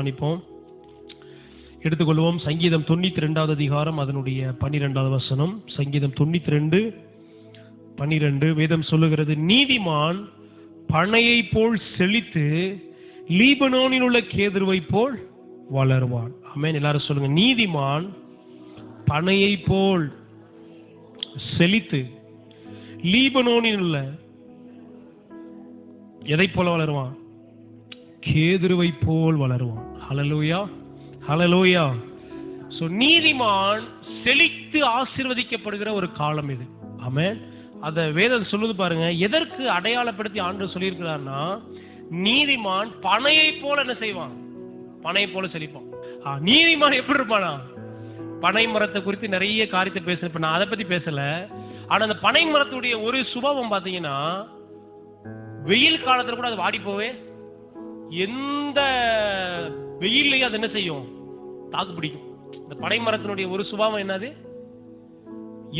தியானிப்போம். எடுத்துக்கொள்வோம். சங்கீதம் 92வது அதிகாரம் அதனுடைய 12வது வசனம். சங்கீதம் 92:12 வேதம் சொல்லுகிறது, நீதிமான் பனையை போல் செழித்து லீபனோனில் உள்ள கேதுருவை போல் வளருவான். ஆமென். எல்லாரும் சொல்லுங்க, நீதிமான் பனையை போல் செழித்து லீபனோனில் உள்ள எதை போல வளருவான்? கேதுருவை போல் வளருவான். ஹல்லேலூயா, ஹல்லேலூயா. சோ நீதிமான் செழித்து ஆசீர்வதிக்கப்படுகிற ஒரு காலம் இது. ஆமென். அத வேதம் சொல்லுது பாருங்க. எதற்கு அடையாளப்படுத்தி ஆண்டவர் சொல்லியிருக்கிறார்னா, நீதிமான் பனையை போல என்ன செய்வான்? பனையை போல செழிப்பான். நீதிமான் எப்படி இருப்பானா? பனை மரத்தை குறித்து நிறைய காரியத்தை பேசுறேன். இப்ப நான் அதை பத்தி பேசல. ஆனா அந்த பனை மரத்துடைய ஒரு சுபாவம் பாத்தீங்கன்னா, வெயில் காலத்துல கூட அது வாடி போவே, எந்த வெயிலையும் அது என்ன செய்யும்? தாக்கு பிடிக்கும். இந்த பனை மரத்தினுடைய ஒரு சுபாவம் என்னது?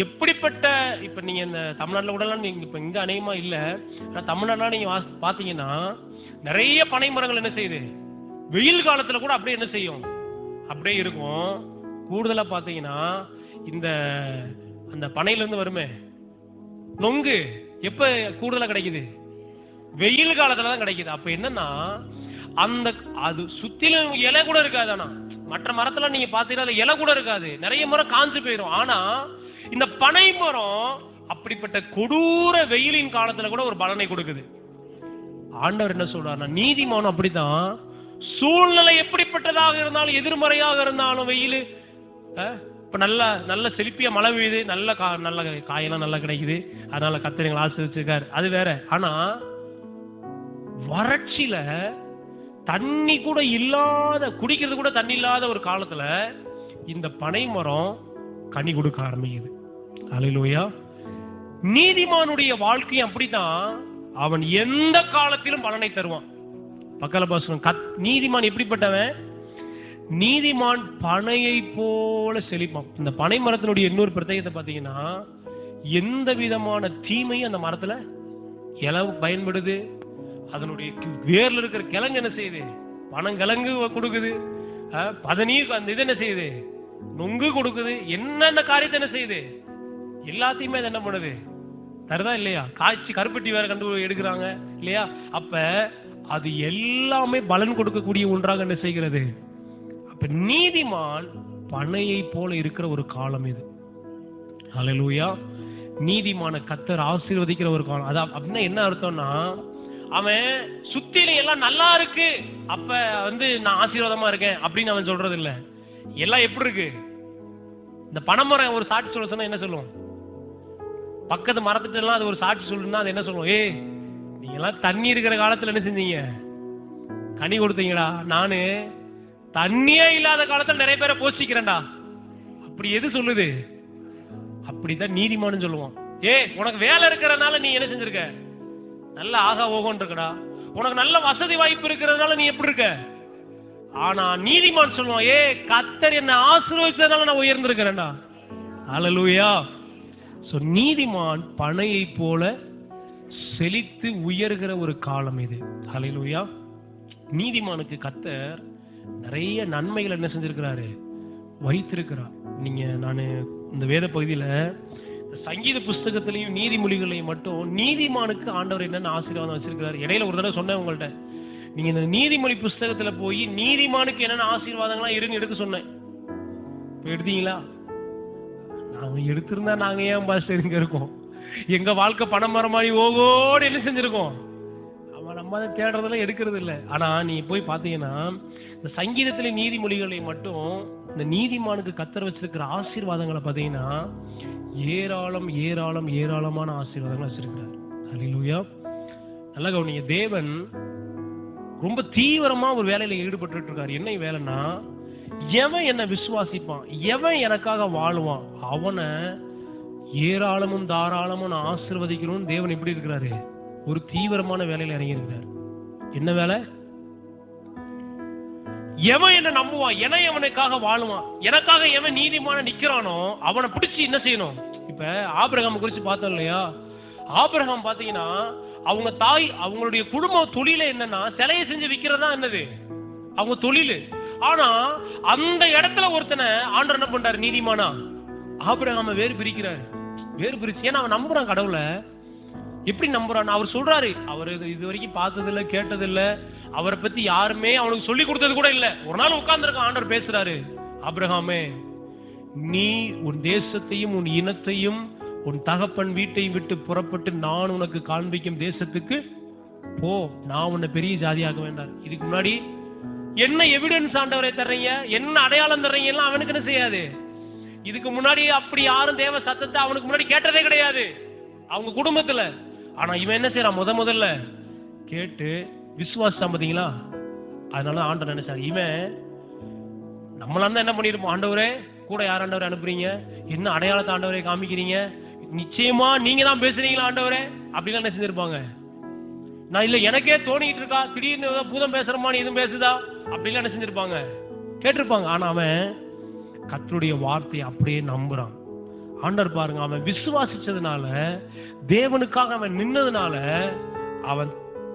எப்படிப்பட்ட, இப்ப நீங்க இந்த தமிழ்நாட்டுல கூட நீங்க இப்ப இங்க அநேகமா இல்ல, தமிழ்நாடுல நீங்க பாத்தீங்கன்னா நிறைய பனை மரங்கள் என்ன செய்யுது? வெயில் காலத்துல கூட அப்படியே என்ன செய்யும்? அப்படியே இருக்கும். கூடுதலா பாத்தீங்கன்னா இந்த அந்த பனையில இருந்து வருமே நொங்கு, எப்ப கூடுதலா கிடைக்குது? வெயில் காலத்துல தான் கிடைக்குது. அப்ப என்னன்னா, அந்த அது சுத்திலும் இலை கூட இருக்காது. ஆனா மற்ற மரத்துல நீங்க பாத்தீங்கன்னா இலை கூட இருக்காது, நிறைய மரம் காஞ்சு போயிடும். ஆனா இந்த பனை மரம் அப்படிப்பட்ட கொடூர வெயிலின் காலத்துல கூட ஒரு பலனை கொடுக்குது. ஆண்டவர் என்ன சொல்றாருன்னா, நீதிமானும் அப்படித்தான். சூழ்நிலை எப்படிப்பட்டதாக இருந்தாலும், எதிர்மறையாக இருந்தாலும், வெயில் இப்ப நல்ல செழிப்பியா மழை பெய்யுது, நல்ல காயெல்லாம் நல்லா கிடைக்குது, அதனால கர்த்தர் எங்களை ஆசீர்வதிச்சிருக்காரு, அது வேற. ஆனா வறட்சியில தண்ணி கூட இல்லாத, குடிக்கிறது கூட தண்ணி இல்லாத ஒரு காலத்துல இந்த பனை மரம் கனி கொடுக்க ஆரம்பிக்குது. அல்லேலூயா. நீதிமானுடைய வாழ்க்கை அப்படித்தான். அவன் எந்த காலத்திலும் பலனை தருவான். பக்கத்துல பாசுங்க, நீதிமான் எப்படிப்பட்டவன்? நீதிமான் பனையை போல செழிப்பான். இந்த பனை மரத்தினுடைய இன்னொரு பிரத்யேகத்தை பாத்தீங்கன்னா, எந்த விதமான தீமையும் அந்த மரத்துல இலை பயன்படுது. அதனுடைய வேர்ல இருக்கிற கிழங்கு என்ன செய்யுது? பனங்கிழங்கு கொடுக்குது. பதநீர் அந்த இது என்ன செய்யுது? நொங்கு கொடுக்குது. என்னென்ன காரியத்தை என்ன செய்யுது? எல்லாத்தையுமே அது என்ன பண்ணுது? தருதா இல்லையா? காய்ச்சி கருப்பட்டி வேற கண்டு எடுக்கிறாங்க இல்லையா? அப்ப அது எல்லாமே பலன் கொடுக்கக்கூடிய ஒன்றாக என்ன செய்கிறது? அப்ப நீதிமான் பனையை போல இருக்கிற ஒரு காலம் இது. ஹல்லேலூயா. நீதிமான கர்த்தர் ஆசீர்வதிக்கிற ஒரு காலம். அது அப்படின்னா என்ன அர்த்தம்னா, அவன் சுத்திலும் எல்லாம் நல்லா இருக்கு, அப்ப நான் ஆசீர்வாதமா இருக்கேன் அப்படின்னு அவன் சொல்றது இல்ல. எல்லாம் எப்படி இருக்கு? இந்த பனைமரம் ஒரு சாட்சி சொல்ல சொன்னா என்ன சொல்லுவோம்? பக்கத்து மரத்துட்டு எல்லாம் அது ஒரு சாட்சி சொல்லுன்னா அது என்ன சொல்லுவோம்? நீங்க எல்லாம் தண்ணி இருக்கிற காலத்துல என்ன செஞ்சீங்க? கனி கொடுத்தீங்களா? நானு தண்ணியே இல்லாத காலத்துல நிறைய பேரை போஷிக்கிறேன்டா. அப்படி எது சொல்லுது? அப்படிதான் நீதிமான்னு சொல்லுவான். உனக்கு வேலை இருக்கிறதுனால நீ என்ன செஞ்சிருக்க? நல்ல ஆகா ஓகோன்னு இருக்கடா. உனக்கு நல்ல வசதி வாய்ப்பு இருக்கிறதுனால நீ எப்படி இருக்க? ஆனா நீதிமான் சொல்லுவான், கர்த்தர் என்ன ஆசீர்வதிச்சதுனால நான் உயர்ந்திருக்கிறேன்டா. ஹல்லேலூயா. சோ நீதிமான் பனையை போல செழித்து உயர்கிற ஒரு காலம் இது. ஹல்லேலூயா. நீதிமானுக்கு கர்த்தர் நிறைய நன்மைகள் என்ன செஞ்சிருக்கிறாரு? வைத்திருக்கிறார். நான் இந்த வேத பகுதியில சங்கீத புஸ்தகத்திலையும் நீதிமொழிகளையும் மட்டும் நீதிமானுக்கு ஆண்டவர் என்னென்ன ஆசீர்வாதம் வச்சிருக்கிறார். இடையில ஒரு தடவை சொன்னேன் உங்கள்கிட்ட, நீங்க இந்த நீதிமொழி புஸ்தகத்துல போய் நீதிமானுக்கு என்னென்ன ஆசீர்வாதங்கள்லாம் இருன்னு எடுக்க சொன்னேன். எடுத்தீங்களா? நாங்க எடுத்திருந்தா நாங்க ஏன் பாஸ்டர் இங்க இருக்கோம்? எங்க வாழ்க்கை பணமரமாடி ஓகோடு என்ன செஞ்சிருக்கோம்? நம்ம அதை தேடுறதெல்லாம் எடுக்கிறது இல்லை. ஆனா நீ போய் பாத்தீங்கன்னா இந்த சங்கீதத்திலே நீதிமொழிகளை மட்டும் இந்த நீதிமானுக்கு கர்த்தர் வச்சிருக்கிற ஆசீர்வாதங்களை பாத்தீங்கன்னா ஏராளம் ஏராளம் ஏராளமான ஆசீர்வாதங்கள் வச்சிருக்கிறார். ஹல்லேலூயா. நல்ல கவனிங்க. தேவன் ரொம்ப தீவிரமா ஒரு வேலையில ஈடுபட்டு இருக்காரு. என்ன வேலைன்னா, எவன் என்ன விசுவாசிப்பான், எவன் எனக்காக வாழ்வான், அவனை ஏராளமும் தாராளமும் நான் ஆசீர்வதிக்கணும்னு தேவன் எப்படி இருக்கிறாரு? ஒரு தீவிரமான வேலையில இறங்கி இருக்கிறார். என்ன வேலை? எவன் என்ன நம்புவான், எவனுக்காக வாழுவான், எனக்காக எவன் நீதிமான நிக்கிறானோ அவனை பிடிச்சி என்ன செய்யணும்? இப்ப ஆபிரகாம் குறிச்சு பார்த்தோம் இல்லையா? ஆபிரகாம் பாத்தீங்கன்னா அவங்களுடைய குடும்ப தொழில என்னன்னா சிலையை செஞ்சு விக்கிறதா என்னது அவங்க தொழில். ஆனா அந்த இடத்துல ஒருத்தனை ஆண்டவர் என்ன பண்றாரு? நீதிமானா ஆபிரகாமை வேறு பிரிக்கிறாரு. வேறு பிரிச்சு, ஏன்னா அவன் நம்புறான் கடவுளை. எப்படி நம்புறான்? அவர் சொல்றாரு, அவர் இது வரைக்கும் பார்த்தது இல்ல, கேட்டது இல்ல, அவரை பத்தி யாருமே அவனுக்கு சொல்லி கொடுத்தது கூட இல்ல. ஒரு நாள் உட்கார்ந்துருக்க ஆண்டவர் பேசுறாரு, ஆபிரகாமே, நீ உன் தேசத்தையும் உன் இனத்தையும் உன் தகப்பன் வீட்டையும் விட்டு புறப்பட்டு நான் உனக்கு காண்பிக்கும் தேசத்துக்கு போ, நான் உன்னை பெரிய ஜாதியாக வேண்டாம். இதுக்கு முன்னாடி என்ன எவிடன்ஸ் ஆண்டவரை தர்றீங்க, என்ன அடையாளம் தர்றீங்க எல்லாம் அவனுக்கு என்ன செய்யாது. இதுக்கு முன்னாடி அப்படி யாரும் தேவ சத்தத்தை அவனுக்கு முன்னாடி கேட்டதே கிடையாது அவங்க குடும்பத்துல. ஆனா இவன் என்ன செய்யறான்? முதல்ல கேட்டு விசுவாசம் பாத்தீங்களா? அதனால ஆண்டவர் நினைச்சாரு, இவன் நம்மளா என்ன பண்ணிருப்போம், ஆண்டவரே கூட யார் ஆண்டவரை அனுப்புறீங்க, என்ன அடையாளத்தை ஆண்டவரை காமிக்கிறீங்க, நிச்சயமா நீங்க தான் பேசுறீங்களா ஆண்டவரே அப்படிலாம் என்ன செஞ்சிருப்பாங்க. நான் இல்ல எனக்கே தோணிட்டு இருக்கா, திடீர்னு பூதம் பேசுறமான்னு எதுவும் பேசுதா அப்படிலாம் என்ன செஞ்சிருப்பாங்க, கேட்டிருப்பாங்க. ஆனா அவன் கர்த்தருடைய வார்த்தையை அப்படியே நம்புறான். ஆண்டவர் பாருங்க, அவன் விசுவாசிச்சதுனால, தேவனுக்காக அவன் நின்னதுனால, அவன்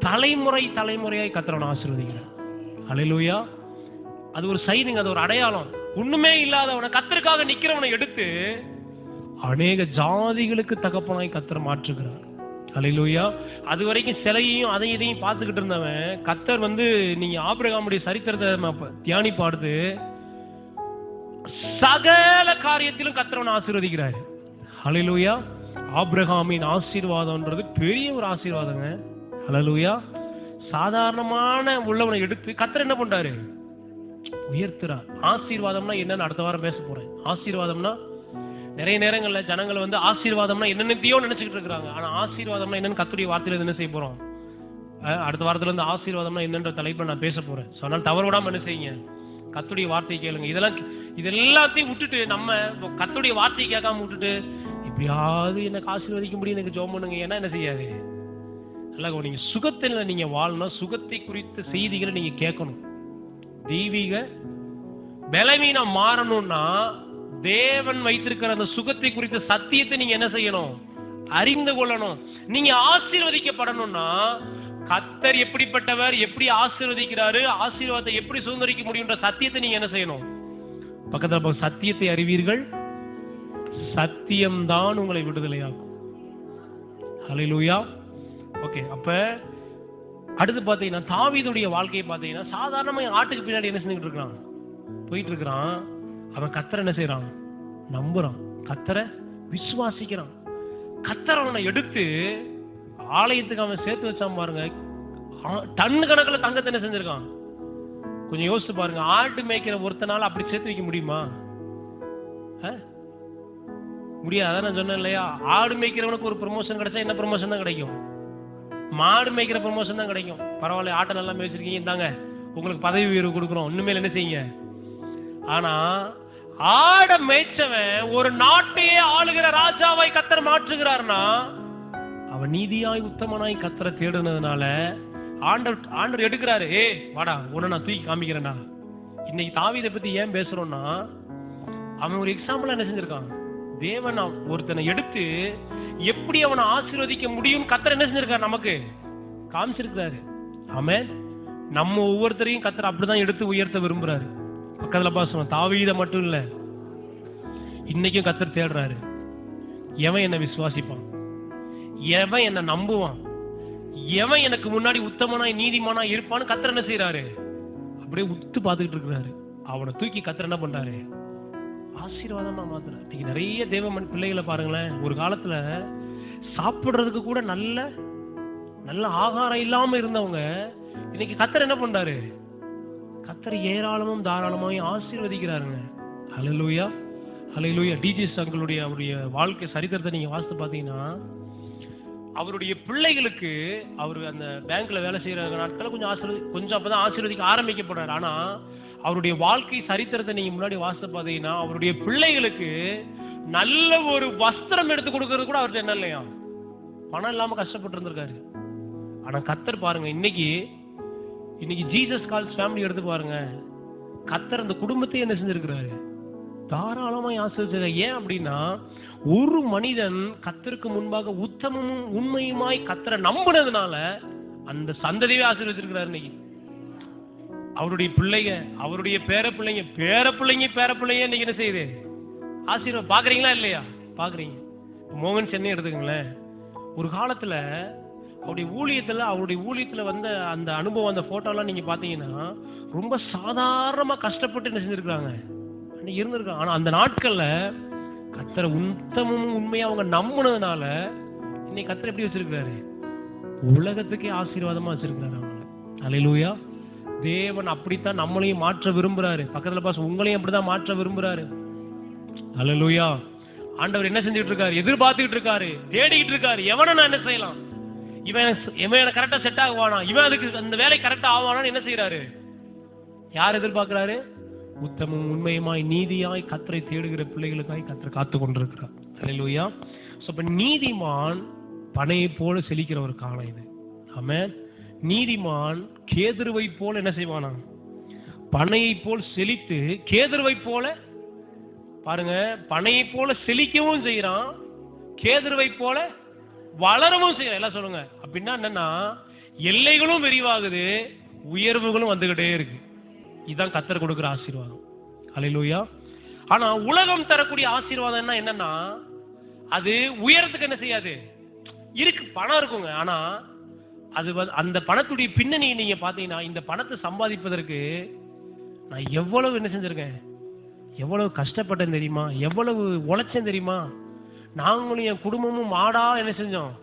தலைமுறையாய் கர்த்தரை ஆசீர்வதிக்கிறான். ஹல்லேலூயா. அது ஒரு சைனிங், அது ஒரு அடையாளம். ஒண்ணுமே இல்லாதவனை, கர்த்தருக்காக நிக்கிறவனை எடுத்து அநேக ஜாதிகளுக்கு தகப்பனாய் கர்த்தர் மாற்றுகிறார். ஹல்லேலூயா. அது வரைக்கும் சிலையையும் அதையும் இதையும் பார்த்துக்கிட்டு இருந்தவன், கர்த்தர் நீங்க ஆபிரகாமுடைய சரித்திரத்தை தியானி பாடுது, சகல காரியத்திலும் கர்த்தரவனை ஆசீர்வதிக்கிறார். ஹல்லேலூயா. ஆபிரகாமின் ஆசீர்வாதம்ன்றது பெரிய ஒரு ஆசீர்வாதங்க. ஹல்லேலூயா. சாதாரணமான உள்ளவனை எடுத்து கர்த்தர் என்ன பண்றாரு? உயர்த்துறார். ஆசீர்வாதம்னா என்னன்னு அடுத்த வாரம் பேச போறேன். ஆசீர்வாதம்னா நிறைய நேரங்கள்ல ஜனங்கள் ஆசீர்வாதம்னா என்னென்னத்தையோ நினைச்சுக்கிட்டு இருக்காங்க. ஆனா ஆசீர்வாதம்னா என்னன்னு கர்த்தருடைய வார்த்தையில என்ன செய்ய போறோம்? அடுத்த வாரத்துல இருந்து ஆசீர்வாதம்னா என்னன்ற தலைப்பை நான் பேச போறேன். அதனால தவறு விடாம என்ன செய்யுங்க, கர்த்தருடைய வார்த்தையை கேளுங்க. இது எல்லாத்தையும் விட்டுட்டு, நம்ம கர்த்தருடைய வார்த்தையை கேட்காம விட்டுட்டு, எப்படியாவது எனக்கு ஆசீர்வதிக்க முடியும் எனக்கு ஜெபம் பண்ணுங்க, ஏன்னா என்ன செய்யாது. நல்லா நீங்க சுகத்தில் நீங்க வாழணும். சுகத்தை குறித்த செய்திகளை நீங்க கேட்கணும். தெய்வீக பலவீனம் மாறணும்னா தேவன் வைத்திருக்கிற அந்த சுகத்தை குறித்த சத்தியத்தை நீங்க என்ன செய்யணும்? அறிந்து கொள்ளணும். நீங்க ஆசீர்வதிக்கப்படணும்னா கர்த்தர் எப்படிப்பட்டவர், எப்படி ஆசீர்வதிக்கிறாரு, ஆசீர்வாதத்தை எப்படி சுதந்திரிக்க முடியும்ன்ற சத்தியத்தை நீங்க என்ன செய்யணும்? பக்கத்துல சத்தியத்தை அறிவீர்கள், சத்தியம்தான் உங்களை விடுதலையாகும். ஹல்லேலூயா. ஓகே. அப்ப அடுத்து பாத்தீங்கன்னா தாவீதுடைய வாழ்க்கையை பாத்தீங்கன்னா, சாதாரணமா ஆட்டுக்கு பின்னாடி என்ன செஞ்சுட்டு இருக்கான்? போயிட்டு இருக்கிறான். அவன் கர்த்தரை என்ன செய்யறான்? நம்புறான். கர்த்தரை விசுவாசிக்கிறான். கர்த்தர் அவனை எடுத்து ஆலயத்துக்கு அவன் சேர்த்து வச்சான் பாருங்க. டன் கணக்கில் தங்கத்தை என்ன செஞ்சிருக்கான்? கொஞ்சம் யோசிச்சு பாருங்க. ஆட்டு மேய்க்கிற ஒருத்தனால அப்படி சேர்த்து வைக்க முடியுமா? முடியாது. அதான் நான் சொன்னேன் இல்லையா, ஆடு மேய்க்கிறவனுக்கு ஒரு ப்ரமோஷன் கிடைச்சா என்ன ப்ரமோஷன் தான் கிடைக்கும்? மாடு மேய்க்கிற ப்ரமோஷன் தான் கிடைக்கும். பரவாயில்ல, ஆட்டை நல்லா மேய்ச்சிருக்கீங்க, இந்தாங்க உங்களுக்கு பதவி உயர்வு கொடுக்குறோம், இன்னுமேல் என்ன செய்யுங்க. ஆனா ஆட மேய்ச்சவன் ஒரு நாட்டையே ஆளுகிற ராஜாவை கர்த்தர் மாற்றுகிறார்னா, அவன் நீதியாய் உத்தமனாய் கர்த்தரை தேடுனதுனால ஆண்டவர் எடுக்கிறாரு. வாடா, உன்னை நான் தூக்கி காமிக்கிறேன்டா. இன்னைக்கு தாவீதை பத்தி ஏன் பேசுறோம்னா, அவன் ஒரு எக்ஸாம்பிளா என்ன செஞ்சிருக்கான்? தேவன் ஒருத்தனை எடுத்து எப்படி அவனை ஆசீர்வதிக்க முடியும் கர்த்தர் என்ன செஞ்சிருக்காரு? நமக்கு காமிச்சிருக்காரு. ஆமென். நம்ம ஒவ்வொருத்தரையும் கர்த்தர் அப்படிதான் எடுத்து உயர்த்த விரும்புறாரு. பக்கத்துல பாசம் தாவீதை மட்டும் இல்ல, இன்னைக்கும் கர்த்தர் தேடுறாரு. எவன் என்ன விசுவாசிப்பான், எவன் என்ன நம்புவான், எவன் எனக்கு முன்னாடி உத்தமனாய் நீதிமானாய் இருப்பான்னு கர்த்தர் என்ன செய்யறாரு? அப்படியே உத்து பார்த்துக்கிட்டு இருக்கிறாரு. அவனை தூக்கி கர்த்தர் என்ன பண்றாரு? ஆசீர்வாதமா மாத்துறாரு. நீங்க நிறைய தேவ பிள்ளைகளை பாருங்களேன், ஒரு காலத்துல சாப்பிடுறதுக்கு கூட நல்ல நல்ல ஆகாரம் இல்லாம இருந்தவங்க இன்னைக்கு கர்த்தர் என்ன பண்றாரு? கர்த்தர் ஏராளமும் தாராளமாய் ஆசீர்வதிக்கிறாருங்க. ஹல்லேலூயா. ஹல்லேலூயா. டிஜிஎஸ் அங்கிளுடைய அவருடைய வாழ்க்கை சரித்திரத்தை நீங்க வாசித்து பாத்தீங்கன்னா, அவருடைய பிள்ளைகளுக்கு அவர் அந்த பேங்க்ல வேலை செய்யற நாட்கள் கொஞ்சம் அப்பதான் ஆசீர்வதிக்க ஆரம்பிக்கப்படுறாரு. ஆனா அவருடைய வாழ்க்கை சரித்திரத்தை நீங்க முன்னாடி வாசித்து பாத்தீங்கன்னா, அவருடைய பிள்ளைகளுக்கு நல்ல ஒரு வஸ்திரம் எடுத்து கொடுக்கறது கூட அவர்கிட்ட என்ன இல்லையா, பணம் இல்லாம கஷ்டப்பட்டு இருந்திருக்காரு. ஆனா கர்த்தர் பாருங்க, இன்னைக்கு ஜீசஸ் கால்ஸ் ஃபேமிலி எடுத்து பாருங்க, கர்த்தர் அந்த குடும்பத்தை என்ன செஞ்சிருக்கிறாரு? தாராளமாய் ஆசீர்வதிச்சாரு. ஏன் அப்படின்னா, ஒரு மனிதன் கர்த்தருக்கு முன்பாக உத்தமமும் உண்மையுமாய் கர்த்தரை நம்பினதுனால அந்த சந்ததியே ஆசீர்வதிச்சிருக்கிறாரு. இன்னைக்கு அவருடைய பிள்ளைங்க, அவருடைய பேர பிள்ளைங்க இன்னைக்கு என்ன செய்யுது? ஆசீர்வாதம் பாக்குறீங்களா இல்லையா? பாக்குறீங்க. மோகன் சென்னை எடுத்துக்கங்களேன். ஒரு காலத்துல அவருடைய ஊழியத்துல வந்த அந்த அனுபவம், அந்த போட்டோலாம் நீங்க பாத்தீங்கன்னா ரொம்ப சாதாரணமா கஷ்டப்பட்டு என்ன செஞ்சிருக்காங்க, இருந்திருக்காங்க. ஆனா அந்த நாட்கள்ல கர்த்தரை உத்தமமும் உண்மையா அவங்க நம்பினதுனால இன்னைக்கு கர்த்தர் எப்படி வச்சிருக்காரு? உலகத்துக்கே ஆசீர்வாதமா வச்சிருக்காரு அவங்கள. அல்லேலூயா. தேவன் அப்படித்தான் நம்மளையும் மாற்ற விரும்புறாரு. பக்கத்துல பாஸ், உங்களையும் அப்படிதான் மாற்ற விரும்புறாரு. அல்லேலூயா. ஆண்டவர் என்ன செஞ்சுட்டு இருக்காரு? எதிர்பார்த்துட்டு இருக்காரு, தேடிட்டு இருக்காரு. எவனை நான் என்ன செய்யலாம், இவன் கரெக்டா செட் ஆகுவானா, இவன் அதுக்கு அந்த வேலை கரெக்டா ஆவானான்னு என்ன செய்யறாரு? யார் எதிர்பார்க்கிறாரு? உத்தமும் உண்மையுமாய் நீதியாய் கர்த்தரை தேடுகிற பிள்ளைகளுக்காய் கர்த்தர் காத்து கொண்டிருக்கிறார். அல்லேலூயா. சோ இப்ப நீதிமான் பனையை போல செழிக்கிற ஒரு காலம் இது. ஆமென். நீதிமான் கேதுருவை போல என்ன செய்வானா? பனையை போல் செழித்து, கேதுருவை போல பாருங்க, பனையை போல செழிக்கவும் செய்யறான், கேதுருவை போல வளரவும் செய்யறான். எல்லாம் சொல்லுங்க. அப்படின்னா என்னன்னா, எல்லைகளும் விரிவாகுது, உயர்வுகளும் வந்துகிட்டே இருக்கு. இதுதான் கர்த்தர் கொடுக்கிற ஆசீர்வாதம். அல்லேலூயா. ஆனா உலகம் தரக்கூடிய ஆசீர்வாதம் என்னன்னா, அது உயரத்துக்கு என்ன செய்யாது. இருக்கு, பணம் இருக்குங்க. ஆனா அது அந்த பணத்துடைய பின்னணி நீங்க பாத்தீங்கன்னா, இந்த பணத்தை சம்பாதிப்பதற்கு நான் எவ்வளவு என்ன செஞ்சிருக்கேன், எவ்வளவு கஷ்டப்பட்டேன் தெரியுமா, எவ்வளவு உழைச்சேன் தெரியுமா. நாங்களும் என் குடும்பமும் மாடா என்ன செஞ்சோம்,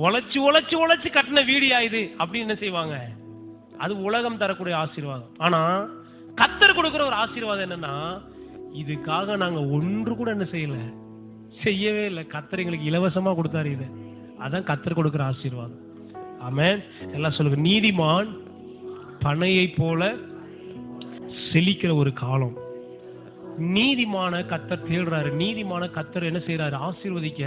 உழைச்சு உழைச்சு உழைச்சு கட்டின வீடியா இது அப்படின்னு என்ன செய்வாங்க. அது உலகம் தரக்கூடிய ஆசீர்வாதம். ஆனா கர்த்தர் கொடுக்கிற ஒரு ஆசீர்வாதம் என்னன்னா, இதுக்காக நாங்க ஒன்று கூட என்ன செய்யவே இல்லை. கர்த்தர் எங்களுக்கு இலவசமா கொடுத்தாரு. இது அதான் கர்த்தர் கொடுக்கிற ஆசீர்வாதம். ஆமென். எல்லாம் சொல்லுங்க. நீதிமான் பனையை போல செழிக்கிற ஒரு காலம். நீதிமான கர்த்தர் தேடுறாரு. நீதிமான கர்த்தர் என்ன செய்யறாரு? ஆசீர்வதிக்க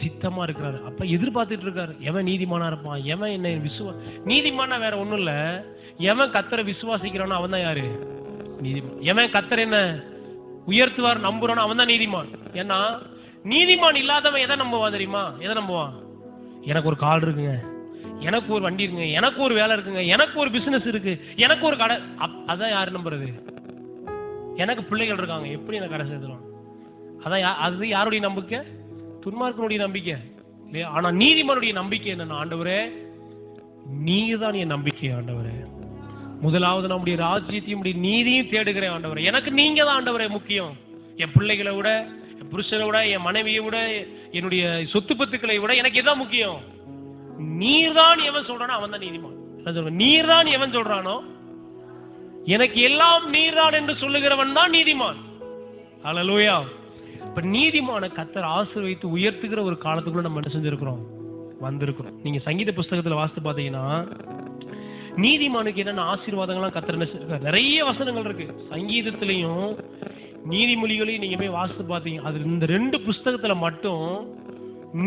சித்தமா இருக்கிறாரு. அப்ப எதிர்பார்த்துட்டு இருக்காரு, எவன் நீதிமானா இருப்பான், எவன் என்ன நீதிமானா வேற ஒண்ணும் இல்ல, எவன் கர்த்தரை விசுவாசிக்கிறானோ அவன் தான் யாரு? நீதிமான். எவன் கர்த்தர் என்ன உயர்த்துவார் நம்புறானோ அவன் தான் நீதிமான். ஏன்னா நீதிமான் இல்லாதவன் எதை நம்புவான் தெரியுமா? எதை நம்புவான்? எனக்கு ஒரு கால் இருக்குங்க, எனக்கு ஒரு வண்டி இருக்குங்க, எனக்கு ஒரு வேலை இருக்குங்க, எனக்கு ஒரு பிசினஸ் இருக்கு, எனக்கு ஒரு கடை. அதான் யாரு நம்புறது? எனக்கு பிள்ளைகள் இருக்காங்க, எப்படி எனக்கு கடை சேர்த்துருவான்? அதான் அது யாருடைய நம்பிக்கை? துன்மார்க்கனுடைய நம்பிக்கை இல்லையா? ஆனா நீதிமானுடைய நம்பிக்கை என்னன்னா, ஆண்டவரே நீதான் என் நம்பிக்கை. ஆண்டவரே, முதலாவது நம்முடைய ராஜ்யத்தையும் நீதியும் தேடுகிறேன். ஆண்டவரே, எனக்கு நீங்க தான் ஆண்டவரே முக்கியம். என் பிள்ளைகளை விட, என் புருஷனை விட, என் மனைவியை விட, என்னுடைய சொத்து பத்துக்களை விட எனக்கு எதான் முக்கியம்? நீர்தான் எவன் சொல்றானோ அவன் தான் நீதிமான். நீர்தான் எவன் சொல்றானோ எனக்கு எல்லாம் நீர்தான் என்று சொல்லுகிறவன் தான் நீதிமான். அல்லேலூயா. இப்ப நீதிமான கர்த்தர் ஆசீர்வதித்து உயர்த்துகிற ஒரு காலத்துக்குள்ள நம்ம என்ன செஞ்சிருக்கிறோம்? வந்திருக்கிறோம். நீங்க சங்கீத புஸ்தகத்துல வாசித்து பாத்தீங்கன்னா, நீதிமானுக்கு என்னென்ன ஆசீர்வாதங்கள்லாம் கர்த்தர் என்ன செஞ்சிருக்காரு? நிறைய வசனங்கள் இருக்கு. சங்கீதத்திலையும் நீதிமொழிகளையும் நீங்க போய் வாசித்து பாத்தீங்க, அது இந்த 2 புஸ்தகத்துல மட்டும்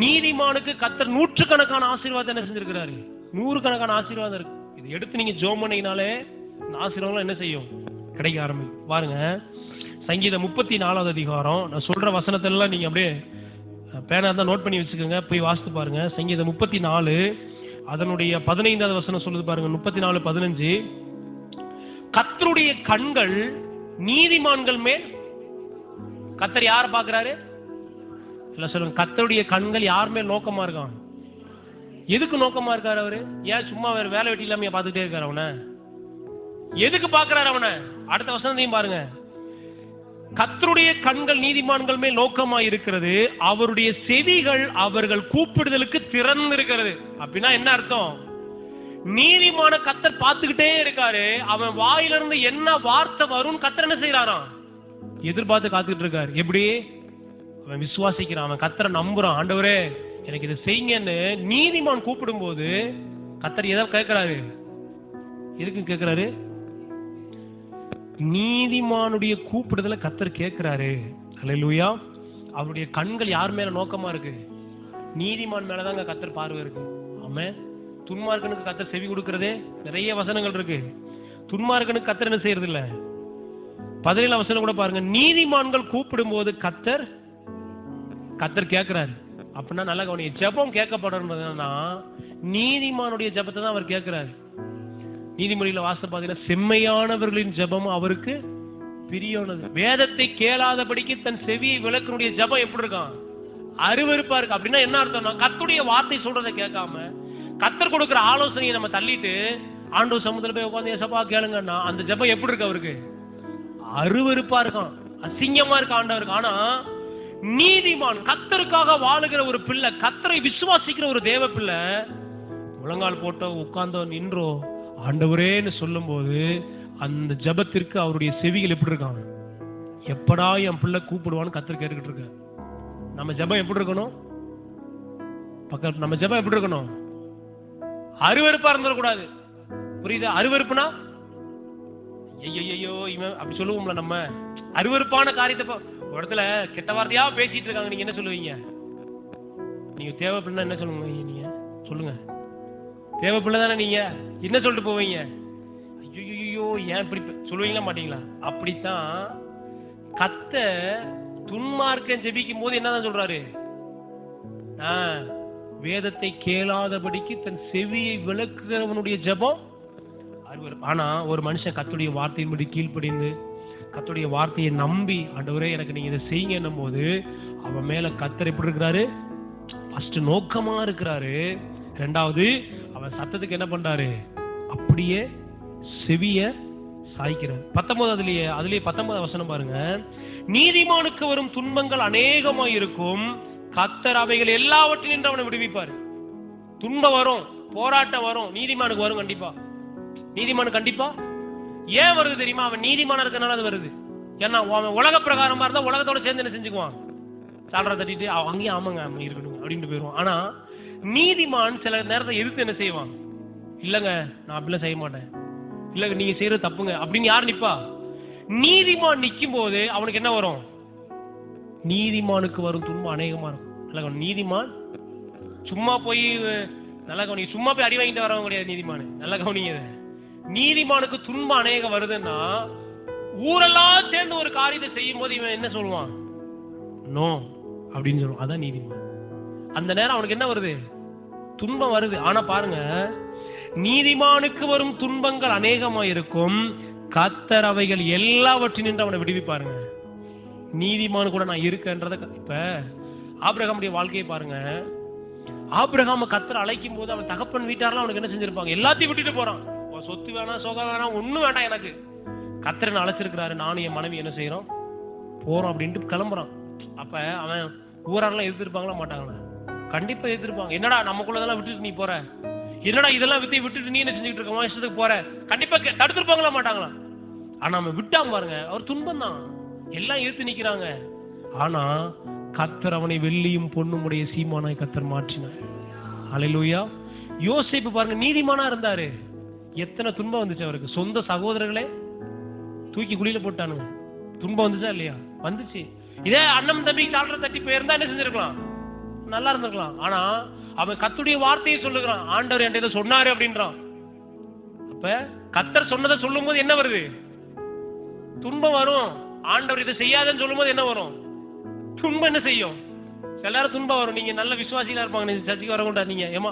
நீதிமானுக்கு கர்த்தர் நூற்றுக்கணக்கான ஆசீர்வாதம் என்ன செஞ்சிருக்கிறாரு? 100 கணக்கான ஆசீர்வாதம் இருக்கு. இது எடுத்து நீங்க ஜெபம் பண்ணீங்கனாலே இந்த ஆசீர்வாதம் என்ன செய்யும்? கிடைக்க ஆரம்பிக்கும். பாருங்க, சங்கீதம் 34வது அதிகாரம். நான் சொல்ற வசனத்தை எல்லாம் நீங்க அப்படியே பேனா தான் நோட் பண்ணி வச்சுக்கோங்க, போய் வாசித்து பாருங்க. சங்கீதம் 34 அதனுடைய 15வது வசனம் சொல்லுது பாருங்க. 34:15, கர்த்தருடைய கண்கள் நீதிமான்கள் மேல். கர்த்தர் யாரை பார்க்கிறாரு? இல்ல சொல்லுங்க. கர்த்தருடைய கண்கள் யார் மேல் நோக்கமா இருக்கான்? எதுக்கு நோக்கமா இருக்காரு அவரு? ஏன் சும்மா வேற வேலை வெட்டி இல்லாம பார்த்துட்டே இருக்காரு அவனை? எதுக்கு பார்க்கிறாரு அவனை? அடுத்த வசனத்தையும் பாருங்க. கர்த்தருடைய கண்கள் நீதிமான்கள் மேல் நோக்கமா இருக்கிறது, அவருடைய செவிகள் அவர்கள் கூப்பிடுதலுக்கு திறந்து இருக்கிறது. அப்படின்னா என்ன அர்த்தம்? நீதிமான கர்த்தர் பார்த்துக்கிட்டே இருக்காரு. அவன் வாயிலிருந்து என்ன வார்த்தை வரும் கர்த்தர் என்ன செய்யறாராம்? எதிர்பார்த்து காத்துக்கிட்டு இருக்காரு. எப்படி? அவன் விசுவாசிக்கிறான், அவன் கர்த்தரை நம்புறான். ஆண்டவரே எனக்கு இதை செய்யுங்கன்னு நீதிமான் கூப்பிடும் போது கர்த்தர் எதை கேட்கிறாரு? எதுக்கு கேட்கிறாரு? நீதிமானுடைய கூப்பிடுதல கர்த்தர் கேட்கிறாரு. அல்லேலூயா. அவருடைய கண்கள் யார் மேல நோக்கமா இருக்கு? நீதிமான் மேலதாங்க கர்த்தர் பார்வை இருக்கு. ஆமென். துன்மார்க்கனுக்கு கர்த்தர் செவி கொடுக்கிறதே நிறைய வசனங்கள் இருக்கு. துன்மார்க்கனுக்கு கர்த்தர் என்ன செய்யறது இல்ல. 17 வசனம் கூட பாருங்க. நீதிமான்கள் கூப்பிடும் போது கர்த்தர் கேட்கிறாரு. அப்படின்னா நல்ல கவனிங்க. ஜெபம் கேட்கப்படுறதுன்னா நீதிமானுடைய ஜெபத்தை தான் அவர் கேட்கிறாரு. நீதிமொழியில வாசல் பாத்தீங்கன்னா, செம்மையானவர்களின் ஜெபம் அவருக்கு பிரியானது. வேதத்தை கேளாதபடிக்கு தன் செவியை விளக்கனுடைய ஜெபம் எப்படி இருக்கான்? அருவருப்பா இருக்கு. அப்படின்னா என்ன அர்த்தம்னா, கர்த்தருடைய வார்த்தை சொல்றதை கேட்காம கர்த்தர் கொடுக்கிற ஆலோசனையை நம்ம தள்ளிட்டு ஆண்டவர் சமுத்திரத்துல போய் உட்காந்து ஏசப்பா கேளுங்கன்னா அந்த ஜெபம் எப்படி இருக்கு? அவருக்கு அருவருப்பா இருக்கும், அசிங்கமா இருக்கு ஆண்டவருக்கு. ஆனா நீதிமான், கர்த்தருக்காக வாழுகிற ஒரு பிள்ளை, கர்த்தரை விசுவாசிக்கிற ஒரு தேவ பிள்ளை, முழங்கால் போட்டோ உட்கார்ந்தோ நின்றோ ஆண்டவரேன்னு சொல்லும் போது அந்த ஜெபத்திற்கு அவருடைய செவிகள் எப்படி இருக்காங்க? எப்படா என் பிள்ளை கூப்பிடுவான்னு கர்த்தர் கேட்டுக்கிட்டு இருக்க. நம்ம ஜெபம் எப்படி இருக்கணும்? நம்ம ஜெபம் எப்படி இருக்கணும்? அருவருப்பா இருந்துடக்கூடாது. புரியுதா? அருவருப்புனா ஐயோ இவன் அப்படி சொல்லுவோம்ல. நம்ம அருவருப்பான காரியத்தை ஒரு இடத்துல கெட்ட வார்த்தையா பேசிட்டு இருக்காங்க, நீங்க என்ன சொல்லுவீங்க? நீங்க தேவைப்பிள்ளை என்ன சொல்லுங்க? நீங்க சொல்லுங்க, தேவைப்பிள்ளை தானே, நீங்க என்ன சொல்லிட்டு போவீங்க? ஐயோ ஏன் இப்படி சொல்லுவீங்களா மாட்டீங்களா? அப்படித்தான் கர்த்தர் துன்மார்க்கன் ஜெபிக்கும் போது என்னதான் சொல்றாரு? வேதத்தை கேளாதபடிக்கு தன் செவியை விளக்குகிறவனுடைய ஜெபம் அருவருப்பு. ஆனா ஒரு மனுஷன் கர்த்தருடைய வார்த்தையின்படி கீழ்ப்படிந்து கர்த்தருடைய வார்த்தையை நம்பி ஆண்டவரே எனக்கு நீங்க இதை செய்யுங்க என்னும் போது அவன் மேல கர்த்தர் எப்படி இருக்கிறாரு? ஃபர்ஸ்ட் நோக்கமா இருக்கிறாரு. ரெண்டாவது அவன் சத்தத்துக்கு என்ன பண்றாரு? அப்படியே செவிய சாய்க்கிறார். 19 அதுலயே 19 வசனம் பாருங்க. நீதிமானுக்கு வரும் துன்பங்கள் அநேகமாய் இருக்கும், கர்த்தர் அவைகள் எல்லாவற்றிலும் அவனை விடுவிப்பார். துன்பம் வரும், போராட்டம் வரும், நீதிமானுக்கு வரும் கண்டிப்பா. நீதிமானு கண்டிப்பா. ஏன் வருது தெரியுமா? அவன் நீதிமானா இருக்கனால அது வருது. ஏன்னா அவன் உலக பிரகாரமா இருந்தா உலகத்தோட சேர்ந்து என்ன செஞ்சுக்குவான்? சால்ற தட்டிட்டு அங்கேயும் ஆமாங்க இருக்கணும் அப்படின்ட்டு போயிடுவான். ஆனா நீதிமான் சில நேரத்தை எதிர்த்து என்ன செய்வான்? இல்லங்க நான் அப்படிலாம் செய்ய மாட்டேன், இல்லங்க நீங்க செய்யறது தப்புங்க அப்படின்னு யார் நிப்பா? நீதிமான் நிக்கும் போது அவனுக்கு என்ன வரும்? நீதிமானுக்கு வரும் துன்பம் அநேகமா இருக்கும். நீதிமான் சும்மா போய் நல்லா கவனிங்க, சும்மா போய் அடி வாங்கிட்டு வரவங்க கிடையாது நீதிமான். நல்லா கவனிங்க, நீதிமானுக்கு துன்பம் அநேகம் வருதுன்னா ஊரெல்லாம் சேர்ந்து ஒரு காரியத்தை செய்யும் போது இவன் என்ன சொல்லுவான்? நோ அப்படின்னு சொல்லுவான். அதான் நீதிமான். அந்த நேரம் அவனுக்கு என்ன வருது? துன்பம் வருது. ஆனா பாருங்க, நீதிமானுக்கு வரும் துன்பங்கள் அநேகமா இருக்கும், கர்த்தர் அவைகள் எல்லாவற்றினின்று அவனை விடுவிப்பாருங்க. நீதிமான் கூட நான் இருக்கேன்றத. இப்ப ஆபிரகாமுடைய வாழ்க்கையை பாருங்க. ஆபிரகாம கர்த்தர் அழைக்கும் போது அவன் தகப்பன் வீட்டாரெல்லாம் அவனுக்கு என்ன செஞ்சிருப்பாங்க? எல்லாத்தையும் விட்டுட்டு போறான். சொத்து வேணாம், சொகம் வேணாம், ஒண்ணும் வேண்டாம், எனக்கு கர்த்தர் அழைச்சிருக்கிறாரு, நானும் என் மனைவி என்ன செய்யறோம், போறோம் அப்படின்ட்டு கிளம்புறான். அப்ப அவன் ஊரெல்லாம் எதிர்த்திருப்பாங்களா மாட்டாங்களா? கண்டிப்பா எதிர்ப்பாங்க. என்னடா நமக்குள்ளதெல்லாம் விட்டுட்டு நீ போற, என்னடா இதெல்லாம் விட்டுட்டு நீ என்ன செஞ்சுட்டு இருக்க, இஷ்டத்துக்கு போற, கண்டிப்பா தடுத்திருப்பாங்களா மாட்டாங்களா? ஆனா அவன் விட்டான் பாருங்க, அவர் துன்பம் தான், எல்லாம் எதிர்த்து நிக்கிறாங்க. ஆனா கர்த்தர் அவனை வெள்ளியும் பொண்ணுமுடைய சீமானாய் கர்த்தர் மாற்றினார். அல்லேலூயா. யோசேப்பு பாருங்க, நீதிமானா இருந்தாரு, எத்தனை துன்பம் வந்துச்சு அவருக்கு. சொந்த சகோதரர்களே தூக்கி குழியில போட்டானுங்க. துன்பம் வந்துச்சா இல்லையா? வந்துச்சு. இதே அண்ணன் தம்பி சால்ற தட்டி போயிருந்தா என்ன செஞ்சிருக்கலாம்? நல்லா இருந்திருக்கலாம். ஆனா அவன் கர்த்தருடைய வார்த்தையை சொல்லுகிறான், ஆண்டவர் என்கிட்ட இதை சொன்னாரு அப்படின்றான். அப்ப கர்த்தர் சொன்னதை சொல்லும் போது என்ன வருது? துன்பம் வரும். ஆண்டவர் இதை செய்யாதன்னு சொல்லும் போது என்ன வரும்? துன்பம் என்ன செய்யும்? சில நேரம் துன்பம் வரும். நீங்க நல்ல விசுவாசிகளா இருப்பாங்க, நீங்க சர்ச்சைக்கு வரக்கூடா, நீங்க ஏமா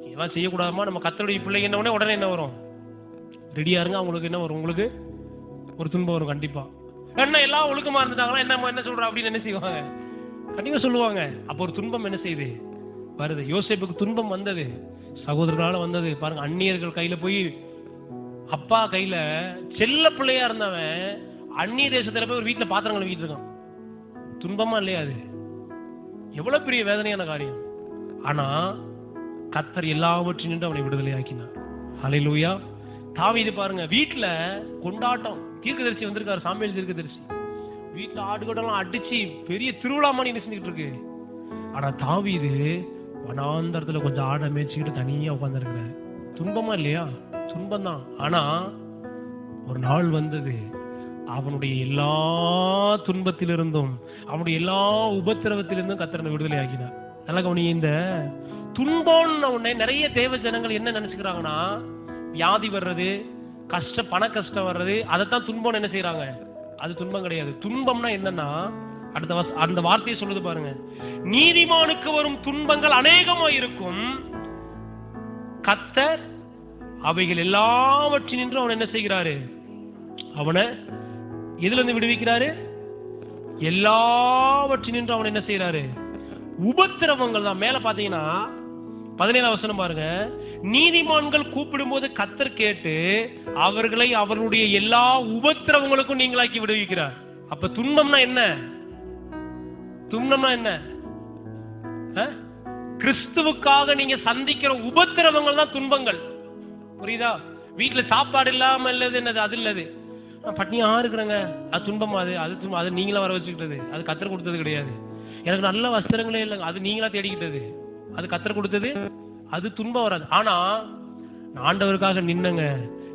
இதெல்லாம் செய்யக்கூடாதுமா, நம்ம கர்த்தருடைய பிள்ளைங்க என்ன உடனே என்ன வரும்? ரெடியா இருங்க, அவங்களுக்கு என்ன வரும்? உங்களுக்கு ஒரு துன்பம் வரும் கண்டிப்பா. என்ன எல்லாம் ஒழுக்கமா இருந்துட்டாங்களா, என்ன சொல்றா அப்படின்னு என்ன செய்வாங்க? கண்டிப்பா சொல்லுவாங்க. அப்ப ஒரு துன்பம் என்ன செய்யுது? வருது. யோசேப்புக்கு துன்பம் வந்தது, சகோதரர்களால வந்தது. பாருங்க, அந்நியர்கள் கையில போய், அப்பா கையில செல்ல பிள்ளையா இருந்தவன் அந்நிய தேசத்துல போய் ஒரு வீட்டுல பாத்திரம் கழுவிட்டு இருக்கான். துன்பமா இல்லையா அது? எவ்வளவு பெரிய வேதனையான காரியம். ஆனா கர்த்தர் எல்லாவற்றினின்று அவனை விடுதலை ஆக்கினார். ஹல்லேலூயா. தாவீது பாருங்க, வீட்டுல கொண்டாட்டம், தீர்க்கதரிசி வந்திருக்காரு, சாமுவேல் தீர்க்கதரிசி, வீட்டுல ஆடுகடெல்லாம் அடிச்சு பெரிய திருவிழா மாதிரி செஞ்சுக்கிட்டு இருக்கு. ஆனா தாவீது வனாந்தரத்துல கொஞ்சம் ஆட மேய்ச்சிக்கிட்டு தனியா உட்கார்ந்து இருக்கிறாரு. துன்பமா இல்லையா? துன்பம் தான். ஆனா ஒரு நாள் வந்தது, அவனுடைய எல்லா துன்பத்திலிருந்தும் அவனுடைய எல்லா உபத்திரவத்திலிருந்தும் கர்த்தர் விடுதலை ஆக்கினார். நல்லா கவனிங்க, இந்த துன்பம்னு நிறைய தேவ ஜனங்கள் என்ன நினைச்சுக்கிறாங்கன்னா, வியாதி வர்றது, பண கஷ்டம் வர்றது, அதைத்தான் துன்பம் என்ன செய்யறாங்க. அது துன்பம் கிடையாது. துன்பம்னா என்னன்னா, அந்த வார்த்தையை சொல்லுது பாருங்க, நீதிமானுக்கு வரும் துன்பங்கள் அநேகமா இருக்கும், கர்த்தர் அவைகள் எல்லாவற்றினின்றும் அவன் என்ன செய்கிறாரு? அவனை எதுல இருந்து விடுவிக்கிறாரு? எல்லாவற்றினின்றும் அவன் என்ன செய்யறாரு? உபத்திரவங்கள் தான். மேல பாத்தீங்கன்னா 17 வசனம் பாருங்க. நீதிமான்கள் கூப்பிடும் போது கர்த்தர் கேட்டு அவர்களை அவர்களுடைய எல்லா உபத்திரவங்களுக்கும் நீங்களாக்கி விடுவிக்கிறார். அப்ப துன்பம்னா என்ன? துன்பம்னா என்ன? கிறிஸ்துவுக்காக நீங்க சந்திக்கிற உபத்திரவங்கள் தான் துன்பங்கள். புரியுதா? வீட்டுல சாப்பாடு இல்லாம இல்லது என்னது? அது இல்லது பட்னியா இருக்கிறாங்க, அது துன்பமா? அது நீங்களா வர வச்சுக்கிட்டது, அது கர்த்தர் கொடுத்தது கிடையாது. எனக்கு நல்ல வஸ்திரங்களே இல்லைங்க, அது நீங்களா தேடிக்கிட்டது, அது கர்த்தர் கொடுத்தது, அது துன்பம் வராது. ஆனா நான் ஆண்டவருக்காக நின்னங்க,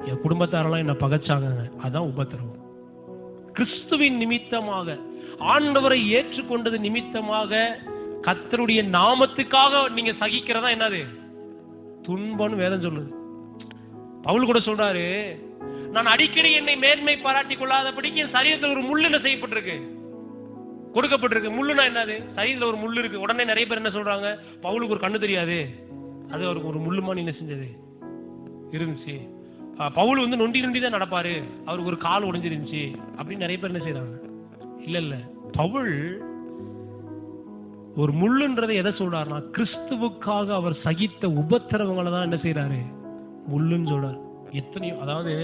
என் குடும்பத்தாரெல்லாம் என்ன பகைச்சாங்க, அதான் உபத்திரவம். கிறிஸ்துவின் நிமித்தமாக ஆண்டவரை ஏற்றுக்கொண்டது நிமித்தமாக கர்த்தருடைய நாமத்துக்காக நீங்க சகிக்கிறதா என்னது? துன்பம்னு வேதம் சொல்லுது. பவுல் கூட சொல்றாரு, நான் அடிக்கடி என்னை மேன்மை பாராட்டி கொள்ளாதபடிக்கு என் சரீரத்தில் ஒரு முள்ளு என்ன செய்யப்பட்டிருக்கு, கொடுக்கப்பட்டிருக்கு. முள்ளுனா என்னது? சரீரத்தில் ஒரு முள்ளு இருக்கு. உடனே நிறைய பேர் என்ன சொல்றாங்க, பவுலுக்கு ஒரு கண்ணு தெரியாது, அது அவருக்கு ஒரு முள்ளுமா என்ன செஞ்சது இருந்துச்சு. பவுல் வந்து நொண்டி நொண்டி தான் நடப்பாரு, அவருக்கு ஒரு கால் உடைஞ்சிருந்துச்சு அப்படின்னு நிறைய பேர் என்ன செய்யறாங்க. இல்ல இல்ல, பவுல் ஒரு முள்ளுன்றதை எதை சொல்றாருன்னா, கிறிஸ்துவுக்காக அவர் சகித்த உபத்திரவங்களை தான் என்ன செய்யறாரு, முள்ளுன்னு சொல்றாரு. எத்தனையோ, அதாவது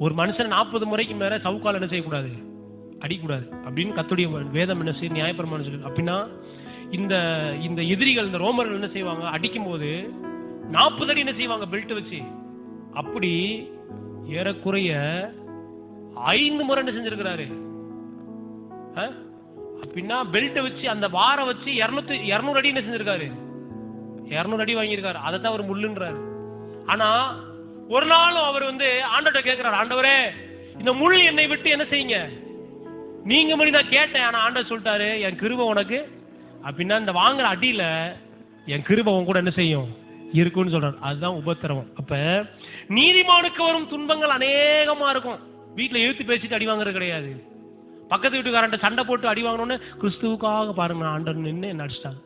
ஒரு மனுஷன் 40 முறைக்கு மேல சவுக்கால் என்ன செய்யக்கூடாது, அடிக்கூடாது அப்படின்னு கர்த்தருடைய வேதம் என்ன செய்ய, நியாயப்பிரமாணம் சொல்லு. அப்படின்னா இந்த இந்த எதிரிகள், இந்த ரோமர்கள் என்ன செய்வாங்க, அடிக்கும் போது 40 அடி என்ன செய்வாங்க, பெல்ட் வச்சு. அப்படி ஏறக்குறைய 5 முறை என்ன செஞ்சிருக்கிறாரு. அப்படின்னா பெல்ட் வச்சு அந்த வார வச்சு 200 அடி என்ன செஞ்சிருக்காரு, 200 அடி வாங்கியிருக்காரு. அதை தான் அவர் முள்ளுன்றாரு. ஆனா ஒரு நாளும் அவர் வந்து ஆண்டவர்கிட்ட கேட்கிறார், ஆண்டவரே இந்த முள் என்னை விட்டு என்ன செய்யுங்க நீங்க மணி. நான் கேட்டேன், ஆனா ஆண்டவர் சொல்லிட்டாரு, என் கிருபை உனக்கு. அப்படின்னா இந்த வாங்குற அடியில என் கிருபை உன் கூட என்ன செய்யும், இருக்குன்னு சொல்றாரு. அதுதான் உபத்திரவம். அப்ப நீதிமானுக்கு வரும் துன்பங்கள் அநேகமா இருக்கும். வீட்டுல எழுத்து பேசிட்டு அடி வாங்குறது கிடையாது. பக்கத்து வீட்டுக்காரன்ட்ட சண்டை போட்டு அடி வாங்கணும்னு, கிறிஸ்துவுக்காக பாருங்க ஆண்டவர் நின்று என்ன அடிச்சிட்டாங்க.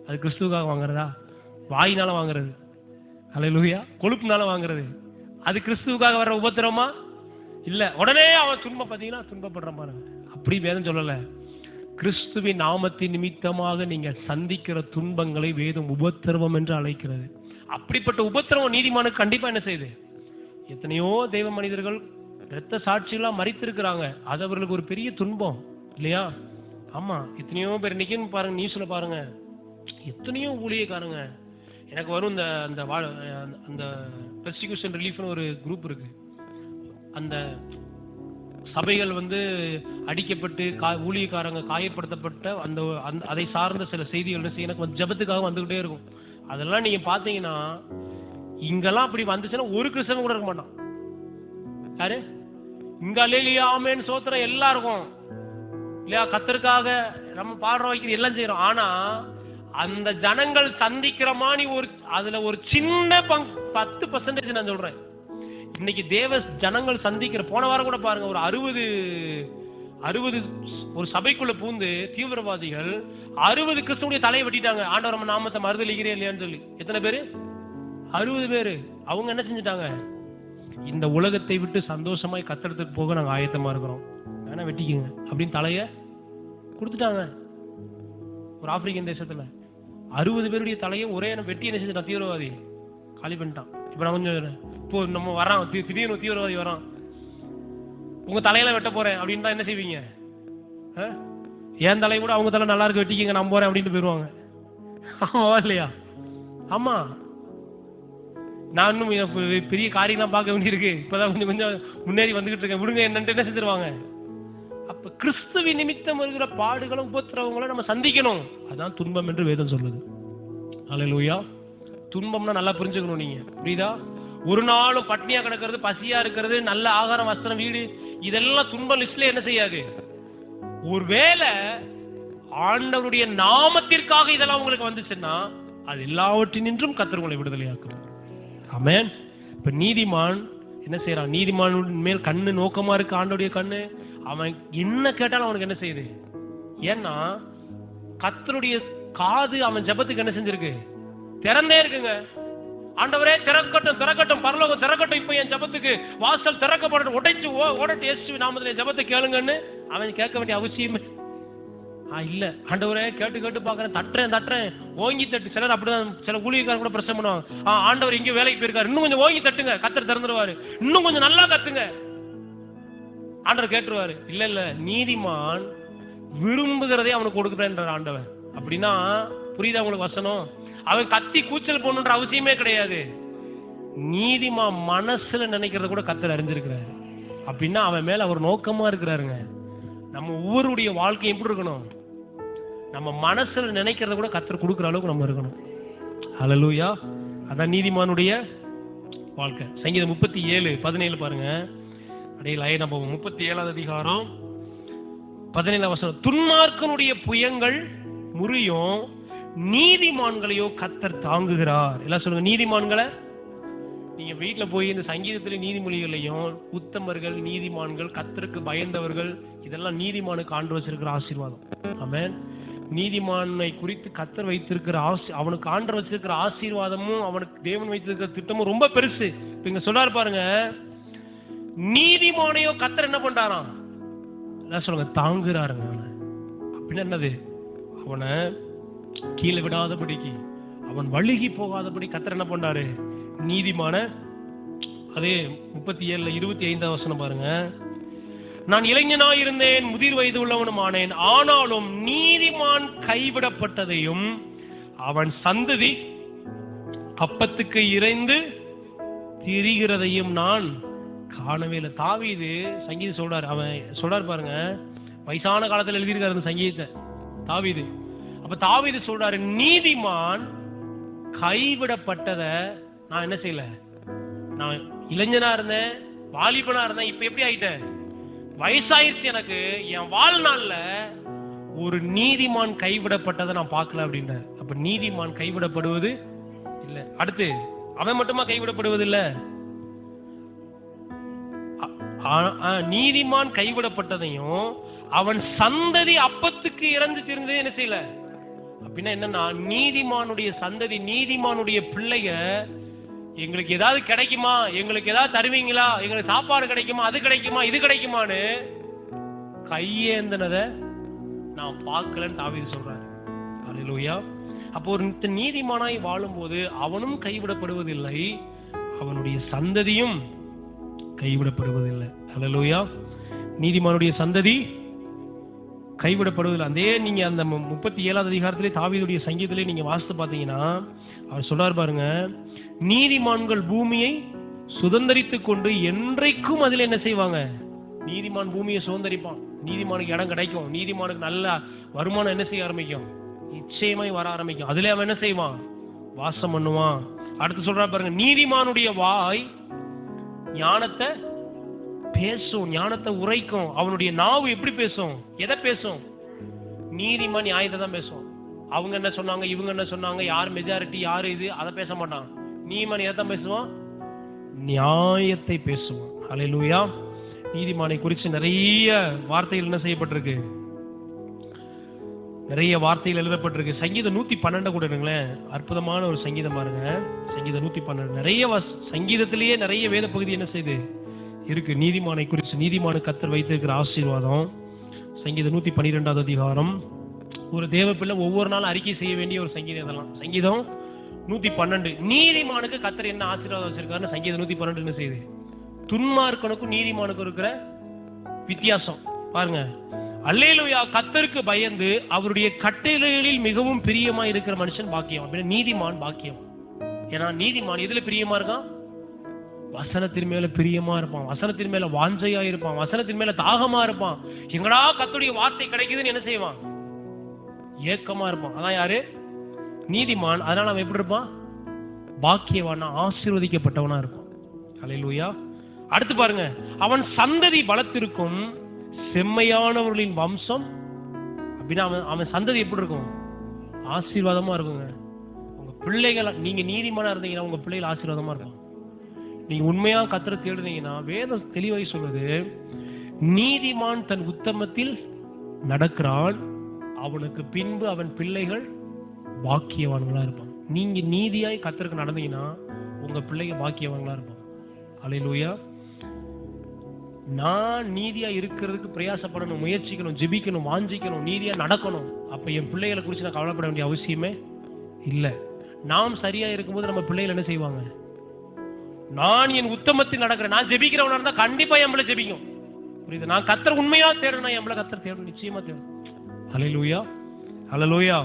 அது கிறிஸ்துவுக்காக வாங்குறதா? வாயினால வாங்குறது, அல்லேலூயா, கொழுப்புனால வாங்குறது, அது கிறிஸ்துவுக்காக வர்ற உபத்திரமா இல்ல. உடனே அவன் பாத்தீங்கன்னா துன்பப்படுற பாருங்க. அப்படி வேதம் சொல்லல. கிறிஸ்துவின் நாமத்தின் நிமித்தமாக நீங்க சந்திக்கிற துன்பங்களை வேதம் உபத்திரவம் என்று அழைக்கிறது. அப்படிப்பட்ட உபத்திரவம் நீதிமானுக்கு கண்டிப்பா என்ன செய்யுது. எத்தனையோ தெய்வ மனிதர்கள் இரத்த சாட்சிகளா மரித்திருக்கிறாங்க, அது அவர்களுக்கு ஒரு பெரிய துன்பம் இல்லையா? ஆமா, எத்தனையோ பேர் இன்னைக்கு பாருங்க, நியூஸ்ல பாருங்க, எத்தனையோ ஊழியக்காரங்க. எனக்கு வரும் அந்த பெர்சிக்யூஷன் ரிலீஃப்னு ஒரு குரூப் இருக்கு. அந்த சபைகள் வந்து அடிக்கப்பட்டு ஊழியக்காரங்க காயப்படுத்தப்பட்ட அந்த அதை சார்ந்த சில செய்திகள் எனக்கு ஜெபத்துக்காக வந்துகிட்டே இருக்கும். அதெல்லாம் நீங்க பாத்தீங்கன்னா, இங்கெல்லாம் அப்படி வந்துச்சுன்னா ஒரு கிறிஸ்தவன் கூட இருக்க மாட்டான். யாரு இங்க அல்லேலூயா ஆமென் சோத்திரம் எல்லாம் இருக்கும் இல்லையா? கர்த்தருக்காக நம்ம பாடுற வைக்கிற எல்லாம் செய்யறோம். ஆனா அந்த ஜனங்கள் சந்திக்கிற மாதிரி அதுல ஒரு சின்ன 10% நான் சொல்றேன். இன்னைக்கு தேவ ஜனங்கள் சந்திக்கிற, போன வாரம் கூட பாருங்க, ஒரு 60 ஒரு சபைக்குள்ள பூந்து தீவிரவாதிகள் 60 கிறிஸ்துவுடைய தலையை வெட்டிட்டாங்க. ஆண்டவர் நம்ம நாமத்தை மறுதலிக்கிறே இல்லையான்னு சொல்லி. எத்தனை பேரு? 60 பேரு. அவங்க என்ன செஞ்சுட்டாங்க, இந்த உலகத்தை விட்டு சந்தோஷமாய் கத்தெடுத்துட்டு போக நாங்க ஆயத்தமா இருக்கிறோம், வேணா வெட்டிக்குங்க அப்படின்னு தலைய கொடுத்துட்டாங்க. ஒரு ஆப்பிரிக்கன் தேசத்துல 60 பேருடைய தலையை ஒரே வெட்டி என்ன செஞ்சுட்டான், தீவிரவாதி காலி பண்ணிட்டான். இப்ப நான் கொஞ்சம் இப்போ நம்ம வரான், திடீர்னு தீவிரவாதி வரான், உங்க தலையில வெட்ட போறேன் அப்படின்னு தான் என்ன செய்வீங்க? என் தலை கூட அவங்க தலை நல்லா இருக்கு, வெட்டிக்கங்க நான் போறேன் அப்படின்ட்டு போயிருவாங்க. ஆமா இல்லையா? ஆமா, நான் இன்னும் பெரிய காரியம்லாம் பார்க்க வேண்டியிருக்கு, இப்பதான் கொஞ்சம் கொஞ்சம் முன்னேறி வந்துகிட்டு இருக்கேன், விடுங்க என்னன்ட்டு என்ன செஞ்சிருவாங்க. அப்ப கிறிஸ்துவின் நிமித்தம் இருக்கிற பாடுகளும் உபத்திரவங்களும் நம்ம சந்திக்கணும். அதான் துன்பம் என்று வேதம் சொல்லுது. அல்லேலூயா. துன்பம்னா நல்லா புரிஞ்சுக்கணும் நீங்க, புரியுதா? ஒரு நாளும் பட்னியா கிடக்கிறது, பசியா இருக்கிறது, நல்ல ஆகாரம், வஸ்திரம், வீடு, இதெல்லாம் துன்ப லிஸ்ட்ல என்ன செய்யாது. ஒருவேளை ஆண்டவருடைய நாமத்திற்காக இதெல்லாம் உங்களுக்கு வந்துச்சுன்னா, அது எல்லாவற்றினின்றும் கர்த்தர் உங்களை விடுதலையாக்கும். ஆமென். இப்ப நீதிமான் என்ன செய்யறான்? நீதிமான் மேல் கண்ணு நோக்கமா இருக்கு ஆண்டவருடைய கண்ணு. அவன் என்ன கேட்டாலும் அவனுக்கு என்ன செய்யுது? ஏன்னா கர்த்தருடைய காது அவன் ஜெபத்துக்கு என்ன செஞ்சிருக்கு? திறந்தே இருக்குங்க. ஆண்டவரே திறக்கட்டும் திறக்கட்டும், பரலோகம் திறக்கட்டும், இப்ப என் ஜெபத்துக்கு வாசல் திறக்கப்படட்டும், உடைச்சு ஓடட்டு இயேசு நாமத்திலே ஜெபத்தை கேளுங்கன்னு அவன் கேட்க வேண்டிய அவசியமே இல்ல. ஆண்டவரே கேட்டு கேட்டு பாக்குறேன், தட்டுறேன் ஓங்கி தட்டு. சிலர் அப்படிதான், சில ஊழியக்காரங்க கூட பிரச்சனை பண்ணுவாங்க. ஆண்டவர் இங்கே வேலைக்கு போயிருக்காரு, இன்னும் கொஞ்சம் ஓங்கி தட்டுங்க, கத்தர் திறந்துருவாரு, இன்னும் கொஞ்சம் நல்லா கத்துங்க, ஆண்டவர் கேட்டுருவாரு. இல்ல, நீதிமான் விரும்புகிறதே அவனுக்கு கொடுக்குறேன்ற ஆண்டவன். அப்படின்னா புரியுதா உங்களுக்கு வசனம்? அவன் கத்தி கூச்சல் போடணுன்ற அவசியமே கிடையாது. நீதிமா மனசுல நினைக்கிறத கூட கத்தர் அறிஞ்சிருக்கிறாரு. அப்படின்னா அவன் மேல அவர் நோக்கமா இருக்கிறாருங்க. நம்ம ஒவ்வொருடைய வாழ்க்கை எப்படி இருக்கணும்? நம்ம மனசுல நினைக்கிறத கூட கத்தர் கொடுக்குற அளவுக்கு நம்ம இருக்கணும். ஹல்லேலூயா. அதான் நீதிமானுடைய வாழ்க்கை. சங்கீதம் 37:17 பாருங்க. அப்படியே நம்ம 37வது அதிகாரம் 17 வசனம். துன்மார்க்கனுடைய புயங்கள் முறியும், நீதிமான்களையோ கத்தர் தாங்குகிறார். எல்லாம் சொல்லுங்க, நீதிமான்களை. நீங்க வீட்டுல போய் இந்த சங்கீதத்திலே நீதிமொழிகளையும் உத்தமர்கள், நீதிமான்கள், கத்தருக்கு பயந்தவர்கள், இதெல்லாம் நீதிமானுக்கு ஆண்டு வச்சிருக்கிற ஆசீர்வாதம். ஆமென். நீதிமானை குறித்து கத்தர் வைத்திருக்கிற அவனுக்கு ஆண்டு வச்சிருக்கிற ஆசீர்வாதமும் அவனுக்கு தேவன் வைத்திருக்கிற திட்டமும் ரொம்ப பெருசு. இங்க சொல்றாரு பாருங்க, நீதிமானையோ கத்தர் என்ன பண்றாராம்? என்ன சொல்லுங்க, தாங்குறாருங்க. அப்படின்னு என்னது? அவனை கீழே விடாதபடிக்கு, அவன் வழுகி போகாதபடி கத்தர் என்ன பண்றாரு? நீதிமான. அதே 37:25 வசனம் பாருங்க. நான் இளைஞனாயிருந்தேன், முதிர் வயது உள்ளவனும் ஆனேன், ஆனாலும் நீதிமான் கைவிடப்பட்டதையும் அவன் சந்ததி அப்பத்துக்கு இறைந்து திரிகிறதையும் நான் காணவே இல்லை. தாவீது சங்கீதம் சொல்றாரு. அவன் சொல்றாரு பாருங்க, வயசான காலத்தில் எழுதியிருக்காரு அந்த சங்கீதத்தை தாவீது. அப்ப தாவீது சொல்றாரு, நீதிமான் கைவிடப்பட்டதை நான் என்ன செய்யல, நான் இளைஞனா இருந்தேன், வாலிபனா இருந்தேன், இப்ப எப்படி ஆயிட்டேன், வயசாயிருச்சு, எனக்கு என் வாழ்நாள்ல ஒரு நீதிமான் கைவிடப்பட்டதை நான் பார்க்கல அப்படின்ற. அப்ப நீதிமான் கைவிடப்படுவது இல்ல. அடுத்து அவன் மட்டுமா கைவிடப்படுவது இல்ல, நீதிமான் கைவிடப்பட்டதையும் அவன் சந்ததி அப்பத்துக்கு இறந்து திருந்ததே என்ன செய்யல. அப்படின்னா என்னன்னா, நீதிமானுடைய சந்ததி, நீதிமானுடைய பிள்ளைங்க, எங்களுக்கு ஏதாவது கிடைக்குமா, எங்களுக்கு ஏதாவது தருவீங்களா, எங்களுக்கு சாப்பாடு கிடைக்குமா, அது கிடைக்குமா, இது கிடைக்குமான்னு கையேந்தனதை நான் பார்க்கலன்னு தாவீது சொல்றாரு. ஹல்லேலூயா. அப்போ ஒரு நீதிமானாய் வாழும்போது அவனும் கைவிடப்படுவதில்லை, அவனுடைய சந்ததியும் கைவிடப்படுவதில்லை. ஹல்லேலூயா. நீதிமானுடைய சந்ததி கைவிடப்படுவதில்லை. அதே நீங்க அந்த 37வது அதிகாரத்திலே தாவீதுடைய சங்கீதத்திலே நீங்க வாசித்து பார்த்தீங்கன்னா அவர் சொல்றார் பாருங்க, நீதிமான்கள் பூமியை சுதந்தரித்துக் கொண்டு என்றைக்கும் அதில் என்ன செய்வாங்க? நீதிமான் பூமியை சுதந்தரிப்பான். நீதிமானுக்கு இடம் கிடைக்கும், நீதிமானுக்கு நல்ல வருமானம் என்ன செய்ய ஆரம்பிக்கும், நிச்சயமாய் வர ஆரம்பிக்கும். அதுல அவன் என்ன செய்வான்? வாசம் பண்ணுவான். அடுத்து சொல்றா பாருங்க, நீதிமானுடைய வாய் ஞானத்தை பேசும், ஞானத்தை உரைக்கும். அவனுடைய நாவு எப்படி பேசும்? எதை பேசும்? நீதிமான் நியாயத்தை தான் பேசும். அவங்க என்ன சொன்னாங்க, இவங்க என்ன சொன்னாங்க, யார் மெஜாரிட்டி, யாரு இது, அதை பேச மாட்டான். நீதிமான் எதை தான் பேசுவான்? நியாயத்தை பேசுவான். ஹல்லேலூயா. நீதிமானை குறித்து நிறைய வார்த்தைகள் என்ன செய்யப்பட்டிருக்கு, நிறைய வார்த்தைகள் எழுதப்பட்டிருக்கு. சங்கீதம் 112 கூட இருங்களேன், அற்புதமான ஒரு சங்கீதம் பாருங்க. சங்கீதம் 112 நிறைய சங்கீதத்திலேயே நிறைய வேத பகுதி என்ன செய்யுது இருக்கு நீதிமானை குறித்து. நீதிமானு கர்த்தர் வைத்திருக்கிற ஆசீர்வாதம். சங்கீதம் 112வது அதிகாரம். ஒரு தேவ பிள்ளை ஒவ்வொரு நாளும் அறிக்கை செய்ய வேண்டிய ஒரு சங்கீதம். இதெல்லாம் சங்கீதம் 112. நீதிமானுக்கு கர்த்தர் என்ன ஆசீர்வாதம் வச்சிருக்காருன்னு சங்கீதம் 112 என்ன செய்யுது. துன்மார்க்கனுக்கும் நீதிமானுக்கும் இருக்கிற வித்தியாசம் பாருங்க. அல்லேலூயா. கர்த்தருக்கு பயந்து அவருடைய கட்டளைகளில் மிகவும் பிரியமா இருக்கிற மனுஷன் பாக்கியம். அப்படின்னா நீதிமான் பாக்கியம். ஏன்னா நீதிமான் எதுல பிரியமா இருக்கான்? வசனத்தின் மேல பிரியமா இருப்பான், வசனத்தின் மேல வாஞ்சையா இருப்பான், வசனத்தின் மேல தாகமா இருப்பான். எங்கடா கர்த்தருடைய வார்த்தை கிடைக்குதுன்னு என்ன செய்வான்? ஏக்கமா இருப்பான். அதான் யாரு? நீதிமான். அதனால அவன் எப்படி இருப்பான்? பாக்கியவானா, ஆசீர்வதிக்கப்பட்டவனா இருப்பான். அல்லேலூயா. அடுத்து பாருங்க, அவன் சந்ததி பலத்திற்கும் செம்மையானவர்களின் வம்சம். அப்படின்னா அவன் சந்ததி எப்படி இருக்கும்? ஆசீர்வாதமா இருக்குங்க. உங்க பிள்ளைகள், நீங்க நீதிமானா இருந்தீங்கன்னா உங்க பிள்ளைகள் ஆசீர்வாதமா இருக்கும். நீங்க உண்மையா கர்த்தரை தேடுனீங்கன்னா வேதம் தெளிவாய் சொல்லுது, நீதிமான் தன் உத்தமத்தில் நடக்கிறான், அவனுக்கு பின்பு அவன் பிள்ளைகள் பாக்கியவான்களா இருப்பான். நீங்க நீதியாய் கர்த்தருக்கு நடந்தீங்கன்னா உங்க பிள்ளைங்க பாக்கியவங்களா இருப்பாங்க. அல்லேலூயா. நான் நீதியா இருக்கிறதுக்கு பிரயாசப்படணும், முயற்சிக்கணும், ஜெபிக்கணும், வாஞ்சிக்கணும், நீதியா நடக்கணும். அப்ப என் பிள்ளைகளை குறித்து நான் கவலைப்பட வேண்டிய அவசியமே இல்லை. நாம் சரியா இருக்கும்போது நம்ம பிள்ளைகள் என்ன செய்வாங்க? நான் என் உத்தமத்தில் நடக்கிறேன், நான் ஜெபிக்கிறவனா இருந்தா கண்டிப்பா என் பிள்ளை ஜெபிக்கும். புரியுது? நான் கர்த்தர் உண்மையா தேடணும், என் பிள்ளை கர்த்தர் தேடணும், நிச்சயமா தேடணும். அல்லேலூயா, அல்லேலூயா.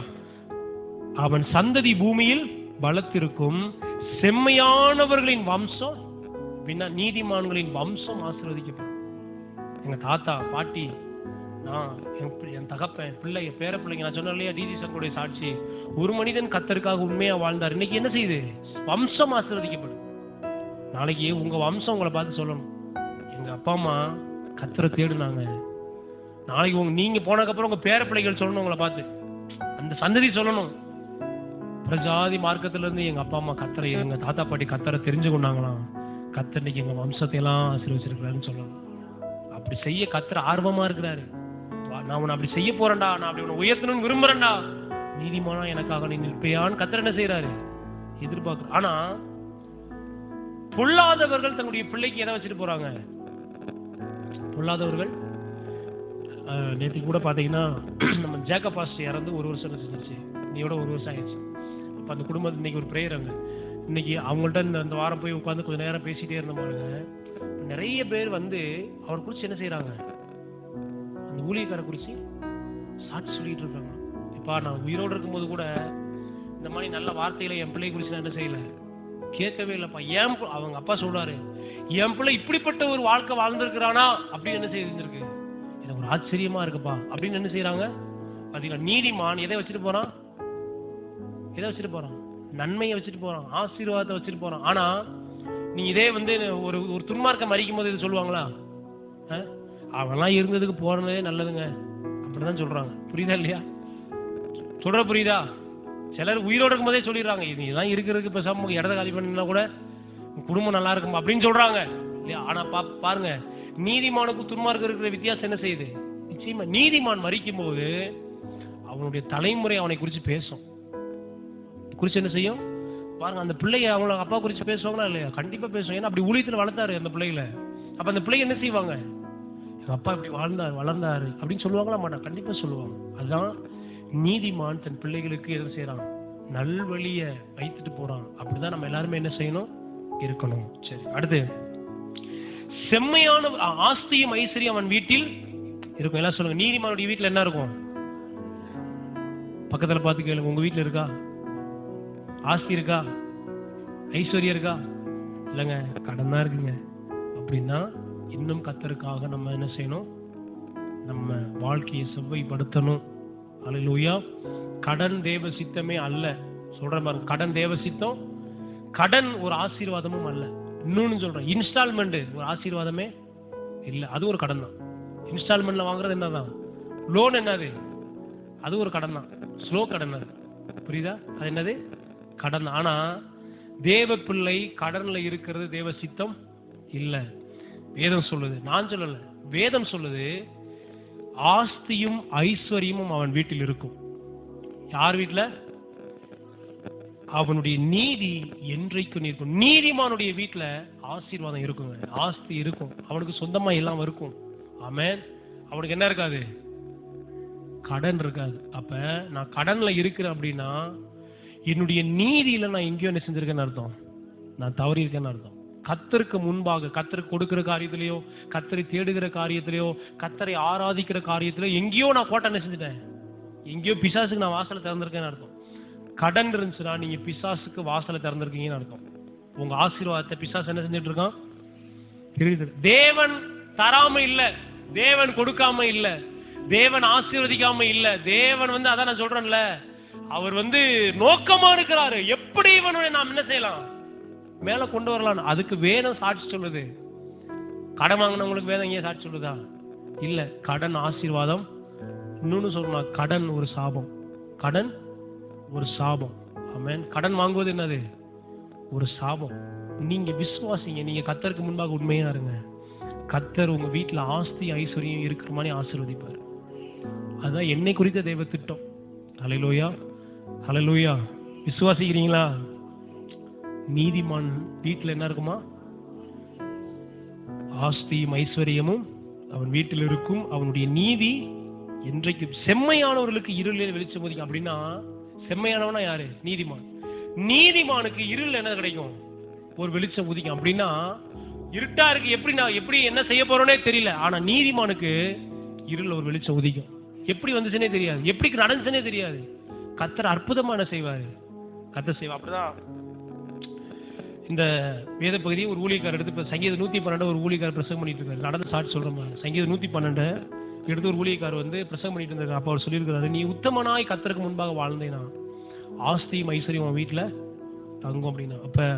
அவன் சந்ததி பூமியில் பலத்திருக்கும், செம்மையானவர்களின் வம்சம் நீதிமான்களின் வம்சம் ஆசீர்வதிக்கப்படும். எங்க தாத்தா பாட்டி, நான் என் தகப்பன் பிள்ளை பேர பிள்ளைங்க, நான் சொன்னேன் இல்லையா டிஜி சங்கோடைய சாட்சி, ஒரு மனிதன் கர்த்தருக்காக உண்மையா வாழ்ந்தார். இன்னைக்கு என்ன செய்யுது? வம்சம் ஆசீர்வதிக்கப்படும். நாளைக்கு உங்க வம்சம் உங்களை பார்த்து சொல்லணும், எங்க அப்பா அம்மா கர்த்தரை தேடுனாங்க. நாளைக்கு நீங்க போனதுக்கப்புறம் உங்க பேர பிள்ளைகள் சொல்லணும், உங்களை பார்த்து அந்த சந்ததி சொல்லணும், பிரஜாதி மார்க்கத்துல இருந்து எங்க அப்பா அம்மா கர்த்தரை, எங்க தாத்தா பாட்டி கர்த்தரை தெரிஞ்சு கொண்டாங்களாம், கர்த்தர் இன்னைக்கு எங்க வம்சத்தை எல்லாம் ஆசீர்வதிச்சிருக்கிறாருன்னு சொல்லணும். அப்படி செய்ய கர்த்தர் ஆர்வமா இருக்கிறாரு. நான் உன்னை அப்படி செய்ய போறேன்டா, நான் அப்படி உன்னை உயர்த்தணும்னு விரும்புறேன்டா, நீதிமானா எனக்காக நீ நிற்பியான்னு கர்த்தர் என்ன செய்யறாரு? எதிர்பார்க்க. ஆனா பொல்லாதவர்கள் தன்னுடைய பிள்ளைக்கு எதை வச்சுட்டு போறாங்க? பொல்லாதவர்கள் நேற்று கூட பாத்தீங்கன்னா நம்ம ஜேக்கப் பாஸ்டர் இறந்து 1 வருஷம் செஞ்சிருச்சு, நீயோட 1 வருஷம் ஆயிடுச்சு. அப்ப அந்த குடும்பத்து இன்னைக்கு ஒரு பிரேயர் அங்க, இன்னைக்கு அவங்கள்ட்ட இந்த வாரம் போய் உட்காந்து கொஞ்ச நேரம் பேசிட்டே இருந்த பாருங்க, நிறைய பேர் வந்து அவர் குறிச்சு என்ன செய்யறாங்க? அந்த ஊழியக்கார குறிச்சு சாட்சி சொல்லிட்டு இருக்காங்க. இப்ப நான் உயிரோடு இருக்கும்போது கூட இந்த மாதிரி நல்ல வார்த்தைகளை என் பிள்ளை குறிச்சு நான் என்ன செய்யல, கேட்கவே இல்லப்பா. ஏன் அவங்க அப்பா சொல்றாரு, என் பிள்ளை இப்படிப்பட்ட ஒரு வாழ்க்கை வாழ்ந்திருக்கிறானா அப்படின்னு என்ன செய்திருக்கு, எனக்கு ஒரு ஆச்சரியமா இருக்குப்பா அப்படின்னு என்ன செய்யறாங்க? பாத்தீங்களா? நீதிமான் எதை வச்சுட்டு போறான்? எதை வச்சுட்டு போறான்? நன்மையை வச்சுட்டு போறான், ஆசீர்வாதத்தை வச்சுட்டு போறான். ஆனா நீ இதே வந்து ஒரு துன்மார்க்கம் மறிக்கும் போது இது சொல்லுவாங்களா? அவன்லாம் இருந்ததுக்கு போறதே நல்லதுங்க அப்படிதான் சொல்றாங்க. புரியுதா இல்லையா? சொல்ற புரியுதா? சிலர் உயிரோடு இருக்கும் போதே சொல்லிடுறாங்க, இதெல்லாம் இருக்கிறதுக்கு பேசாம இடத்த காலி பண்ணினா கூட குடும்பம் நல்லா இருக்கும் அப்படின்னு சொல்றாங்க இல்லையா? ஆனா பாருங்க, நீதிமானுக்கு துன்மார்க்கம் இருக்கிற வித்தியாசம் என்ன செய்யுது? நிச்சயமா நீதிமான் மறிக்கும் போது அவனுடைய தலைமுறை அவனை குறிச்சு பேசும். குறிச்சு என்ன செய்யும் பாருங்க, அந்த பிள்ளைய அவங்க அப்பா குறிச்சு பேசுவாங்களா இல்லையா? கண்டிப்பா பேசுவோம். ஏன்னா அப்படி ஊழியத்துல வளர்த்தாரு அந்த பிள்ளைகளை. அப்ப அந்த பிள்ளைங்க என்ன செய்வாங்க? எங்க அப்பா இப்படி வளர்ந்தாரு அப்படின்னு சொல்லுவாங்களா? மாட்டாங்க, கண்டிப்பா சொல்லுவாங்க. அதுதான் நீதிமான் தன் பிள்ளைகளுக்கு எது செய்யறான்? நல்வழிய வைத்துட்டு போறான். அப்படிதான் நம்ம எல்லாருமே என்ன செய்யணும்? இருக்கணும். சரி, அடுத்து செம்மையான ஆஸ்தியும் ஐஸ்வர்யம் அவன் வீட்டில் இருக்கும். எல்லாம் சொல்லுங்க, நீதிமானுடைய வீட்டுல என்ன இருக்கும்? பக்கத்துல பார்த்து கேளுங்க, உங்க வீட்டுல இருக்கா ஆஸ்தி? இருக்கா? ஐஸ்வர்யம் இருக்கா? இல்லைங்க, கடன் தான் இருக்குங்க. அப்படின்னா இன்னும் கர்த்தருக்காக நம்ம என்ன செய்யணும்? நம்ம வாழ்க்கையை செவ்வாய்ப்படுத்தணும். அல்லேலூயா. கடன் தேவ சித்தமே அல்ல. சொல்றேன் பாருங்க, கடன் தேவ சித்தம், கடன் ஒரு ஆசீர்வாதமும் அல்ல. இன்னொன்னு சொல்றேன், இன்ஸ்டால்மெண்ட் ஒரு ஆசீர்வாதமே இல்லை, அது ஒரு கடன் தான். இன்ஸ்டால்மெண்ட்ல வாங்குறது என்னதான்? லோன் என்னது? அது ஒரு கடன் தான், ஸ்லோ கடன். அது புரியுதா? அது என்னது? கடன். ஆனா தேவ பிள்ளை கடன்ல இருக்கிறது தேவ சித்தம் இல்ல. வேதம் சொல்லுது, நான் சொல்லல, வேதம் சொல்லுது, ஆஸ்தியும் ஐஸ்வர்யமும் அவன் வீட்டில் இருக்கும். யார் வீட்டுல? அவனுடைய நீதி என்றைக்கும் இருக்கும். நீதிமானுடைய வீட்டுல ஆசீர்வாதம் இருக்குங்க, ஆஸ்தி இருக்கும், அவனுக்கு சொந்தமா எல்லாம் இருக்கும். ஆமென். அவனுக்கு என்ன இருக்காது? கடன் இருக்காது. அப்ப நான் கடன்ல இருக்கிறேன் அப்படின்னா என்னுடைய நீதியில நான் எங்கேயோ என்ன செஞ்சிருக்கேன்னு அர்த்தம், நான் தவறி இருக்கேன்னு அர்த்தம். கர்த்தருக்கு முன்பாக, கர்த்தருக்கு கொடுக்கிற காரியத்திலேயோ, கர்த்தரை தேடுகிற காரியத்திலேயோ, கர்த்தரை ஆராதிக்கிற காரியத்திலேயோ எங்கேயோ நான் கோட்டை என்ன செஞ்சுட்டேன், எங்கேயோ பிசாசுக்கு நான் வாசலை திறந்திருக்கேன்னு அர்த்தம். கடன் இருந்துச்சுன்னா நீங்க பிசாசுக்கு வாசலை திறந்திருக்கீங்கன்னு அர்த்தம். உங்க ஆசீர்வாதத்தை பிசாசு என்ன செஞ்சுட்டு இருக்கான்? தேவன் தராம இல்ல, தேவன் கொடுக்காம இல்ல, தேவன் ஆசீர்வதிக்காம இல்ல. தேவன் வந்து அதான் நான் சொல்றேன்ல, அவர் வந்து நோக்கமா இருக்கிறாரு, எப்படி இவனை நாம் என்ன செய்யலாம், மேல கொண்டு வரலாம். அதுக்கு வேதம் சாட்சி சொல்லுது. கடன் வாங்கினவங்களுக்கு வேதம் ஏன் சாட்சி சொல்லுதா? இல்ல, கடன் ஆசீர்வாதம். இன்னொன்னு சொல்லணும், கடன் ஒரு சாபம். கடன் ஒரு சாபம். ஆமென். கடன் வாங்குவது என்னது? ஒரு சாபம். நீங்க விசுவாசிங்க, நீங்க கர்த்தருக்கு முன்பாக உண்மையா இருங்க, கர்த்தர் உங்க வீட்டுல ஆஸ்தி ஐஸ்வர்யம் இருக்கிற மாதிரி ஆசீர்வதிப்பார். அதுதான் என்னை குறித்த தெய்வ திட்டம். ஹல்லேலூயா, ஹல்லேலூயா. விசுவாசிக்கிறீங்களா? நீதிமான் வீட்டில் என்ன இருக்குமா? ஆஸ்தியும் ஐஸ்வர்யமும் அவன் வீட்டில் இருக்கும். அவனுடைய நீதி என்றைக்கு செம்மையானவர்களுக்கு இருளில் வெளிச்சம் உதிக்கும். அப்படின்னா செம்மையானவனா யாரு? நீதிமான். நீதிமானுக்கு இருள் என்ன கிடைக்கும்? ஒரு வெளிச்சம் உதிக்கும். அப்படின்னா இருட்டா இருக்கு, எப்படி என்ன செய்ய போறோனே தெரியல. ஆனா நீதிமானுக்கு இருள் ஒரு வெளிச்சம் உதிக்கும். எப்படி வந்துச்சுன்னே தெரியாது, எப்படி நடந்துச்சுன்னே தெரியாது. கர்த்தர் அற்புதமா என்ன செய்வாரு? கர்த்தர் செய்வார். அப்படிதான் இந்த வேத பகுதியை ஒரு ஊழியக்காரர் எடுத்து இப்போ சங்கீதம் 112 ஒரு ஊழியக்காரர் பிரசங்கம் பண்ணிட்டு இருக்காரு. நடந்த சாட்சி சொல்ற மாதிரி சங்கீதம் 112 எடுத்து ஒரு ஊழியக்காரர் வந்து பிரசங்கம் பண்ணிட்டு இருந்தாரு. அப்போ அவர் சொல்லியிருக்கிறாரு, நீ உத்தமனாய் கர்த்தருக்கு முன்பாக வாழ்ந்தேனா ஆஸ்தியும் ஐஸ்வர்யம் உன் வீட்டில் தங்கும் அப்படின்னா. அப்ப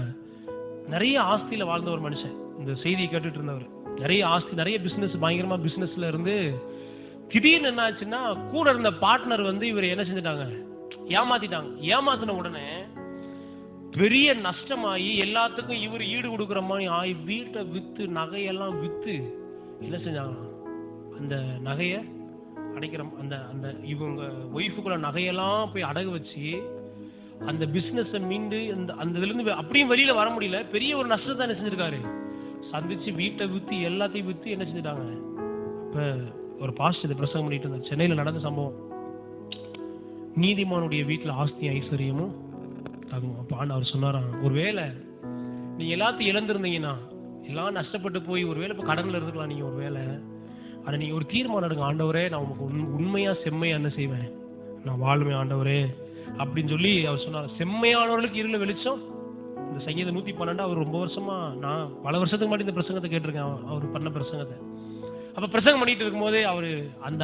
நிறைய ஆஸ்தியில வாழ்ந்த ஒரு மனுஷன் இந்த செய்தியை கேட்டுட்டு இருந்தவர். நிறைய ஆஸ்தி, நிறைய பிசினஸ், பயங்கரமா பிசினஸ்ல இருந்து திடீர்னு என்ன ஆச்சுன்னா கூட இருந்த பார்ட்னர் வந்து இவர் என்ன செஞ்சுட்டாங்க? ஏமாத்திட்டாங்க. ஏமாத்தின உடனே பெரிய நஷ்டமாயி எல்லாத்துக்கும் இவர் ஈடு கொடுக்குற மாதிரி ஆகி வீட்டை வித்து நகையெல்லாம் வித்து என்ன செஞ்சாங்க? அந்த நகையை அடைக்கிற அந்த அந்த இவங்க ஒய்ஃபுக்குள்ள நகையெல்லாம் போய் அடகு வச்சு அந்த பிசினஸை மீண்டு அந்த இதுல இருந்து அப்படியும் வெளியில வர முடியல. பெரிய ஒரு நஷ்டத்தை என்ன செஞ்சிருக்காரு? சந்திச்சு வீட்டை வித்து எல்லாத்தையும் வித்து என்ன செஞ்சுட்டாங்க? இப்ப ஒரு பாஸ்டர் இதை பிரசங்கம் பண்ணிட்டு இருந்தார். சென்னையில நடந்த சம்பவம். நீதிமானுடைய வீட்டில் ஆஸ்தி ஐஸ்வர்யமும் தகும். அப்ப அவர் சொன்னாராம், ஒருவேளை நீங்க எல்லாத்தையும் இழந்திருந்தீங்கன்னா, எல்லாம் நஷ்டப்பட்டு போய் ஒருவேளை இப்ப கடன்ல இருந்துக்கலாம் நீங்க ஒருவேளை. ஆனா நீங்க ஒரு தீர்மானம் எடுங்க, ஆண்டவரே நான் உங்களுக்கு உண்மையா செம்மையா என்ன செய்வேன்? நான் வாழ்வேன் ஆண்டவரே அப்படின்னு சொல்லி அவர் சொன்னார். செம்மையானவர்களுக்கு இருள வெளிச்சம். இந்த சங்கீதம் 112 அவர் ரொம்ப வருஷமா, நான் பல வருஷத்துக்கு முன்னாடி இந்த பிரசங்கத்தை கேட்டிருக்கேன், அவர் பண்ண பிரசங்கத்தை. அப்ப பிரசங்கம் பண்ணிட்டு இருக்கும்போதே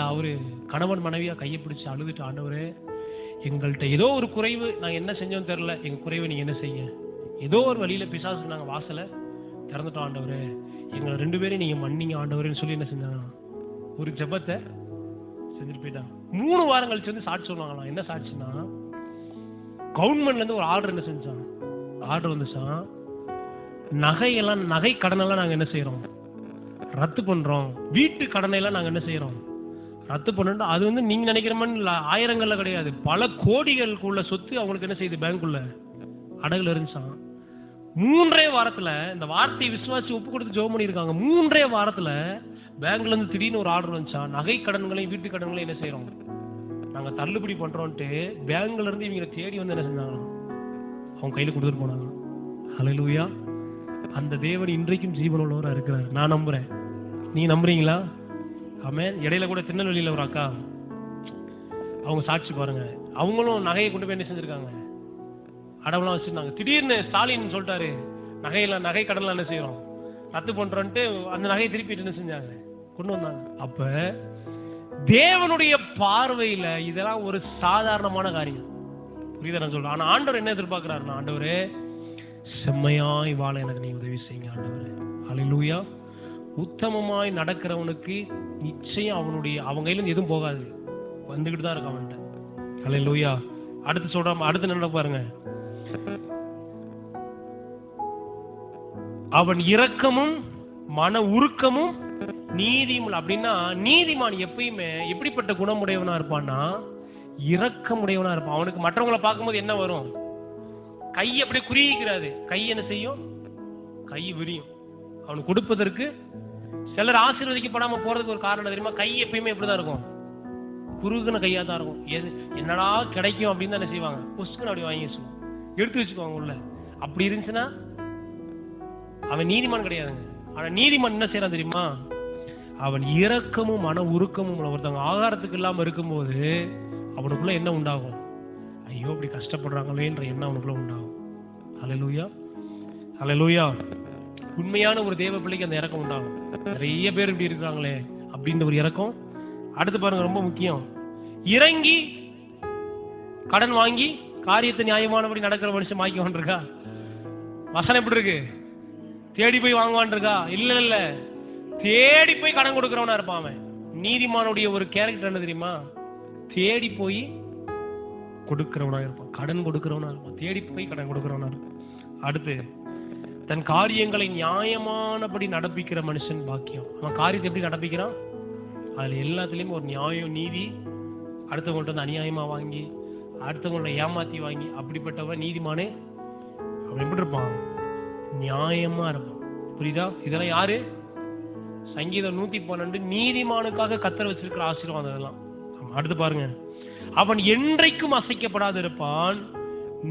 அவரு கணவன் மனைவியா கையை பிடிச்சு அழுதுட்டு, ஆண்டவரே எங்கள்கிட்ட ஏதோ ஒரு குறைவு, நாங்கள் என்ன செஞ்சோம் தெரியல, எங்க குறைவை நீங்க என்ன செய்ய, ஏதோ ஒரு வழியில பிசாசுக்கு நாங்கள் வாசலை திறந்துட்டோம் ஆண்டவரே, எங்களை 2 பேரையும் நீங்க மன்னிங்க ஆண்டவரேன்னு சொல்லி என்ன செஞ்சாங்க? ஒரு ஜெபத்தை செஞ்சுட்டு போயிட்டாங்க. 3 வாரம் கழிச்சு வந்து சாட்சி சொல்லுவாங்களாம். என்ன சாட்சினா, கவர்மெண்ட்ல இருந்து ஒரு ஆர்டர் என்ன செஞ்சான்? ஆர்டர் வந்துச்சான், நகை கடனெல்லாம் நாங்க என்ன செய்யறோம்? ரத்து பண்றோம். வீட்டு கடனையெல்லாம் நாங்க என்ன செய்யறோம்? ரத்து பண்ணணும். அது வந்து நீங்க நினைக்கிற மாதிரி ஆயிரங்கள்ல கிடையாது, பல கோடிகளுக்குள்ள சொத்து அவங்களுக்கு என்ன செய்யுது? பேங்க்குள்ள அடகுல இருந்துச்சான். 3 வாரத்துல இந்த வார்த்தையை விசுவாசி ஒப்பு கொடுத்து ஜெபம் பண்ணியிருக்காங்க. 3 வாரத்துல பேங்க்ல இருந்து திடீர்னு ஒரு ஆர்டர் வந்துச்சான், நகை கடன்களையும் வீட்டு கடன்களையும் என்ன செய்யறோம்? நாங்க தள்ளுபடி பண்றோம்ட்டு பேங்க்ல இருந்து இவங்க தேடி வந்து என்ன செஞ்சாங்க? அவங்க கையில கொடுத்துட்டு போனாங்க. ஹல்லேலூயா. அந்த தேவன் இன்றைக்கும் ஜீவனுள்ளவரா இருக்கிறார். நான் நம்புறேன். நீ நம்புறீங்களா? ஆமென். இடையில கூட திருநெல்வேலியில ஒரு அக்கா, அவங்க சாட்சி பாருங்க, அவங்களும் நகையை கொண்டு போய் என்ன செஞ்சிருக்காங்க? அடவுலாம் வச்சிருந்தாங்க. திடீர்னு ஸ்டாலின் சொல்லிட்டாரு, நகை கடன்லாம் என்ன செய்யறோம்? ரத்து பண்றோன்ட்டு அந்த நகையை திருப்பி என்ன செஞ்சாங்க? கொண்டு வந்தாங்க. அப்ப தேவனுடைய பார்வையில இதெல்லாம் ஒரு சாதாரணமான காரியம். புரியுதா நான் சொல்றேன்? ஆனா ஆண்டவர் என்ன எதிர்பார்க்கிறாருன்னா, ஆண்டவரே செம்மையாய் வாழ எனக்கு நீ உதவி செய்யுங்க ஆண்டவரே. ஹல்லேலூயா. உத்தமமாய் நடக்கிறவனுக்கு நிச்சயம் அவங்க கையில இருந்து எதுவும் போகாது, வந்துகிட்டு தான் இருக்கும் அவன்கிட்ட. ஹல்லேலூயா. அடுத்து சொல்றாம, அடுத்து என்ன பாருங்க, அவன் இரக்கமும் மன உருக்கமும் நீதியும். அப்படின்னா நீதிமான் எப்பயுமே எப்படிப்பட்ட குணமுடையவனா இருப்பான்னா, இரக்கமுடையவனா இருப்பான். அவனுக்கு மற்றவங்களை பார்க்கும்போது என்ன வரும்? கை அப்படியே குறிக்கிறாது, கை என்ன செய்யும்? கை விரியும். அவனுக்கு கொடுப்பதற்கு. சிலர் ஆசீர்வதிக்கப்படாம போறதுக்கு ஒரு காரணம் தெரியுமா? கை எப்பயுமே எப்படிதான் இருக்கும்? குறுகுன கையா தான் இருக்கும். என்னடா கிடைக்கும் அப்படின்னு தான் என்ன செய்வாங்க? புஷ்குன்னு அப்படி வாங்கி வச்சுக்கோங்க, எடுத்து வச்சுக்குவாங்க உள்ள. அப்படி இருந்துச்சுன்னா அவன் நீதிமான் கிடையாதுங்க. ஆனா நீதிமான் என்ன செய்யறான் தெரியுமா? அவன் இரக்கமும் மன உருக்கமும். ஒருத்தவங்க ஆகாரத்துக்கு இல்லாம இருக்கும்போது அவனுக்குள்ள என்ன உண்டாகும்? ஐயோ இப்படி கஷ்டப்படுறாங்களேன்ற எண்ணம் அவனுக்குள்ள உண்டாகும். ஹல்லேலூயா. ஹல்லேலூயா. உண்மையான ஒரு தேவ பிள்ளைக்கு அந்த இரக்கம் உண்டாகும். நிறைய பேர் இப்படி இருக்கிறாங்களே அப்படின்ற ஒரு இரக்கம். அடுத்து பாருங்க, ரொம்ப முக்கியம், இறங்கி கடன் வாங்கி காரியத்தை நியாயமானபடி நடக்கிற மனுஷன் வாங்கிக்குவான் இருக்கா? வசனம் எப்படி இருக்கு? தேடி போய் வாங்குவான் இருக்கா? இல்ல, தேடி போய் கடன் கொடுக்கிறவனா இருப்பான் அவன். நீதிமானுடைய ஒரு கேரக்டர் என்ன தெரியுமா? தேடி போய் கொடுக்கிறவனா இருப்பான், கடன் கொடுக்கிறவனா இருப்பான், தேடி போய் கடன் கொடுக்கிறவனா இருப்பான். அடுத்து, தன் காரியங்களை நியாயமானபடி நடப்பிக்கிற மனுஷன் பாக்கியம். அவன் காரியத்தை எப்படி நடப்பிக்கிறான்? அதுல எல்லாத்துலயும் ஒரு நியாயம், நீதி. அடுத்தவங்கள்ட்ட வந்து அநியாயமா வாங்கி, அடுத்தவங்கள ஏமாத்தி வாங்கி, அப்படிப்பட்டவன் நீதிமானே அவன் எப்படி இருப்பான்? நியாயமா இருப்பான். புரியுதா? இதெல்லாம் யாரு? சங்கீதம் 112 நீதிமானுக்காக கர்த்தர் வச்சிருக்கிற ஆசீர்வாதம் இதெல்லாம். அடுத்து பாருங்க, அவன் என்றைக்கும் அசைக்கப்படாது இருப்பான்,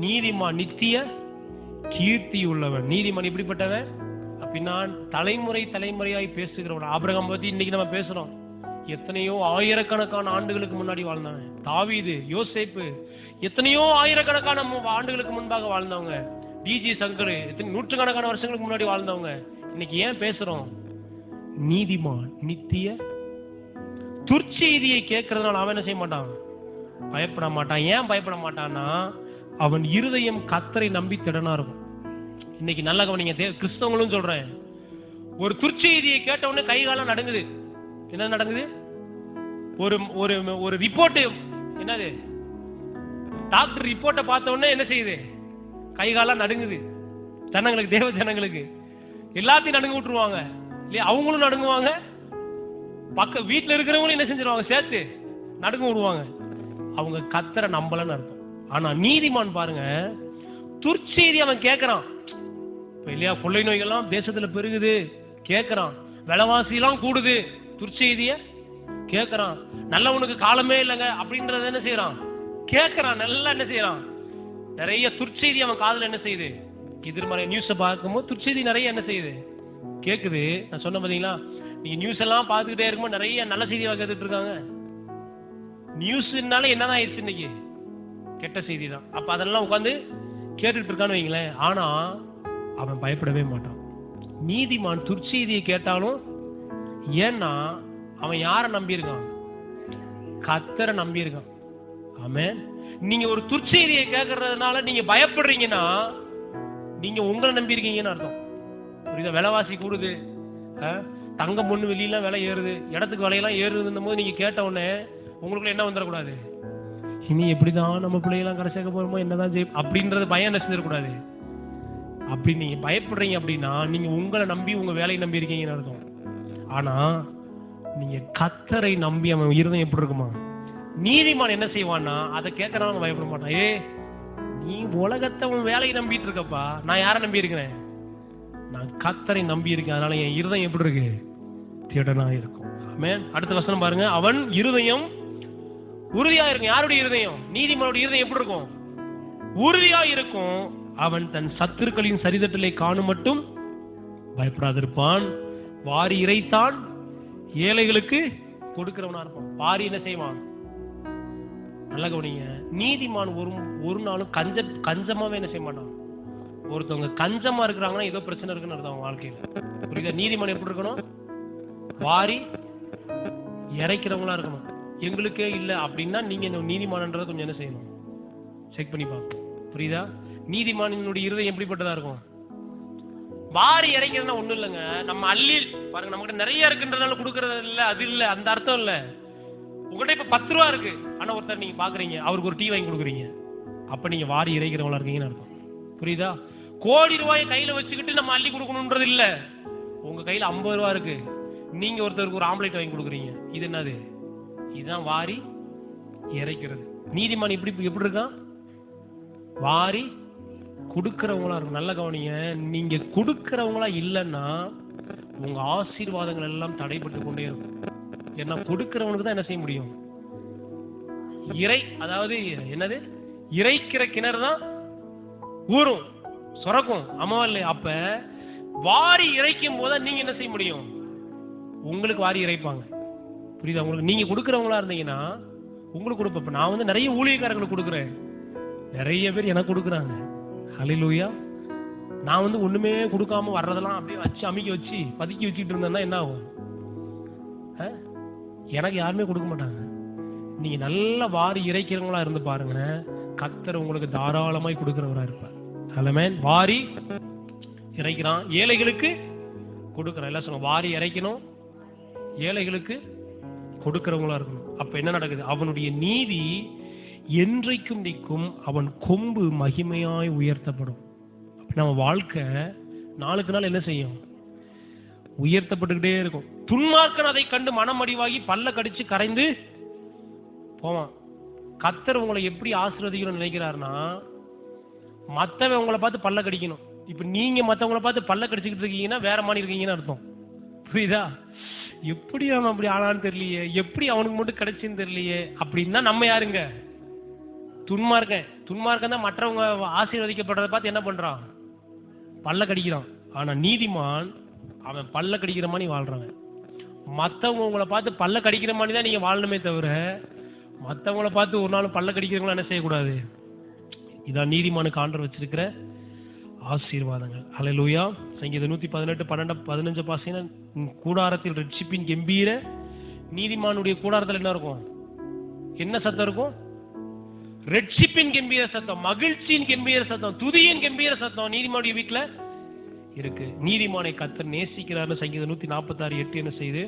நீதிமான் நித்திய கீர்த்தி உள்ளவன். நீதிமான் எப்படிப்பட்டவன் அப்படின்னா தலைமுறை தலைமுறையாய் பேசுகிறவன். ஆபிரகாம் பத்தி இன்னைக்கு நம்ம பேசுறோம். எத்தனையோ ஆயிரக்கணக்கான ஆண்டுகளுக்கு முன்னாடி வாழ்ந்தாங்க. தாவீது, யோசேப்பு, எத்தனையோ ஆயிரக்கணக்கான ஆண்டுகளுக்கு முன்பாக வாழ்ந்தவங்க. டிஜி சங்கர், நூற்றுக்கணக்கான வருஷங்களுக்கு முன்னாடி வாழ்ந்தவங்க. இன்னைக்கு ஏன் பேசுறோம்? நீதிமான் நித்திய துர்ச்செய்தியை கேட்கறதுனால அவன் என்ன செய்ய மாட்டான்? பயப்பட மாட்டான். ஏன் பயப்பட மாட்டான்னா அவன் இருதயம் கர்த்தரை நம்பி திடனா இருக்கும். இன்னைக்கு நல்ல கவனிங்க, கிறிஸ்தவங்களும் சொல்றேன், ஒரு துர்ச்செய்தியை கேட்ட உடனே கை காலம் நடுங்குது. என்ன நடக்குது? ஒரு ஒரு ஒரு ரிப்போர்ட், என்னது, டாக்டர் ரிப்போர்ட்டை பார்த்த உடனே என்ன செய்யுது? கை காலம் நடுங்குது. ஜனங்களுக்கு, தேவ ஜனங்களுக்கு எல்லாத்தையும் நடுங்க விட்டுருவாங்க இல்லையா? அவங்களும் நடுங்குவாங்க, பக்க வீட்டில் இருக்கிறவங்களும் என்ன செஞ்சிருவாங்க? சேர்த்து நடுங்க விடுவாங்க. அவங்க கர்த்தரை நம்பலன்னு அர்த்தம். ஆனா நீதிமான் பாருங்க, துர்ச்செய்தி அவன் கேட்கறான் இல்லையா? கொள்ளை நோய்கள்லாம் தேசத்துல பெருகுது, கேட்கறான். விலைவாசி எல்லாம் கூடுது, துர்ச்செய்திய கேட்கறான். நல்லவனுக்கு காலமே இல்லைங்க அப்படின்றத என்ன செய்யறான்? கேட்கறான். நல்லா என்ன செய்யறான்? நிறைய துர்ச்செய்தி அவன் காதுல என்ன செய்யுது? எதிர்மறை நியூஸை பார்க்கும்போது துர்ச்செய்தி நிறைய என்ன செய்யுது? கேட்குது. நான் சொன்ன பாத்தீங்களா, நீங்க நியூஸ் எல்லாம் பார்த்துக்கிட்டே இருக்கும்போது நிறைய நல்ல செய்தியாக கேட்டுட்டு இருக்காங்க. நியூஸ்னால என்னதான் ஆயிடுச்சு? இன்னைக்கு கெட்ட செய்தி தான். அப்ப அதெல்லாம் உட்காந்து கேட்டுட்டு இருக்கான்னு வைங்களேன். ஆனா அவன் பயப்படவே மாட்டான். நீதிமான் துர்ச்செய்தியை கேட்டாலும், ஏன்னா அவன் யாரை நம்பி இருக்கான்? கர்த்தரை நம்பி இருக்கான். ஆமென். நீங்க ஒரு துர்ச்செய்தியை கேட்கறதுனால நீங்க பயப்படுறீங்கன்னா நீங்க உங்களை நம்பி இருக்கீங்கன்னு அர்த்தம். புரியுதா? விலைவாசி கூடுது, தங்கம் பொண்ணு வெளியெல்லாம் விலை ஏறுது, இடத்துக்கு விலையெல்லாம் ஏறுதுன்னும் போது நீங்க கேட்ட உடனே உங்களுக்குள்ள என்ன வந்துடக்கூடாது? இனி எப்படிதான் நம்ம பிள்ளைகளாம் கரை சேர்க்க போறோமோ, என்னதான் செய்யும் அப்படின்றது பயம் என்ன செஞ்சிடக்கூடாது. அப்படி நீங்க பயப்படுறீங்க அப்படின்னா நீங்க உங்களை நம்பி உங்க வேலையை நம்பி இருக்கீங்கன்னு அர்த்தம். ஆனா நீங்க கர்த்தரை நம்பி அவன் இருதயம் எப்படி இருக்குமா? நீதிமான் என்ன செய்வான்னா அதை கேட்கறவங்க பயப்பட மாட்டான். நீ உலகத்தை உன் வேலையை நம்பிட்டு இருக்கப்பா, நான் யாரை நம்பி இருக்கிறேன்? நான் கர்த்தரை நம்பி இருக்கேன். அதனால என் இருதயம் எப்படி இருக்கு? திடனா இருக்கும். ஆமென். அடுத்த வசனம் பாருங்க, அவன் இருதயம் உறுதியா இருக்கும். யாருடைய இருதயம்? நீதிமானுடைய இருதயம் எப்படி இருக்கும்? உறுதியா இருக்கும். அவன் தன் சத்துருக்களின் சரிதட்டலை காணும் மட்டும் பயப்படாதிருப்பான். வாரி இறைத்தான் ஏழைகளுக்கு கொடுக்கிறவனா இருப்பான். வாரி என்ன செய்வான்? நல்ல கவனிங்க, நீதிமான் ஒரு நாளும் கஞ்சமாவே என்ன செய்ய மாட்டான். ஒருத்தவங்க கஞ்சமா இருக்கிறாங்கன்னா ஏதோ பிரச்சனை இருக்குன்னு அர்த்தம் அவங்க வாழ்க்கையில. புரியுதா? நீதிமான் எப்படி இருக்கணும்? வாரி இறைக்கிறவங்களா இருக்கணும். எங்களுக்கே இல்லை அப்படின்னா நீங்க இந்த நீதிமானன்றதை கொஞ்சம் என்ன செய்யணும்? செக் பண்ணி பார்க்கணும். புரியுதா? நீதிமானினுடைய இருதயம் எப்படிப்பட்டதா இருக்கும்? வாரி இறைக்கிறதுனா ஒண்ணும் இல்லைங்க, நம்ம அள்ளி பாருங்க, நம்மகிட்ட நிறைய இருக்குன்றதுனால கொடுக்கறது இல்லை, அது இல்லை, அந்த அர்த்தம் இல்லை. உங்கள்கிட்ட இப்ப 10 ரூபா இருக்கு, ஆனா ஒருத்தர் நீங்க பாக்குறீங்க, அவருக்கு ஒரு டீ வாங்கி கொடுக்குறீங்க, அப்ப நீங்க வாரி இறைக்கிறவங்களா இருக்கீங்கன்னு அர்த்தம். புரியுதா? கோடி ரூபாயை கையில வச்சுக்கிட்டு நம்ம அள்ளி கொடுக்கணும்ன்றது இல்ல. உங்க கையில 50 ரூபா இருக்கு, நீங்க ஒருத்தருக்கு ஒரு ஆம்லேட் வாங்கி கொடுக்குறீங்க, இது என்னது? இதுதான் வாரி இறைக்கிறது. நீதிமான் எப்படி இருக்கான்? வாரி கொடுக்கிறவங்களா இருக்கும். நல்ல கவனிங்க, நீங்க கொடுக்கிறவங்களா இல்லைன்னா உங்க ஆசீர்வாதங்கள் எல்லாம் தடைபட்டு கொண்டே இருக்கும். ஏன்னா கொடுக்கிறவனுக்கு தான் என்ன செய்ய முடியும்? அதாவது என்னது? இறைக்கிற கிணறு தான் ஊறும், சுரக்கும். ஆமாவா இல்லையா? அப்ப வாரி இறைக்கும் போது நீங்க என்ன செய்ய முடியும்? உங்களுக்கு வாரி இறைப்பாங்க. புரியுதா உங்களுக்கு? நீங்க கொடுக்கிறவங்களா இருந்தீங்கன்னா உங்களுக்கு கொடுப்ப. நான் நிறைய ஊழியக்காரங்களுக்கு கொடுக்குறேன், நிறைய பேர் எனக்கு கொடுக்குறாங்க. ஹல்லேலூயா. நான் ஒண்ணுமே கொடுக்காம வர்றதெல்லாம் அப்படியே வச்சு அமுக்கி வச்சு பதுக்கி வச்சுட்டு இருந்தேன்னா என்ன ஆகும்? எனக்கு யாருமே கொடுக்க மாட்டாங்க. நீங்க நல்ல வாரி இறைக்கிறவங்களா இருந்து பாருங்க, கர்த்தர் உங்களுக்கு தாராளமாய் கொடுக்கிறவரா இருப்பார். ஆமென். வாரி இறைக்கிறான், ஏழைகளுக்கு கொடுக்கிறான். எல்லாம் சொல்லுங்க, வாரி இறைக்கணும், ஏழைகளுக்கு கொடுக்கிறவங்களா இருக்கணும். அப்ப என்ன நடக்குது? அவனுடைய நீதி என்றைக்கும் நிற்கும், அவன் கொம்பு மகிமையாய் உயர்த்தப்படும். நம்ம வாழ்க்கை நாளுக்கு நாள் என்ன செய்யும்? உயர்த்தப்பட்டுக்கிட்டே இருக்கும். துன்மார்க்கன் அதை கண்டு மனமடிவாகி பல்ல கடிச்சு கரைந்து போவான். கர்த்தர் உங்களை எப்படி ஆசீர்வதிக்கணும்னு நினைக்கிறாருன்னா, மத்தவன் உங்களை பார்த்து பல்ல கடிக்கணும். இப்ப நீங்க மத்தவங்களை பார்த்து பல்ல கடிச்சுக்கிட்டு இருக்கீங்கன்னா வேற மாதிரி இருக்கீங்கன்னு அர்த்தம். புரியுதா? எப்படி அவன் அப்படி ஆனான்னு தெரியலையே, எப்படி அவனுக்கு மட்டும் கிடைச்சுன்னு தெரியலையே அப்படின்னா நம்ம யாருங்க? துன்மார்க்கன் தான் மற்றவங்க ஆசீர்வதிக்கப்படுறதை பார்த்து என்ன பண்றான்? பல்ல கடிக்கிறான். ஆனா நீதிமான் அவன் பல்ல கடிக்கிற மாதிரி வாழ்றாங்க. மற்றவங்க உங்களை பார்த்து பல்ல கடிக்கிற மாதிரி தான் நீங்க வாழணுமே தவிர மற்றவங்களை பார்த்து ஒரு நாள் பல்ல கடிக்கிறவங்களும் என்ன செய்யக்கூடாது. இதான் நீதிமானுக்கு ஆண்டவர் வச்சிருக்கிற ஆசீர்வாதங்கள். ஹல்லேலூயா. சங்கீதம் 118 12 15 பாத்தீங்கன்னா, கூடாரத்தில் ரட்சிப்பின் கம்பீர நீதிமானுடைய கூடாரத்தில் என்ன இருக்கும்? என்ன சத்தம் இருக்கும்? ரட்சிப்பின் கம்பீர சத்தம், மகிழ்ச்சியின் கம்பீர சத்தம், துதியின் கம்பீர சத்தம் நீதிமானுடைய வீட்டுல இருக்கு. நீதிமானை கர்த்தர் நேசிக்கிறார்னு சங்கீதம் 146:8 என்ன செய்யுது?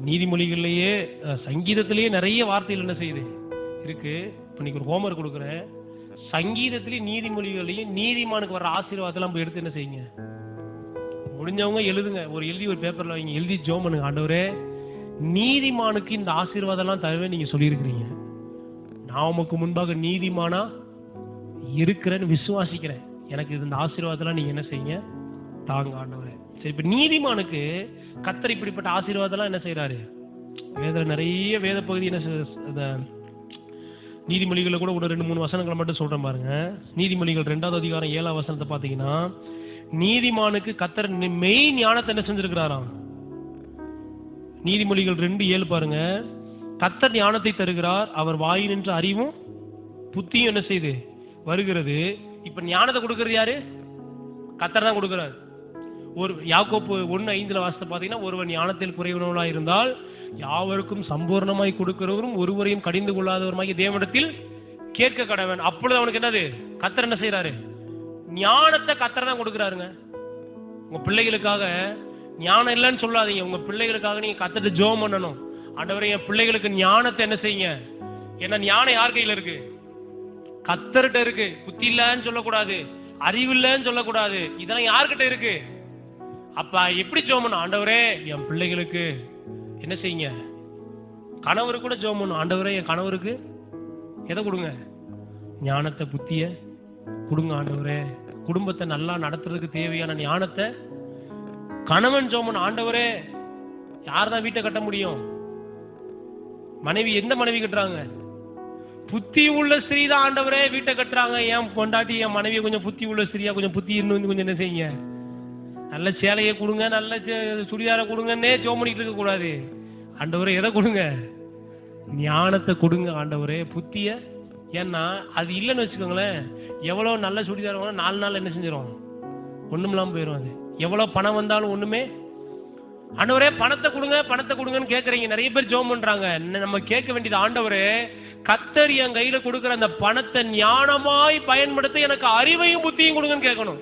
நீதிமொழிகள்லயே சங்கீதத்திலேயே நிறைய வார்த்தைகள் என்ன செய்யுது இருக்கு. இப்ப நீங்க ஒரு ஹோம்வொர்க் கொடுக்குறேன், சங்கீதத்திலேயே நீதிமொழிகளையும் நீதிமானுக்கு வர்ற ஆசீர்வாதத்தெல்லாம் போய் எடுத்து என்ன செய்யுங்க, முடிஞ்சவங்க எழுதுங்க. எழுதி ஒரு பேப்பர்ல வைங்க, எழுதி ஜெபம் பண்ணுங்க. ஆண்டவரே, நீதிமானுக்கு இந்த ஆசீர்வாதம் எல்லாம் தருவே நீங்க சொல்லியிருக்கிறீங்க. நான் உமக்கு முன்பாக நீதிமானா இருக்கிறேன்னு விசுவாசிக்கிறேன். எனக்கு இந்த ஆசீர்வாதம்லாம் நீங்க என்ன செய்யுங்க, தாங்க ஆண்டவரே. சரி, இப்ப நீதிமானுக்கு கர்த்தர் இப்படிப்பட்ட ஆசீர்வாதம்லாம் என்ன செய்யறாரு? வேதத்துல நிறைய வேத பகுதி என்ன நீதிமொழிகளை கூட ஒரு 2-3 வசனங்களை மட்டும் சொல்றேன் பாருங்க. நீதிமொழிகள் 2ஆம் அதிகாரம் 7ஆம் வசனத்தை பாத்தீங்கன்னா, நீதிமானுக்கு கர்த்தர் மெய் ஞானத்தை என்ன செஞ்சிருக்கிறாராம்? நீதிமொழிகள் 2:7 பாருங்க. கர்த்தர் ஞானத்தை தருகிறார், அவர் வாய் நின்று அறிவும் புத்தியும் என்ன செய்து வருகிறது. இப்ப ஞானத்தை கொடுக்கறது யாரு? கர்த்தர் தான் கொடுக்கிறார். ஒரு யாக்கோப்பு 1:5 வாசத்தை பாத்தீங்கன்னா, ஒருவன் ஞானத்தில் குறைவனவனாய் இருந்தால் யாவருக்கும் சம்பூர்ணமாய் கொடுக்கிறவரும் ஒருவரையும் கடிந்து கொள்ளாதவருமாகி தேவனிடத்தில் கேட்க கடவன். அப்பொழுது அவனுக்கு என்னது? கர்த்தர் என்ன செய்யறாரு? ஞானத்தை கர்த்தர் தான் கொடுக்கிறாருங்க. உங்க பிள்ளைகளுக்காக ஞானம் இல்லைன்னு சொல்லாதீங்க. உங்க பிள்ளைகளுக்காக நீங்க கர்த்தர்ட்ட ஜெபம் பண்ணணும். ஆண்டவரே, என் பிள்ளைகளுக்கு ஞானத்தை என்ன செய்யுங்க. ஏன்னா ஞானம் யார் கையில இருக்கு? கர்த்தர்கிட்ட இருக்கு. புத்தி இல்லைன்னு சொல்லக்கூடாது, அறிவு இல்லைன்னு சொல்லக்கூடாது. இதெல்லாம் யார்கிட்ட இருக்கு? அப்ப எப்படி ஜெபம் பண்ணணும்? ஆண்டவரே, என் பிள்ளைகளுக்கு என்ன செய்யுங்க. கணவரு கூட ஜெபம் பண்ணணும். ஆண்டவரே, என் கணவருக்கு எதை கொடுங்க? ஞானத்தை, புத்திய கொடுங்க ஆண்டவரே. குடும்பத்தை நல்லா நடத்துறதுக்கு தேவையான ஞானத்தை கணவன் ஜெபம் பண்ணணும். ஆண்டவரே, யார் தான் வீட்டை கட்ட முடியும்? மனைவி. எந்த மனைவி கட்டுறாங்க? புத்தி உள்ள ஸ்திரீ தான் ஆண்டவரே வீட்டை கட்டுறாங்க. என் பொண்டாட்டி, என் மனைவியை கொஞ்சம் புத்தி உள்ள ஸ்திரீயா, கொஞ்சம் புத்தி இன்னும் கொஞ்சம் என்ன செய்யுங்க, நல்ல சேலையை கொடுங்க, நல்ல சுடிதாரை கொடுங்கன்னே ஜெபம் பண்ணிட்டு இருக்க கூடாது. ஆண்டவரே, எதை கொடுங்க? ஞானத்தை கொடுங்க ஆண்டவரே, புத்திய. ஏன்னா அது இல்லைன்னு வச்சுக்கோங்களேன், எவ்வளவு நல்ல சுடிதார் 4 நாள் என்ன செஞ்சிடும், ஒண்ணுமில்லாம போயிடும். அது எவ்வளவு பணம் வந்தாலும் ஒண்ணுமே. ஆண்டவரே, பணத்தை கொடுங்க, பணத்தை கொடுங்கன்னு கேட்கறீங்க. நிறைய பேர் ஜெபம் பண்றாங்க. நம்ம கேட்க வேண்டியது, ஆண்டவரே, கர்த்தர் என் கையில கொடுக்குற அந்த பணத்தை ஞானமாய் பயன்படுத்த எனக்கு அறிவையும் புத்தியும் கொடுங்கன்னு கேட்கணும்.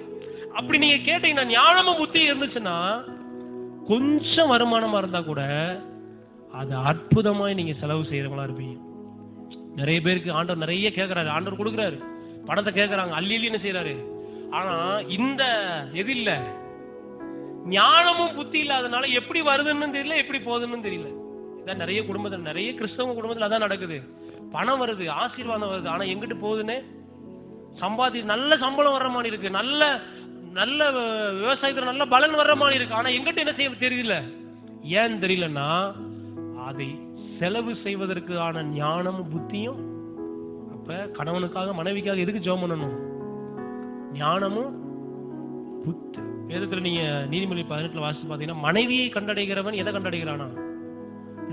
அப்படி நீங்க கேட்டீங்கன்னா, ஞானமும் புத்தியும் இருந்துச்சுன்னா, கொஞ்சம் வருமானமா இருந்தா கூட அது அற்புதமாய் நீங்க செலவு செய்யறவங்களா இருப்பீங்க. நிறைய பேருக்கு ஆண்டவர் நிறைய கேட்கிறாரு, ஆண்டவர் கொடுக்குறாரு, பணத்தை கேட்கறாங்க, அள்ளி என்ன செய்யறாரு. ஆனா இந்த எது இல்ல, ஞானமும் புத்தி இல்லாதனால எப்படி வருதுன்னு தெரியல, எப்படி போகுதுன்னு தெரியல. இதான் நிறைய குடும்பத்தில், நிறைய கிறிஸ்தவ குடும்பத்தில் அதான் நடக்குது. பணம் வருது, ஆசீர்வாதம் வருது, ஆனா எங்கிட்டு போகுதுன்னு நல்ல சம்பளம் வர்ற மாதிரி இருக்கு, நல்ல நல்ல விவசாயத்துல நல்ல பலன் வர்ற மாதிரி இருக்கு, ஆனா எங்கிட்ட என்ன செய்ய தெரியல. ஏன் தெரியலன்னா, அதை செலவு செய்வதற்கான ஞானமும் புத்தியும். அப்ப கணவனுக்காக மனைவிக்காக எதுக்கு ஜெபம் பண்ணணும்? ஞானமும் புத்தி. வேதத்துல நீங்க நீதிமொழி 18 வாசித்து பாத்தீங்கன்னா, மனைவியை கண்டடைகிறவன் எதை கண்டடைகிறானா?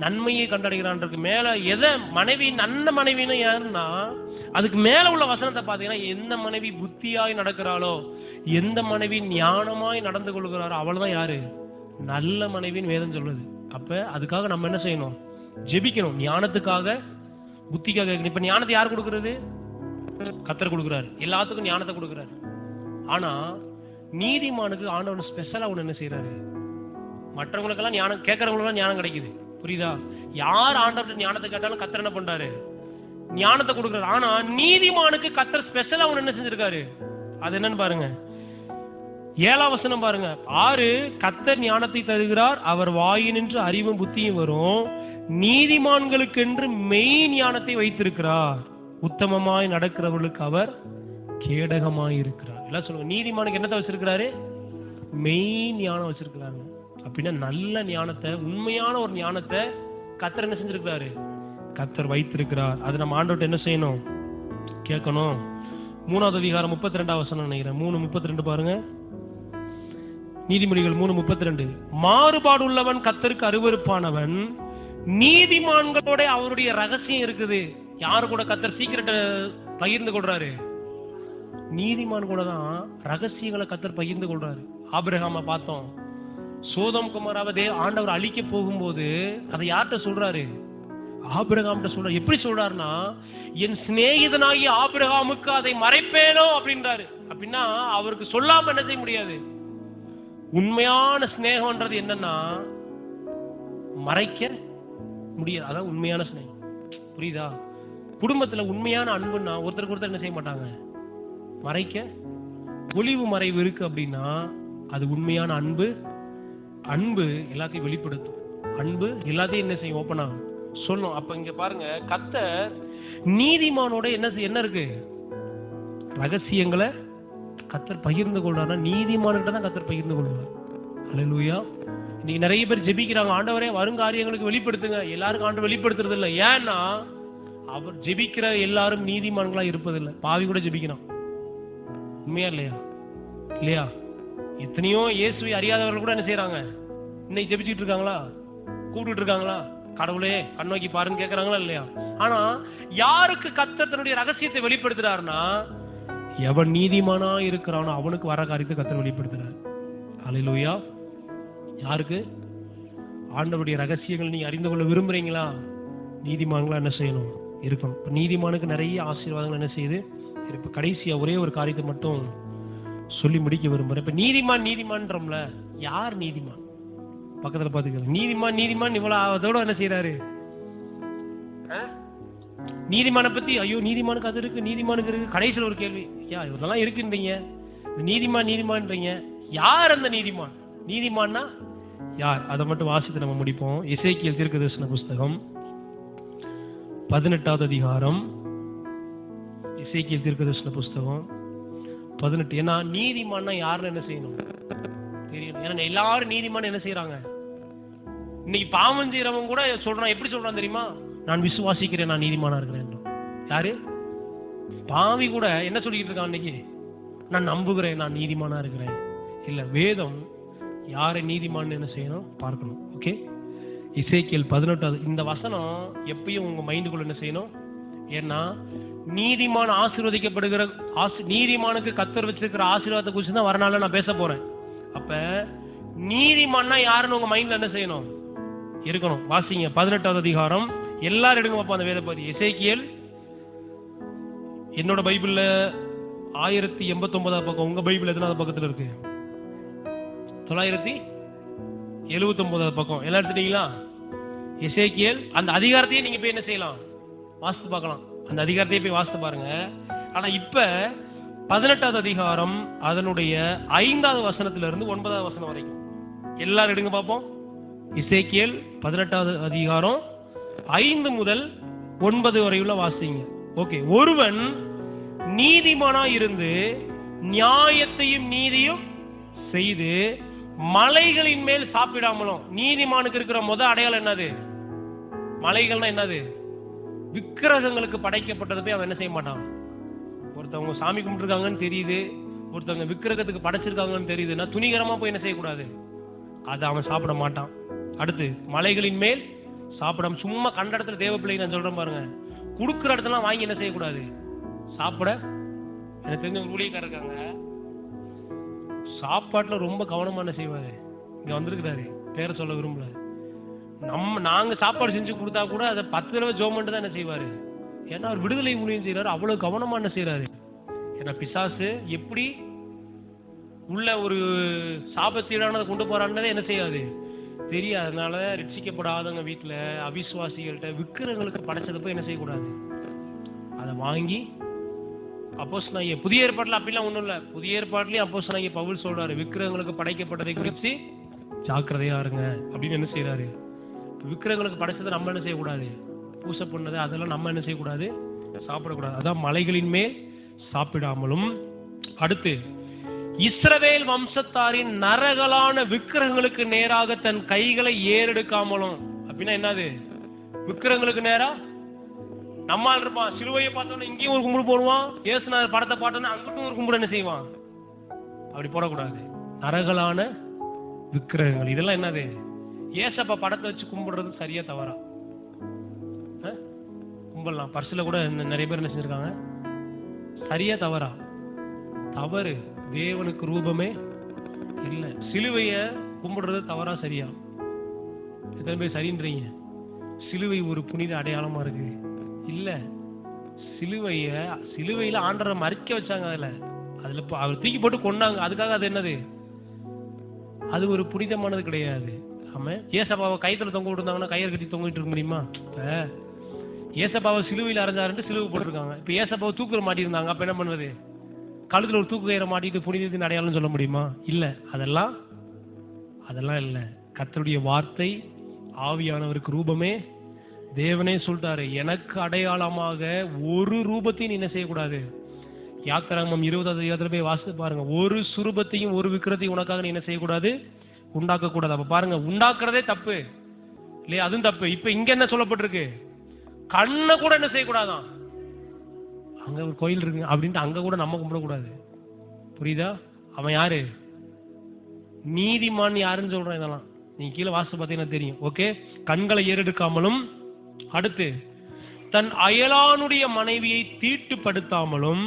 நன்மையை கண்டடைகிறான். மேல எதை மனைவி நல்ல மனைவின்னு யாருன்னா, அதுக்கு மேல உள்ள வசனத்தை பாத்தீங்கன்னா, எந்த மனைவி புத்தியாய் நடக்கிறாளோ, எந்த மனைவி ஞானமாய் நடந்து கொள்கிறாரோ, அவள்தான் யாரு? நல்ல மனைவின்னு வேதம் சொல்லுது. அப்ப அதுக்காக நம்ம என்ன செய்யணும்? ஜெபிக்கணும். ஞானத்துக்காக, புத்திக்காக. இப்ப ஞானத்தை யார் கொடுக்கிறது? கர்த்தர் கொடுக்கிறாரு. எல்லாத்துக்கும் ஞானத்தை கொடுக்கிறாரு. ஆனா நீதிமானுக்கு ஆண்டவன் ஸ்பெஷலா ஒண்ணு என்ன செய்யறாரு? மற்றவங்களுக்கெல்லாம் ஞானம், கேட்கறவங்களுக்கெல்லாம் ஞானம் கிடைக்குது. புரியுதா? யார் ஆண்டவர்கிட்ட ஞானத்தை கேட்டாலும் கர்த்தர் என்ன பண்றாரு? ஞானத்தை கொடுக்கிறாரு. ஆனா நீதிமானுக்கு கர்த்தர் ஸ்பெஷலா ஒண்ணு என்ன செஞ்சிருக்காரு? அது என்னன்னு பாருங்க. 7ஆம் வசனம் பாருங்க. 6 கர்த்தர் ஞானத்தை தருகிறார், அவர் வாயினின்று அறிவும் புத்தியும் வரும். நீதிமான்களுக்கென்று மெய் ஞானத்தை வைத்திருக்கிறார், உத்தமமாய் நடக்கிறவர்களுக்கு அவர் கேடகமாய் இருக்கிறார். எல்லாம் சொல்லுங்க, நீதிமானுக்கு என்னத்தை வச்சிருக்கிறாரு? மெய் ஞானம் வச்சிருக்கிறாங்க. அப்படின்னா நல்ல ஞானத்தை, உண்மையான ஒரு ஞானத்தை கர்த்தர் என்ன செஞ்சிருக்கிறாரு? கர்த்தர் வைத்திருக்கிறார். அது நம்ம ஆண்டவர்ட்ட என்ன செய்யணும்? கேட்கணும். 3வது அதிகாரம் 32வது வசனம் நினைக்கிறேன். 3:32 பாருங்க. நீதிமொழிகள் 3:32. மாறுபாடு உள்ளவன் கர்த்தருக்கு அருவருப்பானவன், நீதிமான்களோட அவருடைய ரகசியம் இருக்குது. யாரு கூட கர்த்தர் சீக்கிரட்டை பகிர்ந்து கொள்றாரு? நீதிமான் கூட தான் ரகசியங்களை கர்த்தர் பகிர்ந்து கொள்றாரு. ஆபிரகாமை பார்த்தோம். சோதம் குமாராவை ஆண்டவர் அழிக்க போகும்போது அதை யார்கிட்ட சொல்றாரு? ஆபிரகாம்கிட்ட சொல்றாரு. எப்படி சொல்றாருன்னா, என் சிநேகிதனாகி ஆபிரகாமுக்கு அதை மறைப்பேனோ அப்படின்றாரு. அப்படின்னா அவருக்கு சொல்லாம என்ன செய்ய முடியாது. உண்மையான சிநேகம்ன்றது என்னன்னா மறைக்க முடியாது. அதான் உண்மையான சிநேகம். புரியுதா? குடும்பத்துல உண்மையான அன்புன்னா ஒருத்தருக்கு ஒருத்தர் என்ன செய்ய மாட்டாங்க, மறைக்க. ஒளிவு மறைவு இருக்கு அப்படின்னா அது உண்மையான அன்பு. அன்பு எல்லாத்தையும் வெளிப்படுத்தும். அன்பு எல்லாத்தையும் என்ன செய்யும்? ஓப்பனா சொல்லும். அப்ப இங்க பாருங்க, கர்த்தர் நீதிமானோட என்ன இருக்கு? ரகசியங்களை கர்த்தர் பகிர்ந்து கொள்றாருன்னா நீதிமான்கிட்ட தான் கர்த்தர் பகிர்ந்து கொள்வார். அல்லேலூயா. இன்னைக்கு நிறைய பேர் ஜெபிக்கிறாங்க, ஆண்டவரே வருங்காரியங்களுக்கு வெளிப்படுத்துங்க. எல்லாருக்கும் ஆண்டவர் வெளிப்படுத்துறது இல்லை. ஏன்னா அவர் ஜெபிக்கிற எல்லாரும் நீதிமான்களா இருப்பதில்லை. பாவி கூட ஜெபிக்கிறான். உண்மையா இல்லையா? இல்லையா? எத்தனையோ இயேசுவை அறியாதவர்கள் கூட என்ன செய்யறாங்க? இன்னைக்கு ஜெபிச்சுட்டு இருக்காங்களா? கூப்பிட்டு இருக்காங்களா? கடவுளே கண்ணோக்கி பாருன்னு கேட்கறாங்களா இல்லையா? ஆனா யாருக்கு கர்த்தர் தன்னுடைய ரகசியத்தை வெளிப்படுத்துறாருன்னா, எவன் நீதிமானா இருக்கிறானோ அவனுக்கு வர காரியத்தை கர்த்தர் வெளிப்படுத்துறாரு. அல்லேலூயா. யாருக்கு? ஆண்டவருடைய ரகசியங்கள் நீங்க அறிந்து கொள்ள விரும்புறீங்களா? நீதிமான்களா என்ன செய்யணும்? இருக்கணும். இப்ப நீதிமானுக்கு நிறைய ஆசீர்வாதங்கள் என்ன செய்யுது? இப்ப கடைசியா ஒரே ஒரு காரியத்தை மட்டும் சொல்லி முடிக்க விரும்புறேன். இப்ப நீதிமான்றோம்ல, யார் நீதிமான்? பக்கத்துல பாத்துக்க. நீதிமான் இவ்வளவு அதோட என்ன செய்யறாரு? நீதிமான பத்தி, ஐயோ நீதிமானுக்கு அது இருக்கு, நீதிமானுக்கு இருக்கு. கடைசியில் ஒரு கேள்வி, யா இதெல்லாம் இருக்குன்றீங்க, நீதிமான்றீங்க, யார் அந்த நீதிமான்? நீதிமான்னா யார்? அதை மட்டும் வாசித்து நம்ம முடிப்போம். எசேக்கியேல் தீர்க்கதரிசன புஸ்தகம் 18வது அதிகாரம். எசேக்கியேல் தீர்க்கதரிசன புஸ்தகம் 18. ஏன்னா நீதிமான்னா யாருன்னு என்ன செய்யணும் தெரியும். ஏன்னா எல்லாரும் நீதிமான் என்ன செய்யறாங்க? இன்னைக்கு பாவம் செய்யறவங்க கூட சொல்றான். எப்படி சொல்றான் தெரியுமா? நான் விசுவாசிக்கிறேன், நான் நீதிமானா இருக்கிறேன். யாரு? பாவி கூட என்ன சொல்லிட்டு இருக்கான் இன்னைக்கு? நான் நம்புகிறேன், நான் நீதிமானா இருக்கிறேன். இல்ல, வேதம் யாரை நீதிமான் என்ன செய்யணும் பார்க்கணும். ஓகே, எசேக்கியேல் 18. இந்த வசனம் எப்பயும் உங்க மைண்டுக்குள்ள என்ன செய்யணும்? ஏன்னா நீதிமான் ஆசீர்வதிக்கப்படுகிற நீதிமானுக்கு கர்த்தர் வச்சிருக்கிற ஆசீர்வாதத்தை குறித்து தான் வரனால நான் பேச போறேன். அப்ப நீதிமான்னா யாருன்னு உங்க மைண்ட்ல என்ன செய்யணும்? இருக்கணும். வாசிங்க 18வது அதிகாரம். எல்லாரும் எடுங்க பார்ப்போம் அந்த வேத பகுதி. எசேக்கியேல் என்னோட பைபிள்ல 1089 பக்கம். உங்க பைபிள் எத்தனாவது பக்கத்துல இருக்கு? 979 பக்கம். எல்லாம் எடுத்துட்டீங்களா? எசேக்கியேல் அந்த அதிகாரத்தையே நீங்க போய் என்ன செய்யலாம்? வாசித்து பார்க்கலாம். அந்த அதிகாரத்தையே போய் வாசித்து பாருங்க. ஆனா இப்ப 18வது அதிகாரம் அதனுடைய 5வது வசனத்துல இருந்து 9வது வசனம் வரைக்கும் எல்லாரும் எடுங்க பார்ப்போம். எசேக்கியேல் 18வது அதிகாரம் 5 முதல் 9 வரையுள்ள வாசிங்க. ஓகே. ஒருவன் நீதிமானா இருந்து நியாயத்தையும் நீதியும் செய்து மலைகளின் மேல் சாப்பிடாமலும். நீதிமானுக்கு இருக்கிற அடையாளம் என்னது? மலைகள்னா என்னது? விக்கிரகங்களுக்கு படைக்கப்பட்டது போய் அவன் என்ன செய்ய மாட்டான். ஒருத்தவங்க சாமி கும்பிட்டுருக்காங்கன்னு தெரியுது, ஒருத்தவங்க விக்கிரகத்துக்கு படைச்சிருக்காங்கன்னு தெரியுதுன்னா துணிகரமா போய் என்ன செய்யக்கூடாது, அதை அவன் சாப்பிட மாட்டான். அடுத்து மலைகளின் மேல் சாப்பிடாம, சும்மா கண்ட இடத்துல தேவ பிள்ளைங்க நான் சொல்றேன் பாருங்க, குடுக்கிற இடத்துல வாங்கி என்ன செய்யக்கூடாது, சாப்பிட. எனக்கு தெரிஞ்ச ஊழியக்காரர் இருக்காங்க, சாப்பாட்டுல ரொம்ப கவனமா என்ன செய்வாரு, இங்க வந்திருக்கிறாரு, பேரை சொல்ல விரும்பல, நாங்க சாப்பாடு செஞ்சு கொடுத்தா கூட அதை 10 தடவை ஜோம் பண்ணிட்டு தான் என்ன செய்வாரு. ஏன்னா அவர் விடுதலை ஊழியம் செய்யறாரு, அவ்வளவு கவனமா என்ன செய்யறாரு. ஏன்னா பிசாசு எப்படி உள்ள ஒரு சாபத்தீடானதை கொண்டு போறான்னு என்ன செய்யாது தெரியாது. அதனால ரட்சிக்கப்படாதவங்க வீட்டுல அவிசுவாசிகள்கிட்ட விக்கிரகங்களுக்கு படைச்சதை போய் என்ன செய்யக்கூடாது, அதை வாங்கி. அப்போஸ்தலனாகிய புதிய ஏற்பாட்டுல அப்படிலாம் ஒண்ணும் இல்ல, புதிய ஏற்பாட்டுலயும் அப்போஸ்தலனாகிய பவுல் சொல்றாரு, விக்கிரகங்களுக்கு படைக்கப்பட்டதை குறித்து ஜாக்கிரதையா இருங்க அப்படின்னு என்ன செய்யறாரு. விக்கிரகங்களுக்கு படைச்சதை நம்ம என்ன செய்யக்கூடாது, பூசை பண்ணது அதெல்லாம் நம்ம என்ன செய்யக்கூடாது, சாப்பிடக்கூடாது. அதான் மலைகளின் மேல் சாப்பிடாமலும், அடுத்து இஸ்ரவேல் வம்சத்தாரின் நரகலான விக்கிரகங்களுக்கு நேராக தன் கைகளை ஏறெடுக்காமலும். அப்படின்னா என்னது? விக்கிரகங்களுக்கு நேரா நம்மால் இருப்பான், சிலுவையை பார்த்தோன்னா இங்கேயும் ஒரு கும்பிடு போடுவான், இயேசுநாதர் படத்தை பார்த்தோன்னா அங்கிட்டும் ஒரு கும்பிடு என்ன செய்வான்? அப்படி போடக்கூடாது. நரகலான விக்கிரகங்கள் இதெல்லாம் என்னது? ஏசப்பா படத்தை வச்சு கும்பிடுறது சரியா தவறா? கும்பிடலாம். பர்சில் கூட நிறைய பேர் என்ன செஞ்சிருக்காங்க. சரியா தவறா? தவறு. தேவனுக்கு ரூபமே இல்ல. சிலுவைய கும்பிடுறது தவறா சரியா? எத்தனை பேர் சரின்றீங்க? சிலுவை ஒரு புனித அடையாளமா இருக்கு இல்ல. சிலுவையில ஆண்டரை மறிக்க வச்சாங்க. அதுல அவர் தூக்கி போட்டு கொண்டாங்க. அதுக்காக அது என்னது? அது ஒரு புனிதமானது கிடையாது. ஆமா, ஏசப்பாவை கைத்துல தொங்க விட்டுருந்தாங்கன்னா கயிறு கட்டி தொங்கிட்டு இருக்க முடியுமா? இப்ப ஏசப்பாவை சிலுவையில் அரைஞ்சாருன்ட்டு சிலுவை போட்டிருக்காங்க. இப்ப ஏசப்பாவை தூக்குற மாட்டிருந்தாங்க, அப்ப என்ன பண்ணுவது? கழுத்துல ஒரு தூக்கு கயிறை மாட்டிட்டு புனிதத்தின் அடையாளம் சொல்ல முடியுமா? இல்ல. அதெல்லாம் இல்ல. கர்த்தருடைய வார்த்தை ஆவியானவருக்கு ரூபமே. தேவனே சொல்லிட்டாரு, எனக்கு அடையாளமாக ஒரு ரூபத்தையும் என்ன செய்யக்கூடாது. யாத்திராகமம் 20வது அதிகாரத்துல போய் வாசித்து பாருங்க. ஒரு சுரூபத்தையும் ஒரு விக்கிரத்தையும் உனக்காக நீ என்ன செய்யக்கூடாது, உண்டாக்க கூடாது. அப்ப பாருங்க, உண்டாக்குறதே தப்பு இல்லையா? அதுவும் தப்பு. இப்ப இங்க என்ன சொல்லப்பட்டிருக்கு? கண்ணை கூட என்ன செய்யக்கூடாதான். அங்க ஒரு கோயில் இருக்கு அப்படின்ட்டு அங்க கூட நம்ம கும்பிடக்கூடாது. புரியுதா? அவன் யாரு? நீதிமான் யாருன்னு சொல்றான். இதெல்லாம் நீங்க கீழே வாசித்து பார்த்தீங்கன்னா தெரியும். ஓகே, கண்களை ஏறெடுக்காமலும், அடுத்து தன் அயலானுடைய மனைவியை தீட்டுப்படுத்தாமலும்,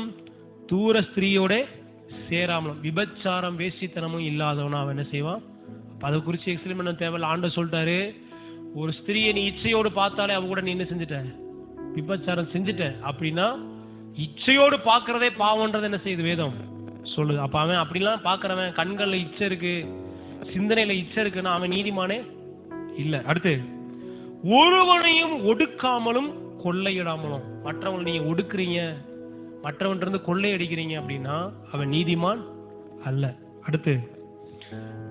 தூர ஸ்திரீயோட சேராமலும், விபச்சாரம் வேசித்தனமும் இல்லாதவனா அவன் என்ன செய்வான்? அதை குறித்து எக்ஸ்பிளைன் தேவையில்ல. ஆண்டவர் சொல்லிட்டாரு, ஒரு ஸ்திரீயை நீ இச்சையோடு பார்த்தாலே அவ கூட நீ என்ன செஞ்சுட்ட? விபச்சாரம் செஞ்சுட்ட. அப்படின்னா இச்சையோடு பார்க்கறதே பாவம்ன்றது என்ன செய்யுது? வேதம் சொல்லுது. அப்ப அவன் அப்படிலாம் பார்க்கறவன், கண்கள்ல இச்சை இருக்கு, சிந்தனையில இச்சை இருக்குன்னா அவன் நீதிமானே இல்ல. அடுத்து ஒருவனையும் ஒடுக்காமலும் கொள்ளையிடாமலும். மற்றவங்களை நீங்க ஒடுக்குறீங்க, மற்றவன் இருந்து கொள்ளையடிக்கிறீங்க அப்படின்னா அவன் நீதிமான் அல்ல. அடுத்து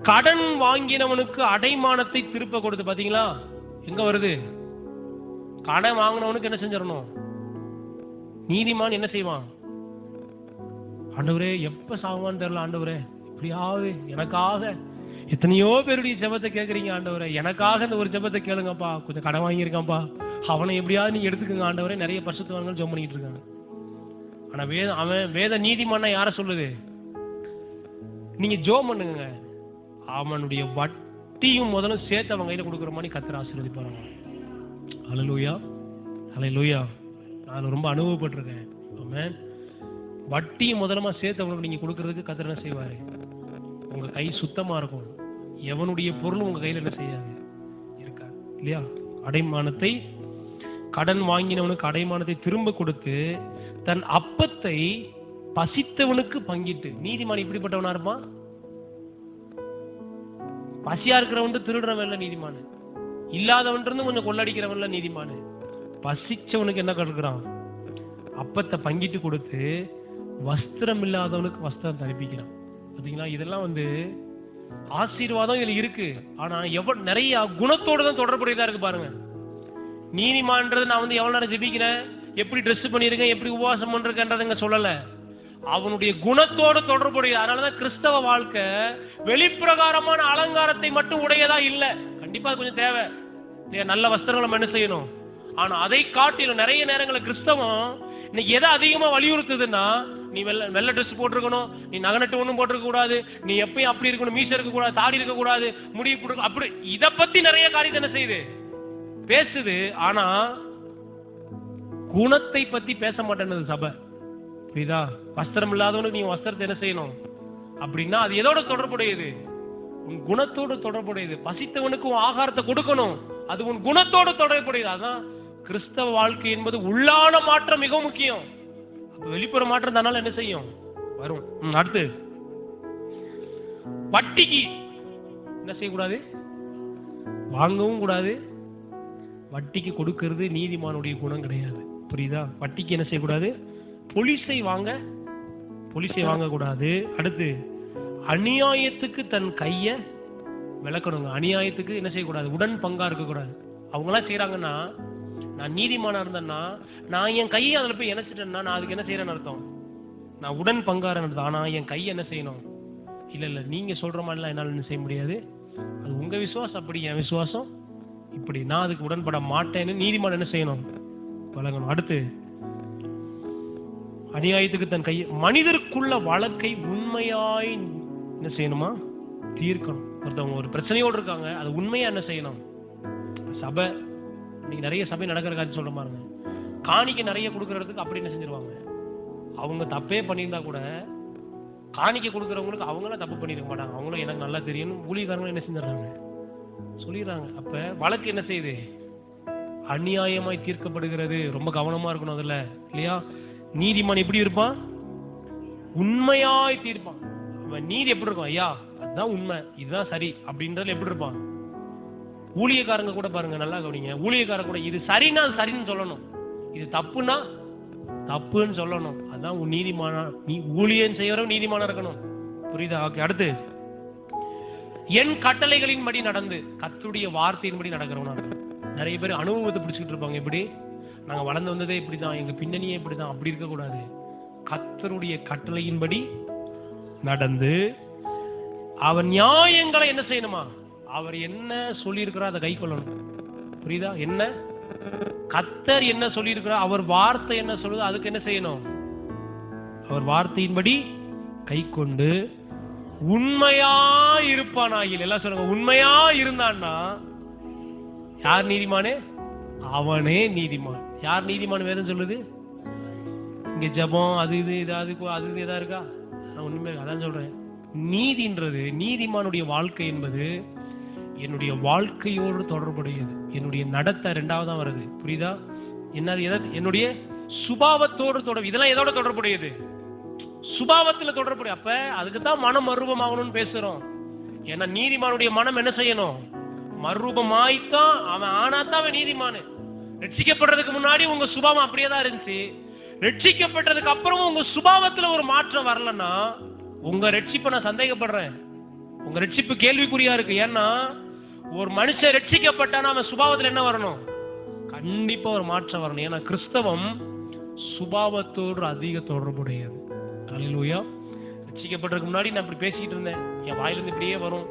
கடன் வாங்கினவனுக்கு அடைமானத்தை திருப்ப கொடுத்து. பாத்தீங்களா எங்க வருது? கடன் வாங்கினவனுக்கு என்ன செஞ்சிடணும்? நீதிமான் என்ன செய்வான்? ஆண்டவரே எப்ப சாவான்னு தெரியல, ஆண்டவரே இப்படியாவது எனக்காக, எத்தனையோ பேருடைய ஜெபத்தை கேட்கறீங்க ஆண்டவரே, எனக்காக இந்த ஒரு ஜெபத்தை கேளுங்கப்பா, கொஞ்சம் கடன் வாங்கியிருக்கான்ப்பா, அவனை எப்படியாவது நீங்க எடுத்துக்கங்க ஆண்டவரே. நிறைய பரிசுத்தவான்கள் ஜெபம் பண்ணிட்டு இருக்காங்க. ஆனா அவன் வேத நீதிமான்னா யார சொல்லுது? நீங்க ஜெபம் பண்ணுங்க, அவனுடைய வட்டியும் முதல்ல சேர்த்து அவன் கையில கொடுக்குற மாதிரி கர்த்தர் ஆசீர்வதிப்பாங்க. ஹல்லேலூயா, ஹல்லேலூயா. நான் ரொம்ப அனுபவப்பட்டிருக்கேன். ஆமென். வட்டியும் முதலமா சேர்த்து அவனுக்கு நீங்க கொடுக்கறதுக்கு கர்த்தர் என்ன செய்வாரு? உங்க கை சுத்தமா இருக்கும். எவனுடைய பொருளும் உங்க கையில என்ன செய்யாது இருக்கா இல்லையா? அடைமானத்தை, கடன் வாங்கினவனுக்கு அடைமானத்தை திரும்ப கொடுத்து தன் அப்பத்தை பசித்தவனுக்கு பங்கிட்டு. நீதிமான் இப்படிப்பட்டவனா இருப்பான்? பசியா இருக்கிறவன் திருடுறவன் இல்ல நீதிமான், இல்லாதவன் இருந்து கொஞ்சம் கொள்ளடிக்கிறவன் இல்ல நீதிமான். பசிச்சவனுக்கு என்ன கொடுக்குறான்? அப்பத்தை பங்கிட்டு கொடுத்து வஸ்திரம் இல்லாதவனுக்கு வஸ்திரம் தரிப்பிக்கிறான். பாத்தீங்களா? இதெல்லாம் ஆசீர்வாதம் இதுல இருக்கு. ஆனா நிறைய குணத்தோடு தான் தொடர்புடையதா இருக்கு. பாருங்க, நீதிமான்றது நான் எவ்வளவு நேரம் ஜெபிக்கிறேன், எப்படி ட்ரெஸ் பண்ணிருக்கேன், எப்படி உபவாசம் பண்றேன்றதுங்க சொல்லல, அவனுடைய குணத்தோடு தொடர்புடைய. அதனாலதான் கிறிஸ்தவ வாழ்க்கை வெளிப்பிரகாரமான அலங்காரத்தை மட்டும் உடையதா இல்ல. கண்டிப்பா கொஞ்சம் தேவை, நல்ல வஸ்திரங்களை நம்ம என்ன செய்யணும். ஆனா அதை காட்டிலும் நிறைய நேரங்களில் கிறிஸ்தவம் இன்னைக்கு எதை அதிகமா வலியுறுத்துதுன்னா, நீ வெள்ளை ட்ரெஸ் போட்டிருக்கணும், நீ நகநட்டு ஒண்ணும் போட்டிருக்க கூடாது, நீ எப்பயும் அப்படி இருக்கணும், மீசை இருக்க கூடாது, தாடி இருக்க கூடாது, முடி அப்படி, இத பத்தி நிறைய காரியத்தை என்ன செய்யுது, பேசுது. ஆனா குணத்தை பத்தி பேச மாட்டேன்னு சபை. புரியுதா? வஸ்திரம் இல்லாதவனுக்கு நீ வஸ்திரத்தை என்ன செய்யணும் அப்படின்னா அது எதோட தொடர்புடையது? உன் குணத்தோடு தொடர்புடையது. பசித்தவனுக்கு உன் ஆகாரத்தை கொடுக்கணும், அது உன் குணத்தோடு தொடர்புடையது. அதான் கிறிஸ்தவ வாழ்க்கை என்பது உள்ளான மாற்றம் மிக முக்கியம். வெளிப்புற மாற்றம் தானால என்ன செய்யும் வரும். அடுத்து வட்டிக்கு என்ன செய்யக்கூடாது? வாங்கவும் கூடாது. வட்டிக்கு கொடுக்கிறது நீதிமானுடைய குணம் கிடையாது. புரியுதா? வட்டிக்கு என்ன செய்யக்கூடாது? பொலிசை வாங்க கூடாது. அடுத்து அநியாயத்துக்கு தன் கைய விளக்கணுங்க. அநியாயத்துக்கு என்ன செய்யக்கூடாது? உடன் பங்கா இருக்கக்கூடாது. அவங்களாம் செய்யறாங்கன்னா, நான் நீதிமானா இருந்தேன்னா நான் என் கையை அதுல போய் இணைச்சிட்டேன்னா நான் அதுக்கு என்ன செய்யறேன்னு அர்த்தம்? நான் உடன் பங்காரன். ஆனா என் கை என்ன செய்யணும்? இல்ல நீங்க சொல்ற மாதிரிலாம் என்னால என்ன செய்ய முடியாது. அது உங்க விசுவாசம் அப்படி, என் விசுவாசம் இப்படி. நான் அதுக்கு உடன்பட மாட்டேன்னு நீதிமான் என்ன செய்யணும்? பழகணும். அடுத்து, அநியாயத்துக்கு தன் கையை, மனிதருக்குள்ள வழக்கை உண்மையாய் என்ன செய்யணுமா? தீர்க்கணும். ஒருத்தவங்க ஒரு பிரச்சனையோடு இருக்காங்க, அது உண்மையா என்ன செய்யணும்? சபை இன்னைக்கு நிறைய சபை நடக்கிற காரியம் சொல்ற பாருங்க. காணிக்கை நிறைய கொடுக்கறதுக்கு அப்படி என்ன செஞ்சிருவாங்க? அவங்க தப்பே பண்ணியிருந்தா கூட காணிக்கை கொடுக்கறவங்களுக்கு அவங்களும் தப்பு பண்ணிருக்க மாட்டாங்க. அவங்களும் எனக்கு நல்லா தெரியும் ஊழியக்காரங்களும் என்ன செஞ்சிடறாங்க? சொல்லிடுறாங்க. அப்ப வழக்கு என்ன செய்யுது? அநியாயமாய் தீர்க்கப்படுகிறது. ரொம்ப கவனமா இருக்கணும் அதுல, இல்லையா? நீதிமான் எப்படி இருப்பான்? உண்மையாய் தீர்ப்பான். அவன் நீதி எப்படி இருக்கும்? ஐயா அதுதான் உண்மை, இதுதான் சரி அப்படின்றதுல எப்படி இருப்பான்? ஊழியக்காரங்க கூட பாருங்க, நல்லா கவனிங்க. ஊழியக்காரங்க கூட இது சரின்னா சரின்னு சொல்லணும், இது தப்புன்னா தப்புன்னு சொல்லணும். அதான் நீதிமான. நீ ஊழியம் செய்யறவன் நீதிமானா இருக்கணும். புரியுதா? ஓகே. அடுத்து, என் கட்டளைகளின் படி நடந்து கர்த்தருடைய வார்த்தையின்படி நடக்கிறவனா இருக்கணும். நிறைய பேர் அனுபவத்தை பிடிச்சிட்டு இருப்பாங்க. எப்படி? நாங்க வளர்ந்து வந்ததே இப்படிதான், எங்க பின்னணியே இப்படிதான். அப்படி இருக்க கூடாது. கர்த்தருடைய கட்டளையின்படி நடந்து அவர் நியாயங்களை என்ன செய்யணுமா? அவர் என்ன சொல்லி இருக்கிறார் அதை கை கொள்ளணும். புரியுதா? என்ன கர்த்தர் என்ன சொல்லி இருக்கிறார், அவர் வார்த்தை என்ன சொல்லுது, அதுக்கு என்ன செய்யணும்? அவர் வார்த்தையின்படி கை கொண்டு உண்மையா இருப்பானாகில். எல்லாம் சொல்லுங்க, உண்மையா இருந்தான்னா யார் நீதிமானே? அவனே நீதிமான். யார் நீதிமான்? வேதம் சொல்லுது. இங்க ஜபம் அது இது அது இது எதா இருக்கா? நான் உண்மை அதான் சொல்றேன். நீதின்றது, நீதிமானுடைய வாழ்க்கை என்பது என்னுடைய வாழ்க்கையோடு தொடர்புடையது. என்னுடைய நடத்தை ரெண்டாவதான் வருது. புரியுதா? என்னுடைய சுபாவத்தோடு தொடர்பு. இதெல்லாம் எதோட தொடர்புடையது? சுபாவத்துல தொடர்புடைய. அப்ப அதுக்குதான் மனம் மறுரூபமாகணும்னு பேசுறோம். ஏன்னா நீதிமானுடைய மனம் என்ன செய்யணும்? மறுரூபமாய்த்தான் அவன் ஆனாத்தான் அவன் நீதிமானு. ரட்சிக்கப்படுறதுக்கு முன்னாடி உங்க சுபாவம் அப்படியே தான் இருந்துச்சு. ரட்சிக்கப்பட்டதுக்கு அப்புறமும் உங்க சுபாவத்துல ஒரு மாற்றம் வரலன்னா உங்க ரட்சிப்பை நான் சந்தேகப்படுறேன். உங்க ரட்சிப்பு கேள்விக்குறியா இருக்கு. ஏன்னா ஒரு மனுஷன் ரட்சிக்கப்பட்டானா அவன் சுபாவத்துல என்ன வரணும்? கண்டிப்பா ஒரு மாற்றம் வரணும். ஏன்னா கிறிஸ்தவம் சுபாவத்தோடு அதிக தொடர்புடையது. அல்லேலூயா. ரட்சிக்கப்பட்டதுக்கு முன்னாடி நான் இப்படி பேசிக்கிட்டு இருந்தேன், என் வாயிலிருந்து இப்படியே வரும்.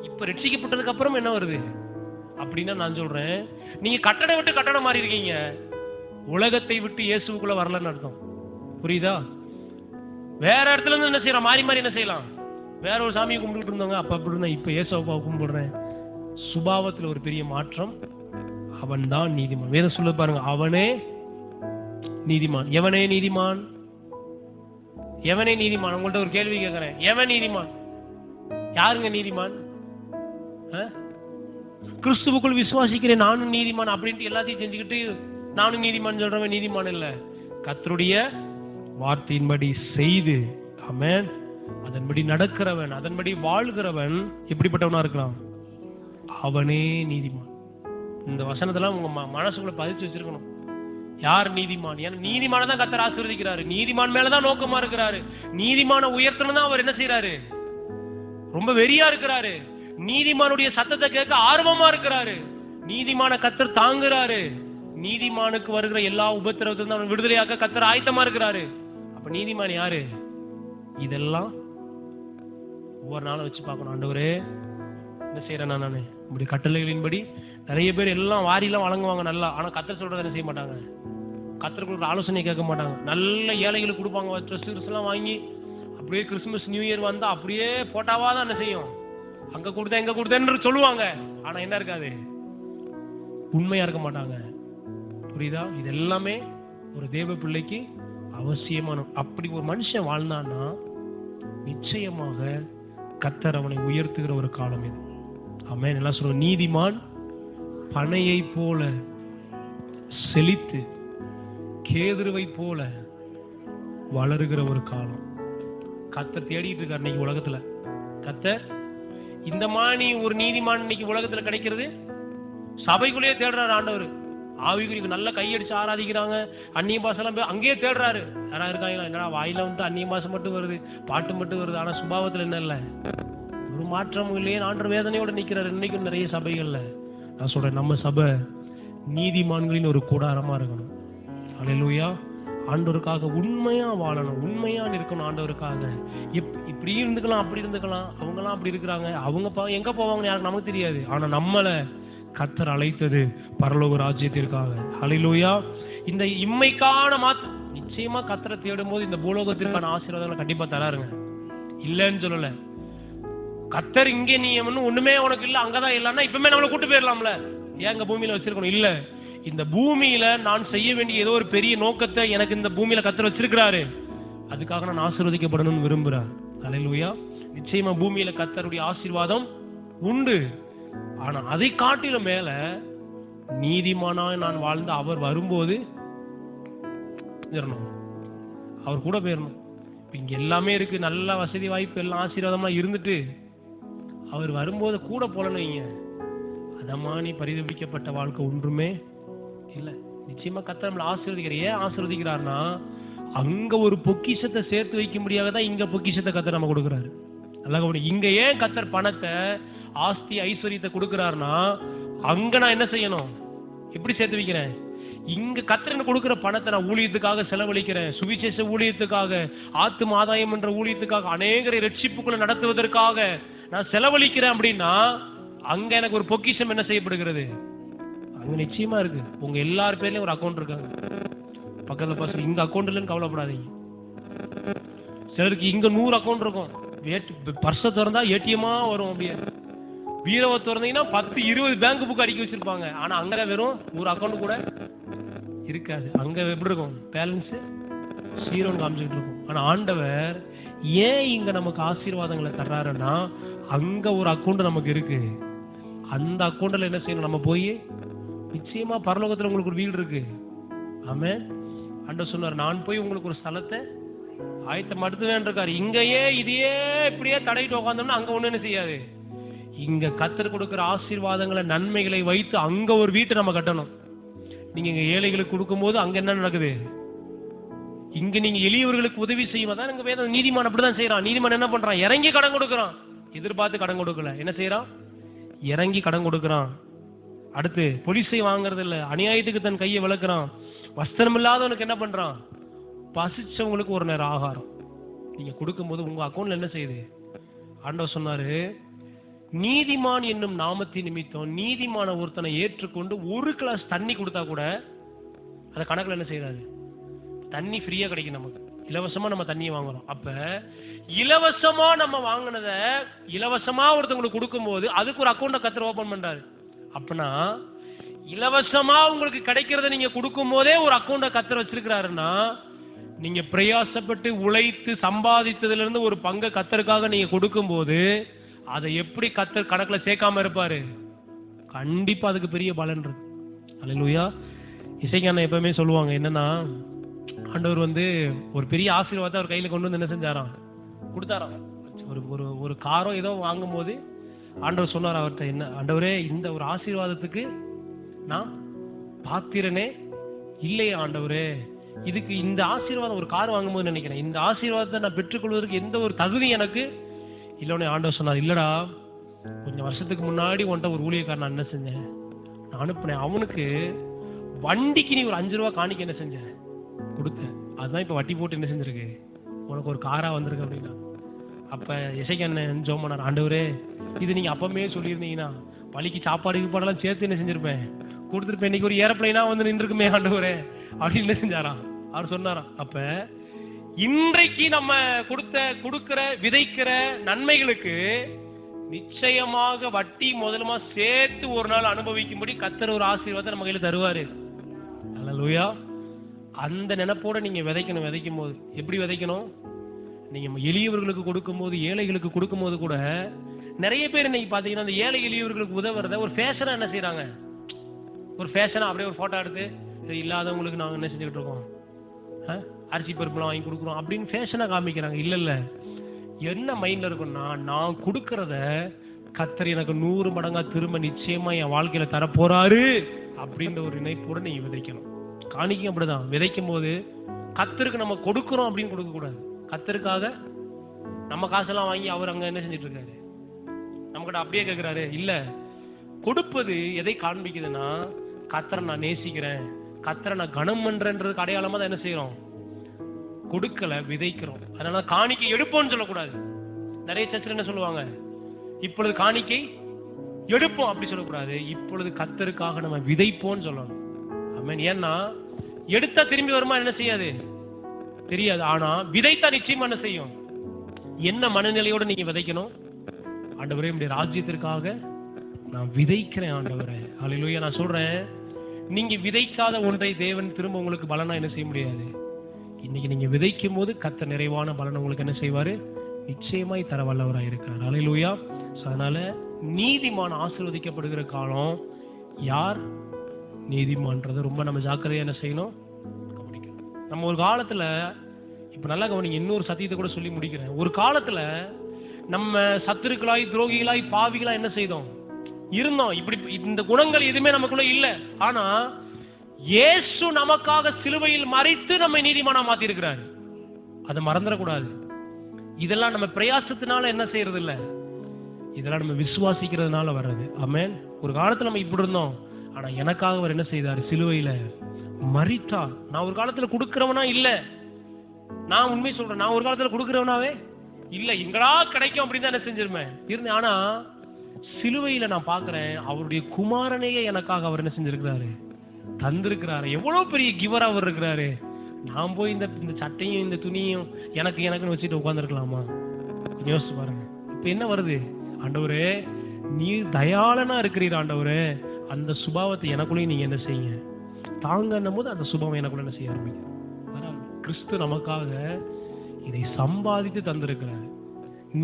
இப்ப ரட்சிக்கப்பட்டதுக்கு அப்புறம் என்ன வருது அப்படின்னா நான் சொல்றேன், நீங்க கட்டடம் விட்டு கட்டடம் மாறி இருக்கீங்க, உலகத்தை விட்டு இயேசுக்குள்ள வரலன்னு அர்த்தம். புரியுதா? வேற இடத்துல இருந்து என்ன செய்யலாம்? மாறி மாறி என்ன செய்யலாம்? வேற ஒரு சாமியை கும்பிட்டு இருந்தவங்க அப்ப அப்படி இருந்தா இப்ப இயேசுவை கும்பிடுறேன். சுபாவத்துல ஒரு பெரிய மாற்றம். அவன் தான் நீதிமான். வேதம் சொல்ல பாருங்க, அவனே நீதிமான். எவனே நீதிமான்? எவனே நீதிமான்? உங்கள்ட்ட ஒரு கேள்வி கேட்கிறேன், எவன் நீதிமான்? யாருங்க நீதிமான்? கிறிஸ்துவுக்குள் விசுவாசிக்கிறேன் நானும் நீதிமான் அப்படின்ட்டு எல்லாத்தையும் செஞ்சுக்கிட்டு நானும் நீதிமான் சொல்றவன் நீதிமான் இல்ல. கர்த்தருடைய வார்த்தையின்படி செய்து, ஆமென், அதன்படி நடக்கிறவன், அதன்படி வாழ்கிறவன் எப்படிப்பட்டவனா இருக்கலாம்? அவனே நீதிமான். இந்த வசனத்தெல்லாம் உங்க மனசுக்குள்ள பதிச்சு வச்சிருக்கணும். யார் நீதிமான்? ஏன்னா நீதிமான தான் கர்த்தர் ஆசீர்வதிக்கிறாரு. நீதிமான் மேலதான் நோக்கமா இருக்கிறாரு. நீதிமான உயர்த்தணும் தான் அவர் என்ன செய்யறாரு? ரொம்ப வெறியா இருக்கிறாரு. நீதிமானுடைய சத்தத்தை கேட்க ஆர்வமா இருக்கிறாரு. நீதிமான கர்த்தர் தாங்குறாரு. நீதிமானுக்கு வருகிற எல்லா உபத்திரவத்திலிருந்து அவன் விடுதலையாக்க கர்த்தர் ஆயத்தமா இருக்கிறாரு. அப்ப நீதிமான் யாரு? இதெல்லாம் ஒவ்வொரு நாளும் வச்சு பார்க்கணும். ஆண்டவரே என்ன செய்யறேன் நானு இப்படி கட்டளைகளின்படி. நிறைய பேர் எல்லாம் வாரிலாம் வழங்குவாங்க நல்லா, ஆனா கர்த்தர் சொல்றதை என்ன செய்ய மாட்டாங்க? கர்த்தருக்கு ஆலோசனை கேட்க மாட்டாங்க. நல்ல ஏழைகளுக்கு கொடுப்பாங்க, ட்ரெஸ் எல்லாம் வாங்கி. அப்படியே கிறிஸ்துமஸ் நியூ இயர் வந்தா அப்படியே போட்டாவா தான் என்ன செய்யும்? அங்க கொடுத்தேன் இங்க கொடுத்தேன்னு சொல்லுவாங்க, ஆனா என்ன இருக்காது? உண்மையா இருக்க மாட்டாங்க. புரியுதா? இது எல்லாமே ஒரு தேவ பிள்ளைக்கு அவசியமான. அப்படி ஒரு மனுஷன் வாழ்ந்தான்னா நிச்சயமாக கர்த்தர் அவனை உயர்த்துகிற ஒரு காலம் இது. ஆமென். எல்லாம் சொல்றோம், நீதிமான் பனையை போல செழித்து கேதுருவை போல வளருகிற ஒரு காலம் கர்த்தர் தேடிட்டு இருக்கார் இன்னைக்கு உலகத்துல. கர்த்தர் இந்த மாதிரி ஒரு நீதிமான் இன்னைக்கு உலகத்துல கிடைக்கிறது சபைக்குள்ளேயே தேடுறாரு ஆண்டவர். ஆவிக்குரிய நல்ல கையடிச்சு ஆராதிக்கிறாங்க, அந்நிய பாசெல்லாம் அங்கேயே தேடுறாரு. யாரா இருக்காங்களா? என்னடா வாயில வந்து அந்நிய பாசம் மட்டும் வருது, பாட்டு மட்டும் வருது, ஆனா சுபாவத்துல என்ன இல்ல, ஒரு மாற்றமும் இல்லையே. ஆண்டவர் வேதனையோட நிக்கிறாரு இன்னைக்கும் நிறைய சபைகள்ல. நான் சொல்றேன், நம்ம சபை நீதிமான்களின் ஒரு கூடாரமா இருக்கணும். அல்லேலூயா. ஆண்டவருக்காக உண்மையா வாழணும், உண்மையா இருக்கணும். ஆண்டவருக்காக இப்படி இருந்துக்கலாம், அப்படி இருந்துக்கலாம். அவங்கலாம் அப்படி இருக்கிறாங்க, அவங்க எங்க போவாங்கன்னு யாருக்கு நமக்கு தெரியாது. ஆனா நம்மளை கர்த்தர் அழைத்தது பரலோக ராஜ்யத்திற்காக. ஹல்லேலூயா. இந்த இம்மைக்கான நிச்சயமா கர்த்தரை தேடும் போது இந்த பூலோகத்திற்கான ஆசீர்வாதங்களை கண்டிப்பா தராருங்க, இல்லன்னு சொல்லல. கர்த்தர் இங்கே நீ ஒண்ணுமே உனக்கு இல்ல, அங்கதான் இல்லன்னா இப்பவுமே நம்மளை கூட்டு போயிடலாம்ல, ஏன் இங்க பூமியில வச்சிருக்கணும்? இல்ல, இந்த பூமியில நான் செய்ய வேண்டிய ஏதோ ஒரு பெரிய நோக்கத்தை எனக்கு இந்த பூமியில கர்த்தர் வச்சிருக்கிறாரு. அதுக்காக நான் ஆசீர்வதிக்கப்படணும்னு விரும்புறேன். ஹல்லேலூயா. நிச்சயமா பூமியில கர்த்தருடைய ஆசீர்வாதம் உண்டு. ஆனா அதை காட்டிலும் மேல நீதிமானாய் நான் வாழ்ந்து அவர் வரும்போது அவர் கூட போயிடணும். இங்க எல்லாமே இருக்கு, நல்ல வசதி வாய்ப்பு எல்லாம் ஆசீர்வாதமா இருந்துட்டு அவர் வரும்போது கூட போலன்னு வைங்க, அதமானி பரிதபிக்கப்பட்ட வாழ்க்கை ஒன்றுமே இல்ல. நிச்சயமா கர்த்தர் நம்மளை ஆசீர்வதிக்கிற. ஏன் ஆசீர்வதிக்கிறார்னா அங்க ஒரு பொக்கிஷத்தை சேர்த்து வைக்க முடியாததான் இங்க பொக்கிஷத்தை கர்த்தர் நம்ம கொடுக்குறாரு. நல்லா இங்க ஏன் கர்த்தர் பணத்தை, ஆஸ்தி, ஐஸ்வர்யத்தை கொடுக்கிறார்னா அங்க நான் என்ன செய்யணும், எப்படி சேர்த்து வைக்கிறேன்? இங்க கர்த்தர் கொடுக்கிற பணத்தை நான் ஊழியத்துக்காக செலவழிக்கிறேன், சுவிசேஷ ஊழியத்துக்காக, ஆத்தும ஆதாயம் என்ற ஊழியத்துக்காக, அநேகரை ரட்சிப்புக்குள்ள நடத்துவதற்காக நான் செலவழிக்கிறேன் அப்படின்னா அங்க எனக்கு ஒரு பொக்கிஷம் என்ன செய்யப்படுகிறது? அங்க நிச்சயமா இருக்கு. உங்க எல்லார் பேர்லயும் ஒரு அக்கௌண்ட் இருக்காங்க. பக்கத்துல பாச இங்க அக்கௌண்ட் இல்லைன்னு கவலைப்படாதீங்க. சிலருக்கு இங்க 100 அக்கௌண்ட் இருக்கும். பர்ஸை திறந்தா ஏடிஎம்மா வரும். அப்படியே வீரவை திறந்தீங்கன்னா 10-20 பேங்க் புக் அடிக்க வச்சிருப்பாங்க. ஆனா அங்க வெறும் ஒரு அக்கௌண்ட் கூட இருக்காது. அங்க எப்படி இருக்கும்? பேலன்ஸ் 0ன்னு காமிச்சுட்டு இருக்கும். ஆனா ஆண்டவர் ஏன் இங்க நமக்கு ஆசீர்வாதங்களை தர்றாருன்னா அங்க ஒரு அக்கௌண்ட் நமக்கு இருக்கு. அந்த அக்கௌண்ட்ல என்ன செய்யணும்? நம்ம போய் நிச்சயமா பரலோகத்துல உங்களுக்கு ஒரு வீடு இருக்கு. ஆமென். ஆண்டவர் சொன்னார், நான் போய் உங்களுக்கு ஒரு ஸ்தலத்தை ஆயத்தப்படுத்துவேன் இருக்காரு. இங்கேயே இதையே இப்படியே தடையிட்டு உட்காந்தோம்னா அங்க ஒண்ணு என்ன செய்யாது. இங்க கர்த்தர் கொடுக்கிற ஆசீர்வாதங்களை, நன்மைகளை வைத்து அங்க ஒரு வீட்டை நம்ம கட்டணும். நீங்க இங்க ஏழைகளுக்கு கொடுக்கும் போது அங்க என்ன நடக்குது? இங்க நீங்க எளியவர்களுக்கு உதவி செய்யும். அதான் இங்க வேதம் நீதிமான் அப்படிதான் செய்யறான். நீதிமான் என்ன பண்றான்? இறங்கி கடன் கொடுக்கறான். எதிர்பார்த்து கடன் கொடுக்கல. என்ன செய்யறான்? இறங்கி கடன் கொடுக்கறான். அடுத்து பொலிசை வாங்குறது இல்ல, அநியாயத்துக்கு தன் கையை விளக்குறான். வஸ்திரம் இல்லாதவனுக்கு என்ன பண்றான்? பசிச்சவங்களுக்கு ஒரு நேரம் ஆகாரம் நீங்க கொடுக்கும்போது உங்க அக்கௌண்ட்ல என்ன செய்யுது? ஆண்டவர் சொன்னாரு, நீதிமான் என்னும் நாமத்தின் நிமித்தம் நீதிமான ஒருத்தனை ஏற்றுக்கொண்டு ஒரு கிளாஸ் தண்ணி கொடுத்தா கூட அந்த கணக்குல என்ன செய்யறாரு? தண்ணி ஃப்ரீயா கிடைக்கும். நமக்கு இலவசமா நம்ம தண்ணியை வாங்குறோம். அப்ப இலவசமா நம்ம வாங்கினத இலவசமா ஒருத்தவங்களுக்கு கொடுக்கும் போது அதுக்கு ஒரு அக்கௌண்ட கர்த்தர் ஓபன் பண்றாரு. அப்பனா இலவசமா உங்களுக்கு கிடைக்கிறத நீங்க கொடுக்கும் போதே ஒரு அக்கௌண்ட கர்த்தர் வச்சிருக்கிறாருன்னா நீங்க பிரயாசப்பட்டு உழைத்து சம்பாதித்ததுல இருந்து ஒரு பங்கை கர்த்தருக்காக நீங்க கொடுக்கும் போது அதை எப்படி கர்த்தர் கணக்குல சேர்க்காம இருப்பாரு? கண்டிப்பா அதுக்கு பெரிய பலன் இருக்கு. அல்லேலூயா. இசைஞான எப்பவுமே சொல்லுவாங்க என்னன்னா, ஆண்டவர் ஒரு பெரிய ஆசீர்வாதத்தை அவர் கையில கொண்டு என்ன செஞ்சாராம்? கொடுத்தாராம். ஒரு ஒரு காரோ ஏதோ வாங்கும் போது ஆண்டவர் சொன்னார் அவர்கிட்ட, என்ன ஆண்டவரே, இந்த ஒரு ஆசீர்வாதத்துக்கு நான் பாத்திரனே இல்லையே ஆண்டவரே, இதுக்கு இந்த ஆசீர்வாதம் ஒரு கார் வாங்கும் போது நினைக்கிறேன், இந்த ஆசீர்வாதத்தை நான் பெற்றுக்கொள்வதற்கு எந்த ஒரு தகுதி எனக்கு இல்லைன்னு ஆண்டவர் சொன்னார். இல்லடா, கொஞ்சம் வருஷத்துக்கு முன்னாடி உன்ட்ட ஒரு ஊழியக்காரன் நான் என்ன செஞ்சேன்? நான் அனுப்புனேன். அவனுக்கு வண்டிக்கு நீ ஒரு 5 ரூபா காணிக்க என்ன செஞ்ச? கொடுத்தேன். அதுதான் இப்ப வட்டி போட்டு என்ன செஞ்சிருக்கு? உனக்கு ஒரு காரா வந்திருக்கு அப்படின்னா. அப்ப இசைக்கண்ணன் ஜெபம் பண்ணார், ஆண்டவரே, இது நீங்க அப்பமே சொல்லியிருந்தீங்கன்னா பழிக்கு சாப்பாடு கீப்பாடெல்லாம் சேர்த்து என்ன செஞ்சிருப்பேன், கொடுத்துருப்பேன். இன்னைக்கு ஒரு ஏரோப்ளைனா நின்றுக்குமே ஆண்டவரே அப்படின்னு என்ன செஞ்சாராம்? அவர் சொன்னாராம். அப்ப இன்றைக்கு நம்ம கொடுக்கிற விதைக்கிற நன்மைகளுக்கு நிச்சயமாக வட்டி முதலமா சேர்த்து ஒரு நாள் அனுபவிக்கும்படி கர்த்தர் ஒரு ஆசீர்வாதத்தை நம்ம கையில தருவாரு. அல்லேலூயா. அந்த நினைப்போட நீங்க விதைக்கணும். விதைக்கும் போது எப்படி விதைக்கணும்? நீங்க எளியவர்களுக்கு கொடுக்கும் போது, ஏழைகளுக்கு கொடுக்கும் போது கூட நிறைய பேர் இன்னைக்கு பாத்தீங்கன்னா அந்த ஏழை எளியவர்களுக்கு உதவுறத ஒரு ஃபேஷனா என்ன செய்யறாங்க? ஒரு ஃபேஷனா அப்படியே ஒரு போட்டோ எடுத்து இல்லாதவங்களுக்கு நாங்க என்ன செஞ்சுக்கிட்டு இருக்கோம், அரிசி பருப்புலாம் வாங்கி கொடுக்குறோம் அப்படின்னு ஃபேஷனா காமிக்கிறாங்க. இல்ல இல்ல, என்ன மைண்ட்ல இருக்கும்னா, நான் கொடுக்கறத கர்த்தர் எனக்கு 100 மடங்கா திரும்ப நிச்சயமா என் வாழ்க்கையில தர போறாரு அப்படின்ற ஒரு நினைப்போட நீங்க விதைக்கணும். காணிக்கும் அப்படிதான். விதைக்கும் போது கர்த்தருக்கு நம்ம கொடுக்கிறோம் அப்படின்னு கொடுக்க கூடாது. கர்த்தருக்காக நம்ம காசெல்லாம் வாங்கி அவர் அங்க என்ன செஞ்சுட்டு இருக்காரு? நம்ம கிட்ட அப்படியே கேட்கிறாரு. இல்ல, கொடுப்பது எதை காண்பிக்குதுன்னா, கர்த்தரை நான் நேசிக்கிறேன், கர்த்தரை நான் கனம் பண்றேன்றதுக்கு அடையாளமா தான் என்ன செய்யறோம்? கொடுக்கல, விதைக்கிறோம். அதனால காணிக்கை எடுப்போம்னு சொல்லக்கூடாது. நிறைய சர்ச்சில் என்ன சொல்லுவாங்க, இப்பொழுது காணிக்கை எடுப்போம் அப்படி சொல்லக்கூடாது. இப்பொழுது கர்த்தருக்காக நம்ம விதைப்போம்னு சொல்லணும். ஆமென். ஏன்னா எடுத்தா திரும்பி வருமா என்ன செய்யாது தெரியாது. ஆனா விதைத்தா நிச்சயமா என்ன செய்யும். என்ன மனநிலையோட நீங்க விதைக்கணும், ஆண்டவரே உம்முடைய ராஜ்யத்திற்காக நான் விதைக்கிறேன் ஆண்டவரே. ஹல்லேலூயா. நான் சொல்றேன், நீங்க விதைக்காத ஒன்றை தேவன் திரும்ப உங்களுக்கு பலனா என்ன செய்ய முடியாது. இன்னைக்கு நீங்க விதைக்கும் போது கர்த்தர் நிறைவான பலனை உங்களுக்கு என்ன செய்வாரு, நிச்சயமாய் தர வல்லவராய் இருக்கிறார். ஹல்லேலூயா. அதனால நீதிமான் ஆசீர்வதிக்கப்படுகிற காலம். யார் நீதிமான்றதை ரொம்ப நம்ம ஜாக்கிரதையா என்ன செய்யணும், கவனிக்கணும். நம்ம ஒரு காலத்துல, இப்ப நல்லா கவனிங்க, இன்னொரு சத்தியத்தை கூட சொல்லி முடிக்கிறேன். ஒரு காலத்துல நம்ம சத்துருக்களாய், துரோகிகளாய், பாவிகளா என்ன செய்தோம், இருந்தோம். இப்படி இந்த குணங்கள் எதுவுமே நமக்குள்ள இல்ல. ஆனா இயேசு நமக்காக சிலுவையில் மரித்து நம்மை நீதிமானா மாத்தி இருக்கிறார். அதை மறந்துடக்கூடாது. இதெல்லாம் நம்ம பிரயாசத்தினால என்ன செய்யறது இல்ல, இதெல்லாம் நம்ம விசுவாசிக்கிறதுனால வர்றது. ஆமென். ஒரு காலத்துல நம்ம இப்படி இருந்தோம், ஆனா எனக்காக அவர் என்ன செய்தார், சிலுவையில மரித்தார். நான் ஒரு காலத்துல கொடுக்கிறவனா இல்ல, நான் உண்மை சொல்றேன், நான் ஒரு காலத்துல கொடுக்கிறவனாவே இல்ல, எங்கடா கிடைக்கும் அப்படின்னு தான் என்ன செஞ்சிருப்பேன் இருந்தேன். ஆனா சிலுவையில நான் பாக்குறேன், அவருடைய குமாரனையே எனக்காக அவர் என்ன செஞ்சிருக்கிறாரு, தந்திருக்கிறாரு. எவ்வளவு பெரிய கிவர் அவர் இருக்கிறாரு. நான் போய் இந்த சட்டையும் இந்த துணியும் எனக்குன்னு வச்சுட்டு உட்கார்ந்துருக்கலாமா? யோசிச்சு பாருங்க. இப்ப என்ன வருது, ஆண்டவரே நீர் தயாளனா இருக்கிறீர் ஆண்டவரே, அந்த சுபாவத்தை எனக்குள்ளேயும் நீங்க என்ன செய்யுங்க தாங்கன்னும் போது அந்த சுபாவம் எனக்குள்ள என்ன செய்ய ஆரம்பிக்கும். கிறிஸ்து நமக்காக இதை சம்பாதித்து தந்திருக்கிறார்.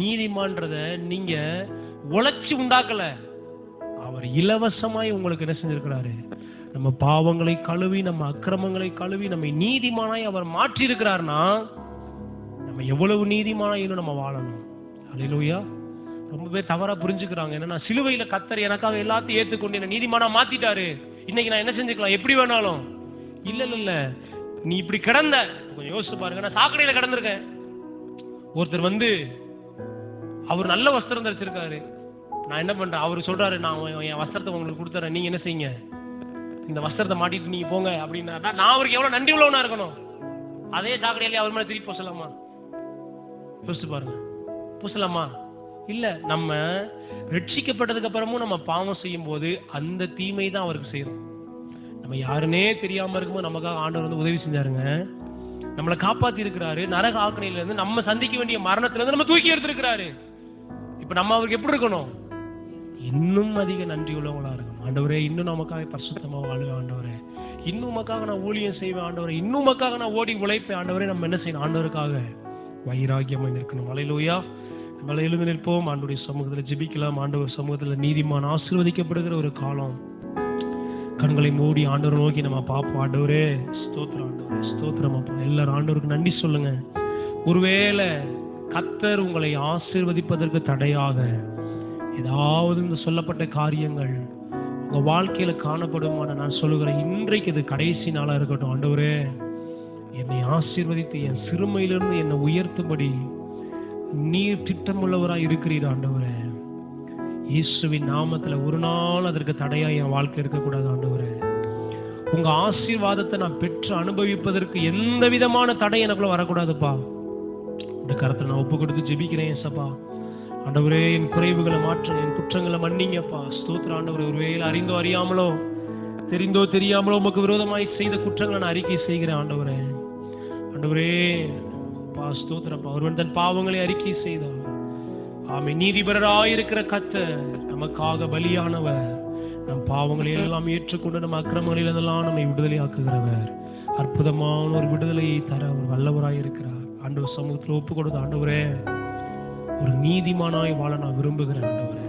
நீதிமான்றத நீங்க உழைச்சி உண்டாக்கல, அவர் இலவசமாய் உங்களுக்கு என்ன செஞ்சிருக்கிறாரு. நம்ம பாவங்களை கழுவி, நம்ம அக்கிரமங்களை கழுவி நம்மை நீதிமானாய் அவர் மாற்றி இருக்கிறார்னா, நம்ம எவ்வளவு நீதிமானாய் இன்னும் நம்ம வாழணும். அல்லேலூயா. ரொம்ப பேர் தவறா புரிஞ்சுக்கிறாங்க. என்னன்னா, சிலுவையில கர்த்தர் எனக்காக எல்லாத்தையும் ஏத்துக்கொண்டு என்ன நீதிமானா மாத்திட்டாரு, இன்னைக்கு நான் என்ன செஞ்சுக்கலாம் எப்படி வேணாலும். இல்ல, நீ இப்படி கிடந்த, கொஞ்சம் யோசிச்சு பாருங்க. நான் சாக்கடையில கிடந்திருக்கேன். ஒருத்தர் வந்து அவர் நல்ல வஸ்திரம் தரிச்சிருக்காரு. நான் என்ன பண்றேன், அவரு சொல்றாரு, நான் என் வஸ்திரத்தை உங்களுக்கு கொடுத்துறேன், நீங்க என்ன செய்யுங்க, இந்த வஸ்திரத்தை மாட்டிட்டு நீங்க போங்க அப்படின்னா, நான் அவருக்கு எவ்வளவு நன்றி உள்ளவனா இருக்கணும். அதே சாக்கடையிலே அவர் மேல திருப்பி பூசலாமா? யோசிச்சு பாருங்க, பூசலாமா? இல்ல. நம்ம ரட்சிக்கப்பட்டதுக்கு அப்புறமும் நம்ம பாவம் செய்யும் போது அந்த தீமை தான் அவருக்கு செய்யணும். நம்ம யாருன்னே தெரியாம இருக்கும்போது நமக்காக ஆண்டவர் வந்து உதவி செஞ்சாருங்க, நம்மளை காப்பாத்தி இருக்கிறாரு. நரக ஆக்கணையில இருந்து நம்ம சந்திக்க வேண்டிய மரணத்துல இருந்து நம்ம தூக்கி எடுத்திருக்கிறாரு. இப்ப நம்ம அவருக்கு எப்படி இருக்கணும், இன்னும் அதிக நன்றி உள்ளவங்களா இருக்கணும். ஆண்டவரே இன்னும் நமக்காக பரிசுத்தமா வாழுவேன் ஆண்டவரே, இன்னும் உமக்காக நான் ஊழியம் செய்வேன் ஆண்டவரே, இன்னும் உமக்காக நான் ஓடி உழைப்பேன் ஆண்டவரே. நம்ம என்ன செய்யணும், ஆண்டவருக்காக வைராக்கியமா நிற்கணும். அல்லேலூயா. நம்ம எழுந்து நிற்போம், ஆண்டவருடைய சமூகத்தில் ஜெபிக்கலாம். ஆண்டவர் சமூகத்தில் நீதிமான் ஆசீர்வதிக்கப்படுகிற ஒரு காலம். கண்களை மூடி ஆண்டவரை நோக்கி நம்ம பார்ப்போம். ஆண்டவரே ஸ்தோத்திரம், ஆண்டவரே ஸ்தோத்திரம் அப்பா. எல்லாரும் ஆண்டவருக்கு நன்றி சொல்லுங்க. ஒருவேளை கர்த்தர் உங்களை ஆசீர்வதிப்பதற்கு தடையாக ஏதாவது இந்த சொல்லப்பட்ட காரியங்கள் உங்க வாழ்க்கையில காணப்படுமான, நான் சொல்லுகிறேன், இன்றைக்கு இது கடைசி நாளா இருக்கட்டும். ஆண்டவரே என்னை ஆசீர்வதித்து என் சிறுமையிலிருந்து என்னை உயர்த்தும்படி நீர் திட்டமுள்ளவராய் இருக்கிறீர் ஆண்டவரே. இயேசுவின் நாமத்துல ஒரு நாள் அதற்கு தடையா என் வாழ்க்கை இருக்கக்கூடாது ஆண்டவரே. உங்க ஆசீர்வாதத்தை நான் பெற்று அனுபவிப்பதற்கு எந்த விதமான தடை எனக்குள்ள வரக்கூடாதுப்பா. இந்த கருத்தை நான் ஒப்பு கொடுத்து ஜெபிக்கிறேன் ஏசப்பா. ஆண்டவரே என் குறைவுகளை மாற்றுங்க, என் குற்றங்களை மன்னிங்கப்பா. ஸ்தோத்திர ஆண்டவரே. ஒருவேளை அறிந்தோ அறியாமலோ, தெரிந்தோ தெரியாமலோ உமக்கு விரோதமாய் செய்த குற்றங்களை நான் அறிக்கை செய்கிறேன் ஆண்டவரே. ஆண்டவரே பா ஸ்தோத்திரப்பா. ஒருவன் தன் பாவங்களை அறிக்கை செய்தார். ஆமை நீதிபரராயிருக்கிற கர்த்தர் நமக்காக பலியானவர். நம் பாவங்களை எல்லாம் ஏற்றுக்கொண்டு நம்ம அக்கிரமங்களில் எல்லாம் நம்மை விடுதலை ஆக்குகிறவர். அற்புதமான ஒரு விடுதலையை தர அவர் வல்லவராயிருக்கிறார். ஆண்டவர் சமூகத்தில் ஒப்பு கொடுத்த ஆண்டவரே, ஒரு நீதிமானாய் வாழ நான் விரும்புகிறேன் ஆண்டவரே.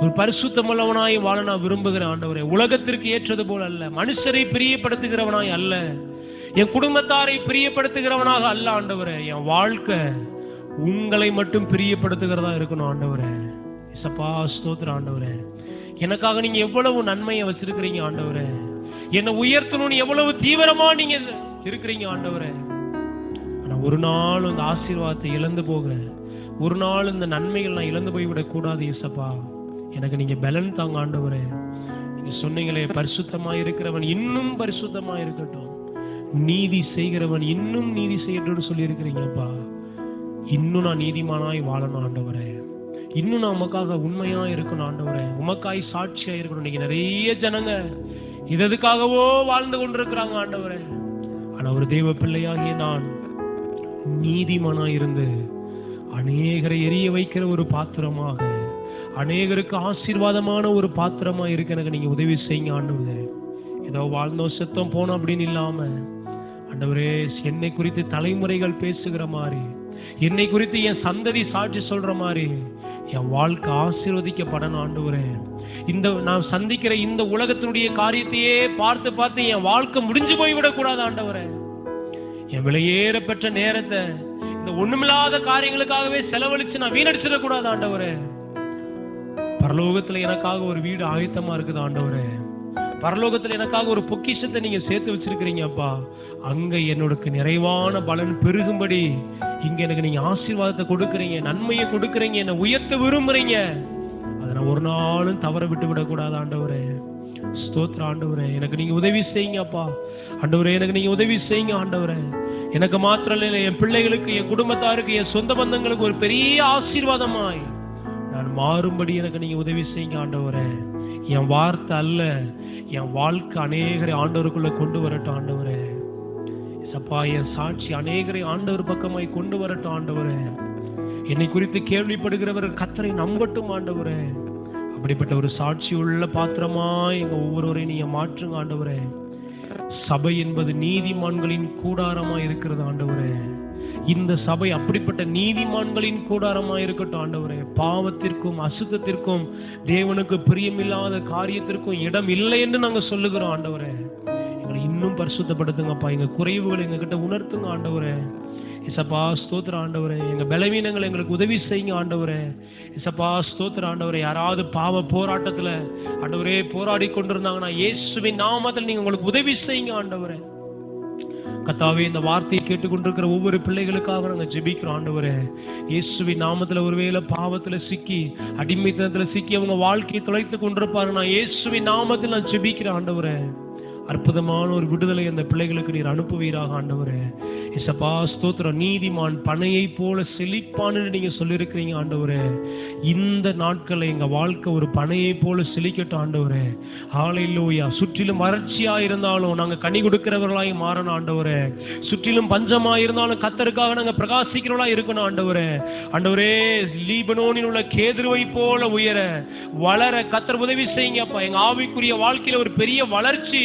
ஒரு பரிசுத்தமுள்ளவனாய் வாழ நான் விரும்புகிறேன் ஆண்டவரே. உலகத்திற்கு ஏற்றது போல அல்ல, மனுஷரை பிரியப்படுத்துகிறவனாய் அல்ல, என் குடும்பத்தாரை பிரியப்படுத்துகிறவனாக அல்ல ஆண்டவரே. என் வாழ்க்கை உங்களை மட்டும் பிரியப்படுத்துகிறதா இருக்கணும் ஆண்டவரே. இசப்பா ஸ்தோத்திரம் ஆண்டவரே. எனக்காக நீங்க எவ்வளவு நன்மையை வச்சிருக்கிறீங்க ஆண்டவரே. என்னை உயர்த்தணும்னு எவ்வளவு தீவிரமா நீங்க இருக்கிறீங்க ஆண்டவரே. ஆனா ஒரு நாள் இந்த ஆசீர்வாதத்தை இழந்து போக, ஒரு நாள் இந்த நன்மைகள் நான் இழந்து போய்விடக் கூடாது இசப்பா. எனக்கு நீங்க பலன் தாங்க ஆண்டவரே. நீங்க சொன்னீங்களே, பரிசுத்தமா இருக்கிறவன் இன்னும் பரிசுத்தமா இருக்கட்டும். நீதி செய்கிறவன் இன்னும் நீதி செய்யட்டும்னு சொல்லி இருக்கிறீங்கப்பா. இன்னும் நான் நீதிமானாய் வாழணும் ஆண்டவரே. இன்னும் நான் உமக்காக உண்மையா இருக்கணும் ஆண்டவரே. உமக்காய் சாட்சியா இருக்கணும். நீங்க நிறைய ஜனங்க இதற்காகவோ வாழ்ந்து கொண்டிருக்கிறாங்க ஆண்டவரே. ஆனா ஒரு தெய்வ பிள்ளையாகிய நான் நீதிமானாய் இருந்து அநேகரை எரிய வைக்கிற ஒரு பாத்திரமாக, அநேகருக்கு ஆசீர்வாதமான ஒரு பாத்திரமா இருக்க எனக்கு நீங்க உதவி செய்யுங்க ஆண்டவரே. ஏதோ வாழ்ந்தோம் செத்தோம் போனோம் அப்படின்னு இல்லாம ஆண்டவரே, என்னை குறித்து தலைமுறைகள் பேசுகிற மாதிரி, என்னை குறித்து என் சந்ததி சாட்சி சொல்ற மாதிரி என் வாழ்க்கை ஆசீர்வதிக்கப்படணும் ஆண்டவரே. இந்த நான் சந்திக்கிற இந்த உலகத்தினுடைய காரியத்தையே பார்த்து பார்த்து என் வாழ்க்கை முடிஞ்சு போய்விடக் கூடாது ஆண்டவரே. என் விலையேற பெற்ற நேரத்தை இந்த ஒண்ணுமில்லாத காரியங்களுக்காகவே செலவழிச்சு நான் வீணடிச்சிடக் கூடாது ஆண்டவரே. பரலோகத்துல எனக்காக ஒரு வீடு ஆயத்தமா இருக்குது ஆண்டவரே. பரலோகத்துல எனக்காக ஒரு பொக்கிஷத்தை நீங்க சேர்த்து வச்சிருக்கிறீங்க அப்பா. அங்க என்னோட நிறைவான பலன் பெருகும்படி இங்க எனக்கு நீங்க ஆசீர்வாதத்தை கொடுக்குறீங்க, நன்மையை கொடுக்குறீங்க, என்னை உயர்த்த விரும்புறீங்க. அதை நான் ஒரு நாளும் தவற விட்டு விடக்கூடாது ஆண்டவரே. ஸ்தோத்திர ஆண்டவரே, எனக்கு நீங்க உதவி செய்யுங்க அப்பா. ஆண்டவரே, எனக்கு நீங்க உதவி செய்யுங்க ஆண்டவரே. எனக்கு மாத்திரம் இல்லை, என் பிள்ளைகளுக்கு, என் குடும்பத்தாருக்கு, என் சொந்த பந்தங்களுக்கு ஒரு பெரிய ஆசீர்வாதமாய் நான் மாறும்படி எனக்கு நீங்க உதவி செய்யுங்க ஆண்டவரே. என் வார்த்தை அல்ல, என் வாழ்க்கை அநேகரை ஆண்டவருக்குள்ள கொண்டு வரட்டும் ஆண்டவரே. சப்பா, என் சாட்சி அநேகரை ஆண்டவர் பக்கமாய் கொண்டு வரட்டும் ஆண்டவரே. என்னை குறித்து கேள்விப்படுகிறவர் கர்த்தரை நம்பட்டும் ஆண்டவரே. அப்படிப்பட்ட ஒரு சாட்சி உள்ள பாத்திரமாய் எங்க ஒவ்வொருவரையும் நீங்க மாற்றுங்க ஆண்டவரே. சபை என்பது நீதிமான்களின் கூடாரமா இருக்கிறது ஆண்டவரே. இந்த சபை அப்படிப்பட்ட நீதிமான்களின் கூடாரமா இருக்கட்டும் ஆண்டவரே. பாவத்திற்கும் அசுத்தத்திற்கும் தேவனுக்கு பிரியமில்லாத காரியத்திற்கும் இடம் இல்லை என்று நாங்க சொல்லுகிறோம் ஆண்டவரே. எங்களை இன்னும் பரிசுத்தப்படுத்துங்கப்பா. எங்க குறைவுகளை எங்க கிட்ட உணர்த்துங்க ஆண்டவரே. இசப்பா ஸ்தோத்திர ஆண்டவரே. எங்க பலவீனங்களை எங்களுக்கு உதவி செய்யுங்க ஆண்டவரே. இசப்பா ஸ்தோத்திர ஆண்டவரே. யாராவது பாவ போராட்டத்துல ஆண்டவரே போராடி கொண்டிருந்தாங்கன்னா இயேசுவின் நாமத்தில் நீங்க உங்களுக்கு உதவி செய்யுங்க ஆண்டவரே. கர்த்தாவே, இந்த வார்த்தையை கேட்டுக்கொண்டிருக்கிற ஒவ்வொரு பிள்ளைகளுக்காக நாங்க ஜெபிக்கிறோம் ஆண்டவரே. இயேசுவின் நாமத்துல ஒருவேளை பாவத்துல சிக்கி, அடிமைத்தனத்துல சிக்கி அவங்க வாழ்க்கையை தொலைத்து கொண்டிருப்பாரு. நான் இயேசுவின் நாமத்தில் நான் ஜெபிக்கிறேன் ஆண்டவரே. அற்புதமான ஒரு விடுதலை அந்த பிள்ளைகளுக்கு நீர் அனுப்புவீராக ஆண்டவரே. இசப்பா ஸ்தோத்திரம். நீதிமான் பனையை போல செழிப்பான்னு நீங்க சொல்லியிருக்கிறீங்க ஆண்டவரே. இந்த நாட்களை எங்க வாழ்க்கை ஒரு பனையை போல செழிக்கட்டும் ஆண்டவரே. ஹல்லேலூயா. சுற்றிலும் வறட்சியா இருந்தாலும் நாங்க கனி கொடுக்கிறவர்களாய் மாறணும் ஆண்டவரே. சுற்றிலும் பஞ்சமா இருந்தாலும் கர்த்தருக்காக நாங்க பிரகாசிக்கிறவர்களா இருக்கணும் ஆண்டவரே. ஆண்டவரே, லீபனோனில் உள்ள கேதுருவை போல உயர வளர கர்த்தர் உதவி செய்யுங்கப்பா. எங்க ஆவிக்குரிய வாழ்க்கையில ஒரு பெரிய வளர்ச்சி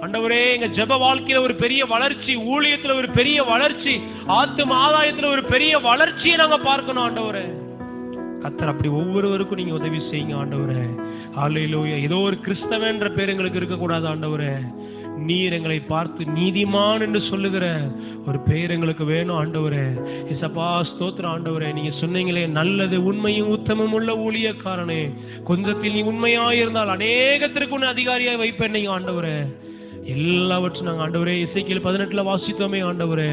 ஆண்டவரே. எங்க ஜெப வாழ்க்கையில ஒரு பெரிய வளர்ச்சி, ஊழியத்துல ஒரு பெரிய வளர்ச்சி, ஆத்தும ஆதாயத்துல ஒரு பெரிய வளர்ச்சியை நாங்க பார்க்கணும் ஆண்டவரே. கர்த்தர் அப்படி ஒவ்வொருவருக்கும் நீங்க உதவி செய்யுங்க ஆண்டவரே. ஹல்லேலூயா. ஏதோ ஒரு கிறிஸ்தவன்ற பேர் எங்களுக்கு இருக்கக்கூடாது ஆண்டவரே. நீர் எங்களை பார்த்து நீதிமான் என்று சொல்லுகிற ஒரு பெயர் எங்களுக்கு வேணும் ஆண்டவரே. இசப்பா ஸ்தோத்திரம் ஆண்டவரே. நீங்க சொன்னீங்களே, நல்லது உண்மையும் உத்தமம் உள்ள ஊழியக்காரனே, கொஞ்சத்தில் நீ உண்மையாயிருந்தால் அநேகத்திற்கு உன்னை அதிகாரியாய் வைப்பேன் நீங்க ஆண்டவரே. எல்லாவற்றும் நாங்கள் ஆண்டவரே எசேக்கியேல் 18 வாசித்தோமே ஆண்டவரே.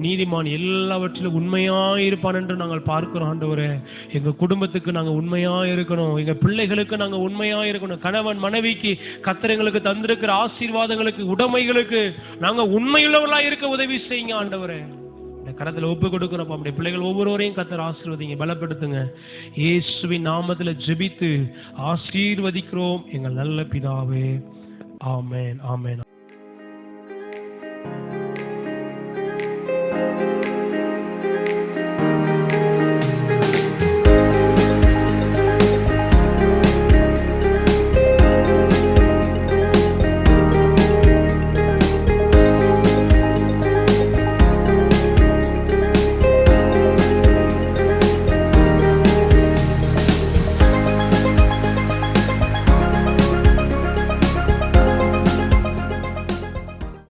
நீதிமான் எல்லாவற்றிலும் உண்மையாய் இருப்பான் என்று நாங்கள் பார்க்கிறோம் ஆண்டவரே. எங்க குடும்பத்துக்கு நாங்கள் உண்மையாய் இருக்கணும், எங்க பிள்ளைகளுக்கு நாங்கள் உண்மையாய் இருக்கணும். கணவன் மனைவிக்கு கர்த்தர் எங்களுக்கு தந்திருக்கிற ஆசீர்வாதங்களுக்கு, உடைமைகளுக்கு நாங்கள் உண்மையுள்ளவர்களாக இருக்க உதவி செய்யுங்க ஆண்டவரே. இந்த கரத்துல ஒப்பு கொடுக்கிறோம். அப்படி பிள்ளைகள் ஒவ்வொருவரையும் கர்த்தர் ஆசீர்வதிங்க, பலப்படுத்துங்க. இயேசுவின் நாமத்துல ஜெபித்து ஆசீர்வதிக்கிறோம் எங்கள் நல்ல பிதாவே. ஆமென், ஆமென்.